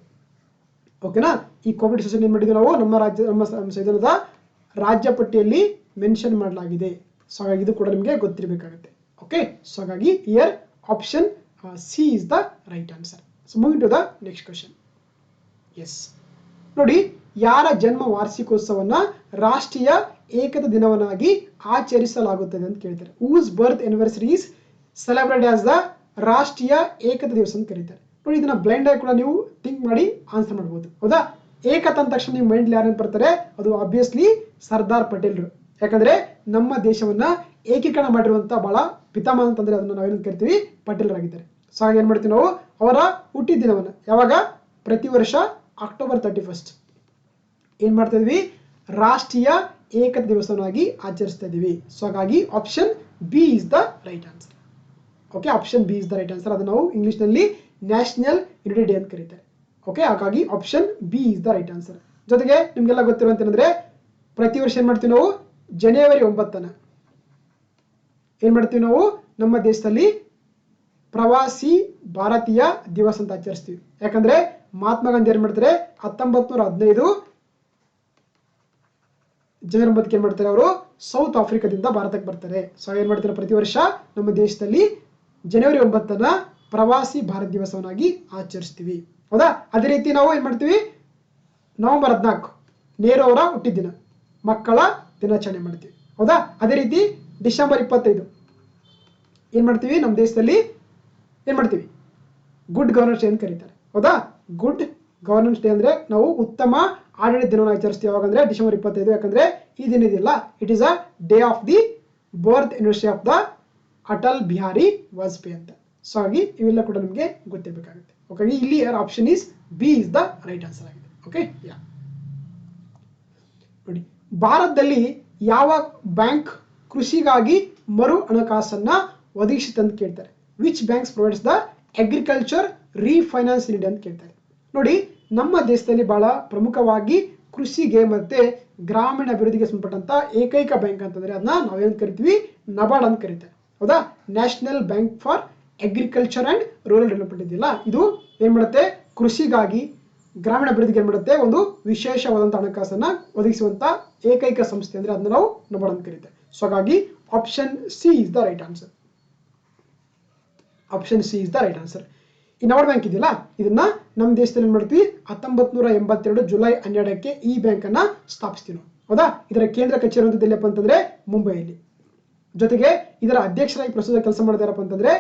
ಓಕೆನಾ, ಈ ಕೋಆಪರೇಟಿವ್ ಸೊಸೈಟಿ ಏನ್ ಮಾಡಿದ್ವಿ ನಾವು, ನಮ್ಮ ಸಂವಿಧಾನದ ರಾಜ್ಯ ಪಟ್ಟಿಯಲ್ಲಿ ಮೆನ್ಷನ್ ಮಾಡಲಾಗಿದೆ. ಸೊ ಹಾಗಾಗಿ ಇದು ಕೂಡ ನಿಮಗೆ ಗೊತ್ತಿರಬೇಕಾಗುತ್ತೆ. ಓಕೆ, ಸೊ ಹಾಗಾಗಿ here option C is the right answer. So moving to the next question. Yes, ನೋಡಿ ಯಾರ ಜನ್ಮ ವಾರ್ಷಿಕೋತ್ಸವನ್ನ ರಾಷ್ಟ್ರೀಯ ಏಕತಾ ದಿನವನ್ನಾಗಿ ಆಚರಿಸಲಾಗುತ್ತದೆ ಅಂತ ಕೇಳ್ತಾರೆ. Whose birth anniversary is celebrate as the Rashtriya Ekta ದಿವಸ ಅಂತ ಕರೀತಾರೆ. ನೋಡಿ ಇದನ್ನ ಬ್ಲೈಂಡ್ ಆಗಿ ಕೂಡ ನೀವು ಥಿಂಕ್ ಮಾಡಿ ಆನ್ಸರ್ ಮಾಡಬಹುದು. ಹೌದಾ, ಏಕತಾ ಅಂದ ತಕ್ಷಣ ನೀವು ಮೈಂಡ್ ಯಾರು ಬರ್ತಾರೆ, ಅದು ಆಬ್ವಿಯಸ್ಲಿ ಸರ್ದಾರ್ ಪಟೇಲ್ರು. ಯಾಕಂದ್ರೆ ನಮ್ಮ ದೇಶವನ್ನ ಏಕೀಕರಣ ಮಾಡಿರುವಂತ ಬಹಳ ಪಿತಾಮಹ ಅಂತಂದ್ರೆ ಅದನ್ನ ನಾವೇನು ಕರಿತೀವಿ, ಪಟೇಲ್ರಾಗಿದ್ದಾರೆ. ಸೊ ಹಾಗೆ ಏನ್ ಮಾಡ್ತೀವಿ ನಾವು, ಅವರ ಹುಟ್ಟಿದ ದಿನವನ್ನ ಯಾವಾಗ, ಪ್ರತಿ ವರ್ಷ ಅಕ್ಟೋಬರ್ 31 ಏನ್ ಮಾಡ್ತಾ ಇದ್ವಿ, ರಾಷ್ಟ್ರೀಯ ಏಕತಾ ದಿವಸವನ್ನಾಗಿ ಆಚರಿಸ್ತಾ ಇದೀವಿ. ಸೊ ಹಾಗಾಗಿ option B is the right answer. Okay, option B is the right answer. ಅದು ನಾವು ಇಂಗ್ಲಿಷ್ ನಲ್ಲಿ ನ್ಯಾಷನಲ್ ಯುನಿಟಿ ಡೇ ಅಂತ ಕರೀತಾರೆ. ಓಕೆ, ಹಾಗಾಗಿ option B is the right answer. ಜೊತೆಗೆ ನಿಮ್ಗೆಲ್ಲ ಗೊತ್ತಿರುವಂತಂದ್ರೆ ಪ್ರತಿ ವರ್ಷ ಏನ್ ಮಾಡ್ತೀವಿ ನಾವು, ಜನವರಿ 9 ಏನ್ ಮಾಡ್ತೀವಿ ನಾವು, ನಮ್ಮ ದೇಶದಲ್ಲಿ ಪ್ರವಾಸಿ ಭಾರತೀಯ ದಿವಸ ಅಂತ ಆಚರಿಸ್ತೀವಿ. ಯಾಕಂದ್ರೆ ಮಹಾತ್ಮ ಗಾಂಧಿ ಏನ್ ಮಾಡ್ತಾರೆ, 1915 ಜನವರಿ 9 ಏನ್ ಮಾಡ್ತಾರೆ, ಅವರು ಸೌತ್ ಆಫ್ರಿಕಾದಿಂದ ಭಾರತಕ್ಕೆ ಬರ್ತಾರೆ. ಸೊ ಏನ್ ಮಾಡ್ತಾರೆ, ಪ್ರತಿ ವರ್ಷ ನಮ್ಮ ದೇಶದಲ್ಲಿ ಜನವರಿ 9 ಪ್ರವಾಸಿ ಭಾರತ ದಿವಸವನ್ನಾಗಿ ಆಚರಿಸ್ತೀವಿ. ಹೌದಾ, ಅದೇ ರೀತಿ ನಾವು ಏನ್ ಮಾಡ್ತೀವಿ, ನವೆಂಬರ್ 14 ನೆಹರು ಅವರ ಹುಟ್ಟಿದ ದಿನ, ಮಕ್ಕಳ ದಿನಾಚರಣೆ ಮಾಡ್ತೀವಿ. ಹೌದಾ, ಅದೇ ರೀತಿ ಡಿಸೆಂಬರ್ 25 ಏನ್ ಮಾಡ್ತೀವಿ, ನಮ್ಮ ದೇಶದಲ್ಲಿ ಏನ್ ಮಾಡ್ತೀವಿ, ಗುಡ್ ಗವರ್ನೆನ್ಸ್ ಡೇ ಅಂತ ಕರೀತಾರೆ. ಹೌದಾ, ಗುಡ್ ಗವರ್ನೆನ್ಸ್ ಡೇ ಅಂದ್ರೆ ನಾವು ಉತ್ತಮ ಆಡಳಿತ ದಿನವನ್ನು ಆಚರಿಸ್ತೀವಿ. ಯಾವಾಗಂದ್ರೆ ಡಿಸೆಂಬರ್ 25. ಯಾಕಂದ್ರೆ ಈ ದಿನ ಇದೆಯಲ್ಲ, it is a day of the birth anniversary of the Atal Bihari Vajpayee ಅಂತ. ಸೊ ಹಾಗಾಗಿ ಇವೆಲ್ಲ ಕೂಡ ನಿಮಗೆ ಗೊತ್ತಿರಬೇಕಾಗುತ್ತೆ. ಓಕೆ, ಇಲ್ಲಿ option is B is the right answer ಆಗಿದೆ. ಓಕೆ, ಯಾ ನೋಡಿ, ಭಾರತದಲ್ಲಿ ಯಾವ ಬ್ಯಾಂಕ್ ಕೃಷಿಗಾಗಿ ಮರು ಹಣಕಾಸನ್ನ ಒದಗಿಸುತ್ತೆ ಅಂತ ಕೇಳ್ತಾರೆ. Which banks provides the agriculture refinance in India ಅಂತ ಕೇಳ್ತಾರೆ. ನೋಡಿ, ನಮ್ಮ ದೇಶದಲ್ಲಿ ಬಹಳ ಪ್ರಮುಖವಾಗಿ ಕೃಷಿಗೆ ಮತ್ತೆ ಗ್ರಾಮೀಣ ಅಭಿವೃದ್ಧಿಗೆ ಸಂಬಂಧಪಟ್ಟಂತ ಏಕೈಕ ಬ್ಯಾಂಕ್ ಅಂತಂದ್ರೆ ಅದನ್ನ ನಾವೇನ್ ಕರಿತೀವಿ, ನಬಾರ್ಡ್ ಅಂತ ಕರೀತಾರೆ. ಹೌದಾ, national bank for agriculture and rural development ಇದೆಯಲ್ಲ, ಇದು ಏನ್ ಮಾಡುತ್ತೆ, ಕೃಷಿಗಾಗಿ ಗ್ರಾಮೀಣ ಅಭಿವೃದ್ಧಿಗೆ ಏನ್ ಮಾಡುತ್ತೆ, ಒಂದು ವಿಶೇಷವಾದಂತಹ ಹಣಕಾಸನ್ನ ಒದಗಿಸುವಂತ ಏಕೈಕ ಸಂಸ್ಥೆ ಅಂದ್ರೆ ಅದನ್ನ ನಾವು ನಬಾರ್ಡ್ ಅಂತ ಕರೀತಾರೆ. ಸೊ ಹಾಗಾಗಿ option C is the right answer. Option C is the right answer. ಈ ನಬಾರ್ಡ್ ಬ್ಯಾಂಕ್ ಇದೆಯಲ್ಲ, ಇದನ್ನ ನಮ್ಮ ದೇಶದಲ್ಲಿ ಏನ್ ಮಾಡ್ತೀವಿ, 1982 ಜುಲೈ 12 ಈ ಬ್ಯಾಂಕ್ ಅನ್ನ ಸ್ಥಾಪಿಸ್ತೀವಿ ನಾವು. ಹೌದಾ. ಇದರ ಕೇಂದ್ರ ಕಚೇರಿ ಇರುವಂತದ್ದು ಎಲ್ಲಪ್ಪ ಅಂತಂದ್ರೆ ಮುಂಬೈಯಲ್ಲಿ. ಜೊತೆಗೆ ಇದರ ಅಧ್ಯಕ್ಷರಾಗಿ ಪ್ರಸ್ತುತ ಕೆಲಸ ಮಾಡಿದಾರಪ್ಪ ಅಂತಂದ್ರೆ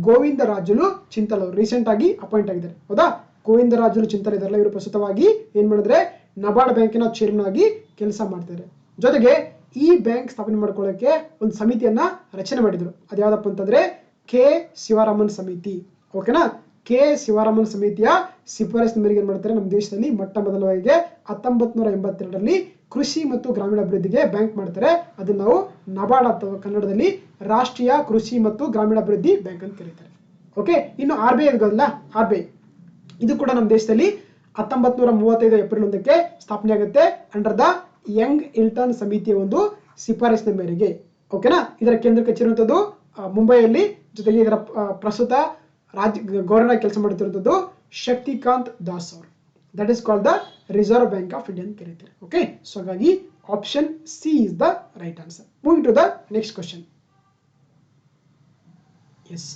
ಗೋವಿಂದರಾಜುಲು ಚಿಂತಲ್ ಅವರು ರೀಸೆಂಟ್ ಆಗಿ ಅಪಾಯಿಂಟ್ ಆಗಿದ್ದಾರೆ. ಹೌದಾ, ಗೋವಿಂದರಾಜುಲು ಚಿಂತಲ್ ಇದಾರಲ್ಲ, ಇವರು ಪ್ರಸ್ತುತವಾಗಿ ಏನ್ ಮಾಡಿದ್ರೆ ನಬಾರ್ಡ್ ಬ್ಯಾಂಕಿನ ಚೇರ್ಮನ್ ಆಗಿ ಕೆಲಸ ಮಾಡ್ತಾರೆ. ಜೊತೆಗೆ ಈ ಬ್ಯಾಂಕ್ ಸ್ಥಾಪನೆ ಮಾಡ್ಕೊಳ್ಳೋಕೆ ಒಂದು ಸಮಿತಿಯನ್ನ ರಚನೆ ಮಾಡಿದ್ರು. ಅದ್ಯಾವ್ದಪ್ಪ ಅಂತಂದ್ರೆ ಕೆ ಶಿವರಾಮನ್ ಸಮಿತಿ. ಓಕೆನಾ. ಕೆ ಶಿವರಾಮನ್ ಸಮಿತಿಯ ಶಿಫಾರಸಿನ ಮೇರೆಗೆ ಏನ್ ಮಾಡ್ತಾರೆ, ನಮ್ಮ ದೇಶದಲ್ಲಿ ಮೊಟ್ಟ ಮೊದಲ ಬಾರಿಗೆ 1982ರಲ್ಲಿ ಕೃಷಿ ಮತ್ತು ಗ್ರಾಮೀಣಾಭಿವೃದ್ಧಿಗೆ ಬ್ಯಾಂಕ್ ಮಾಡ್ತಾರೆ. ಅದನ್ನ ನಾವು ನಬಾರ್ಡ್ ಅಥವಾ ಕನ್ನಡದಲ್ಲಿ ರಾಷ್ಟ್ರೀಯ ಕೃಷಿ ಮತ್ತು ಗ್ರಾಮೀಣಾಭಿವೃದ್ಧಿ ಬ್ಯಾಂಕ್ ಅಂತ ಕರೀತಾರೆ. ಓಕೆ. ಇನ್ನು RBI ಇರೋದಲ್ಲ, RBI ಇದು ಕೂಡ ನಮ್ಮ ದೇಶದಲ್ಲಿ 1935 ಏಪ್ರಿಲ್ 1ಕ್ಕೆ ಸ್ಥಾಪನೆ ಆಗುತ್ತೆ ಅಂಡರ್ ದ ಯಂಗ್ ಇಲ್ಟನ್ ಸಮಿತಿಯ ಒಂದು ಶಿಫಾರಸಿನ ಮೇರೆಗೆ. ಓಕೆನಾ. ಇದರ ಕೇಂದ್ರ ಕಚೇರಿ ಇರುವಂತದ್ದು ಮುಂಬೈಯಲ್ಲಿ. ಜೊತೆಗೆ ಇದರ ಪ್ರಸ್ತುತ ಗವರ್ನರ್ ಆಗಿ ಕೆಲಸ ಮಾಡುತ್ತಿರುವಂತದ್ದು ಶಕ್ತಿಕಾಂತ್ ದಾಸ್ ಅವರು. That is called the Reserve Bank of India ಅಂತ ಕರೀತಾರೆ. ಓಕೆ. ಸೊ ಹಾಗಾಗಿ option C is the right answer. Moving to the next question. Yes,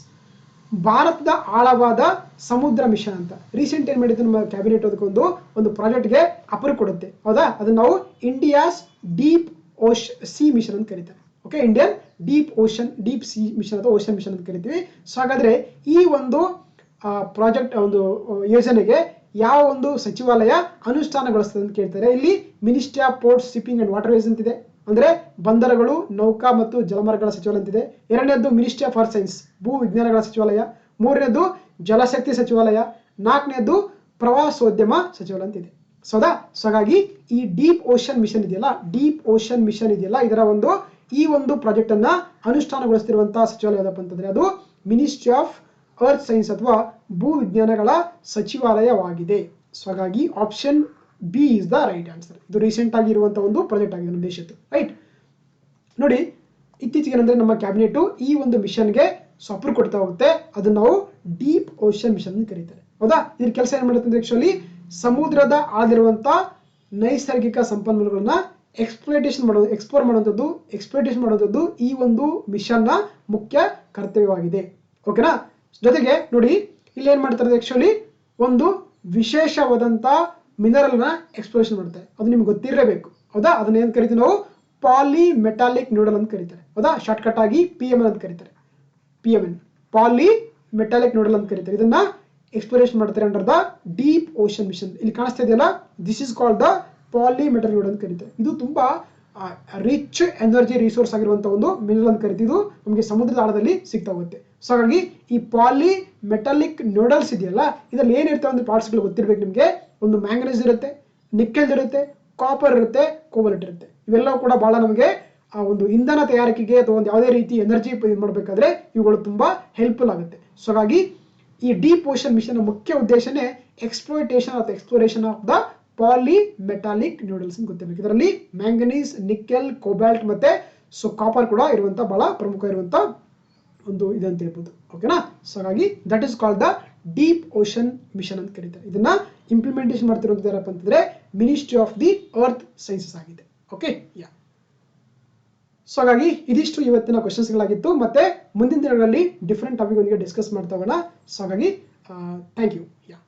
ಭಾರತದ ಆಳವಾದ ಸಮುದ್ರ ಮಿಷನ್ ಅಂತ ರೀಸೆಂಟ್ ಏನ್ ಮಾಡಿದ್ರು ನಮ್ಮ ಕ್ಯಾಬಿನೆಟ್ ಒಂದು ಪ್ರಾಜೆಕ್ಟ್ಗೆ ಅಪ್ರೂವ್ ಕೊಡುತ್ತೆ. ಹೌದಾ. ಅದನ್ನ ನಾವು ಇಂಡಿಯಾಸ್ ಡೀಪ್ ಸಿ ಮಿಷನ್ ಅಂತ ಕರೀತಾರೆ. Okay. Indian deep sea mission ಅಥವಾ ಓಷನ್ ಮಿಷನ್ ಅಂತ ಕರಿತೀವಿ. ಸೊ ಹಾಗಾದ್ರೆ ಈ ಒಂದು ಪ್ರಾಜೆಕ್ಟ್ ಒಂದು ಯೋಜನೆಗೆ ಯಾವ ಒಂದು ಸಚಿವಾಲಯ ಅನುಷ್ಠಾನಗೊಳಿಸ್ತದೆ ಅಂತ ಕೇಳ್ತಾರೆ. ಇಲ್ಲಿ ministry of ports, shipping and waterways ಅಂತಿದೆ, ಅಂದ್ರೆ ಬಂದರುಗಳು, ನೌಕಾ ಮತ್ತು ಜಲಮಾರ್ಗಗಳ ಸಚಿವಾಲಯ ಅಂತಿದೆ. ಎರಡನೇದ್ದು ಮಿನಿಸ್ಟ್ರಿ ಆಫ್ ಅರ್ತ್ ಸೈನ್ಸ್, ಭೂ ವಿಜ್ಞಾನಗಳ ಸಚಿವಾಲಯ. ಮೂರನೇದು ಜಲಶಕ್ತಿ ಸಚಿವಾಲಯ. ನಾಲ್ಕನೇದು ಪ್ರವಾಸೋದ್ಯಮ ಸಚಿವಾಲಯ ಅಂತಿದೆ. ಸೌದಾ. ಸೊ ಹಾಗಾಗಿ ಈ ಡೀಪ್ ಓಷನ್ ಮಿಷನ್ ಇದೆಯಲ್ಲ, ಇದರ ಈ ಒಂದು ಪ್ರಾಜೆಕ್ಟ್ ಅನ್ನ ಅನುಷ್ಠಾನಗೊಳಿಸುತ್ತಿರುವಂತಹ ಸಚಿವಾಲಯ ಯಾವ್ದಪ್ಪ ಅಂತಂದ್ರೆ ಅದು ಮಿನಿಸ್ಟ್ರಿ ಆಫ್ ಅರ್ತ್ ಸೈನ್ಸ್ ಅಥವಾ ಭೂ ವಿಜ್ಞಾನಗಳ ಸಚಿವಾಲಯವಾಗಿದೆ. ಸೊ ಹಾಗಾಗಿ option B is the right answer. ಇದು ರೀಸೆಂಟ್ ಆಗಿರುವಂತಹ ಒಂದು ಪ್ರಾಜೆಕ್ಟ್ ಆಗಿದೆ ನಮ್ಮ ದೇಶದ್ದು. ರೈಟ್. ನೋಡಿ, ಇತ್ತೀಚೆಗೆ ಅಂದ್ರೆ ನಮ್ಮ ಕ್ಯಾಬಿನೆಟ್ ಈ ಒಂದು ಮಿಷನ್ಗೆ ಅಪ್ರೂವ್ ಕೊಡ್ತಾ ಹೋಗುತ್ತೆ. ಅದನ್ನ ನಾವು ಡೀಪ್ ಓಷನ್ ಮಿಷನ್ ಅಂತ ಕರೀತಾರೆ. ಹೌದಾ. ಇದ್ರ ಕೆಲಸ ಏನ್ ಮಾಡುತ್ತೆ ಅಂದ್ರೆ ಆಕ್ಚುಲಿ ಸಮುದ್ರದ ಆಳಿರುವಂತಹ ನೈಸರ್ಗಿಕ ಸಂಪನ್ಮೂಲಗಳನ್ನ ಎಕ್ಸ್ಪ್ಲೋರ್ ಮಾಡುವಂಥದ್ದು ಈ ಒಂದು ಮಿಷನ್ ನ ಮುಖ್ಯ ಕರ್ತವ್ಯವಾಗಿದೆ. ಓಕೆನಾ. ಜೊತೆಗೆ ನೋಡಿ, ಇಲ್ಲಿ ಏನ್ ಮಾಡ್ತಾರೆ ಆಕ್ಚುಲಿ ಒಂದು ವಿಶೇಷವಾದಂತ ಮಿನರಲ್ ನ ಎಕ್ಸ್ಪ್ಲೋರೇಷನ್ ಮಾಡ್ತಾರೆ. ಅದು ನಿಮ್ಗೆ ಗೊತ್ತಿರಲೇಬೇಕು. ಹೌದಾ. ಅದನ್ನ ಏನ್ ಕರಿತೀವಿ ನಾವು ಪಾಲಿಮೆಟಾಲಿಕ್ ನ್ಯೂಡಲ್ ಅಂತ ಕರೀತಾರೆ. ಹೌದಾ. ಶಾರ್ಟ್ ಕಟ್ ಆಗಿ PMN ಅಂತ ಕರೀತಾರೆ. PMN ಪಾಲಿಮೆಟಾಲಿಕ್ ನ್ಯೂಡಲ್ ಅಂತ ಕರೀತಾರೆ. ಇದನ್ನ ಎಕ್ಸ್ಪ್ಲೋರೇಷನ್ ಮಾಡ್ತಾರೆ under the deep ocean mission. ಇಲ್ಲಿ ಕಾಣಿಸ್ತಾ ಇದೆಯಲ್ಲ, this is called the polymetallic nodule ಅಂತ ಕರೀತಾರೆ. ಇದು ತುಂಬಾ ರಿಚ್ ಎನರ್ಜಿ ರಿಸೋರ್ಸ್ ಆಗಿರುವಂತಹ ಒಂದು ಮಿನರಲ್ ಅಂತ ಕರಿತೀವಿ. ಇದು ನಮಗೆ ಸಮುದ್ರದ ಆಳದಲ್ಲಿ ಸಿಗ್ತಾ ಹೋಗುತ್ತೆ. ಸೊ ಹಾಗಾಗಿ ಈ ಪಾಲಿಮೆಟಾಲಿಕ್ ನ್ಯೂಡಲ್ಸ್ ಇದೆಯಲ್ಲ, ಇದರಲ್ಲಿ ಏನಿರ್ತವೆ ಒಂದು ಪಾರ್ಟ್ಸ್ ಗಳು ಗೊತ್ತಿರಬೇಕು ನಿಮಗೆ. ಒಂದು ಮ್ಯಾಂಗನೀಸ್ ಇರುತ್ತೆ, ನಿಕ್ಕೆಲ್ ಇರುತ್ತೆ, ಕಾಪರ್ ಇರುತ್ತೆ, ಕೋಬಾಲ್ಟ್ ಇರುತ್ತೆ. ಇವೆಲ್ಲವೂ ಕೂಡ ಬಹಳ ನಮಗೆ ಒಂದು ಇಂಧನ ತಯಾರಿಕೆಗೆ ಅಥವಾ ಒಂದು ಯಾವುದೇ ರೀತಿ ಎನರ್ಜಿ ಮಾಡಬೇಕಾದ್ರೆ ಇವುಗಳು ತುಂಬಾ ಹೆಲ್ಪ್ಫುಲ್ ಆಗುತ್ತೆ. ಸೊ ಹಾಗಾಗಿ ಈ ಡೀಪ್ ಓಷನ್ ಮಿಷನ್ ಮುಖ್ಯ ಉದ್ದೇಶನೇ ಎಕ್ಸ್ಪ್ಲೋರೇಷನ್ ಆಫ್ ದ ಪಾಲಿಮೆಟಾಲಿಕ್ ನ್ಯೂಡಲ್ಸ್ ಅಂತ ಗೊತ್ತಿರಬೇಕು. ಇದರಲ್ಲಿ ಮ್ಯಾಂಗನೀಸ್, ನಿಕ್ಕೆಲ್, ಕೋಬಾಲ್ಟ್ ಮತ್ತೆ ಕಾಪರ್ ಕೂಡ ಇರುವಂತ ಬಹಳ ಪ್ರಮುಖ ಇರುವಂತ ಒಂದು ಇದೆ ಅಂತ ಹೇಳ್ಬೋದು. ಓಕೆನಾ. ಸೊ ಹಾಗಾಗಿ that is called the deep ocean mission ಅಂತ ಕರೀತಾರೆ. ಇದನ್ನ ಇಂಪ್ಲಿಮೆಂಟೇಷನ್ ಮಾಡ್ತಿರೋದು ಯಾರಪ್ಪ ಅಂತಂದ್ರೆ ministry of the earth sciences ಆಗಿದೆ. ಓಕೆ. ಯಾ. ಸೊ ಹಾಗಾಗಿ ಇದಿಷ್ಟು ಇವತ್ತಿನ ಕ್ವಶನ್ಸ್ ಗಳಾಗಿತ್ತು. ಮತ್ತೆ ಮುಂದಿನ ದಿನಗಳಲ್ಲಿ ಡಿಫ್ರೆಂಟ್ ಟಾಪಿಕ್ ಒಂದಿಗೆ ಡಿಸ್ಕಸ್ ಮಾಡ್ತಾ ಹೋಗೋಣ. ಸೊ ಹಾಗಾಗಿ ಥ್ಯಾಂಕ್ ಯು. ಯಾ.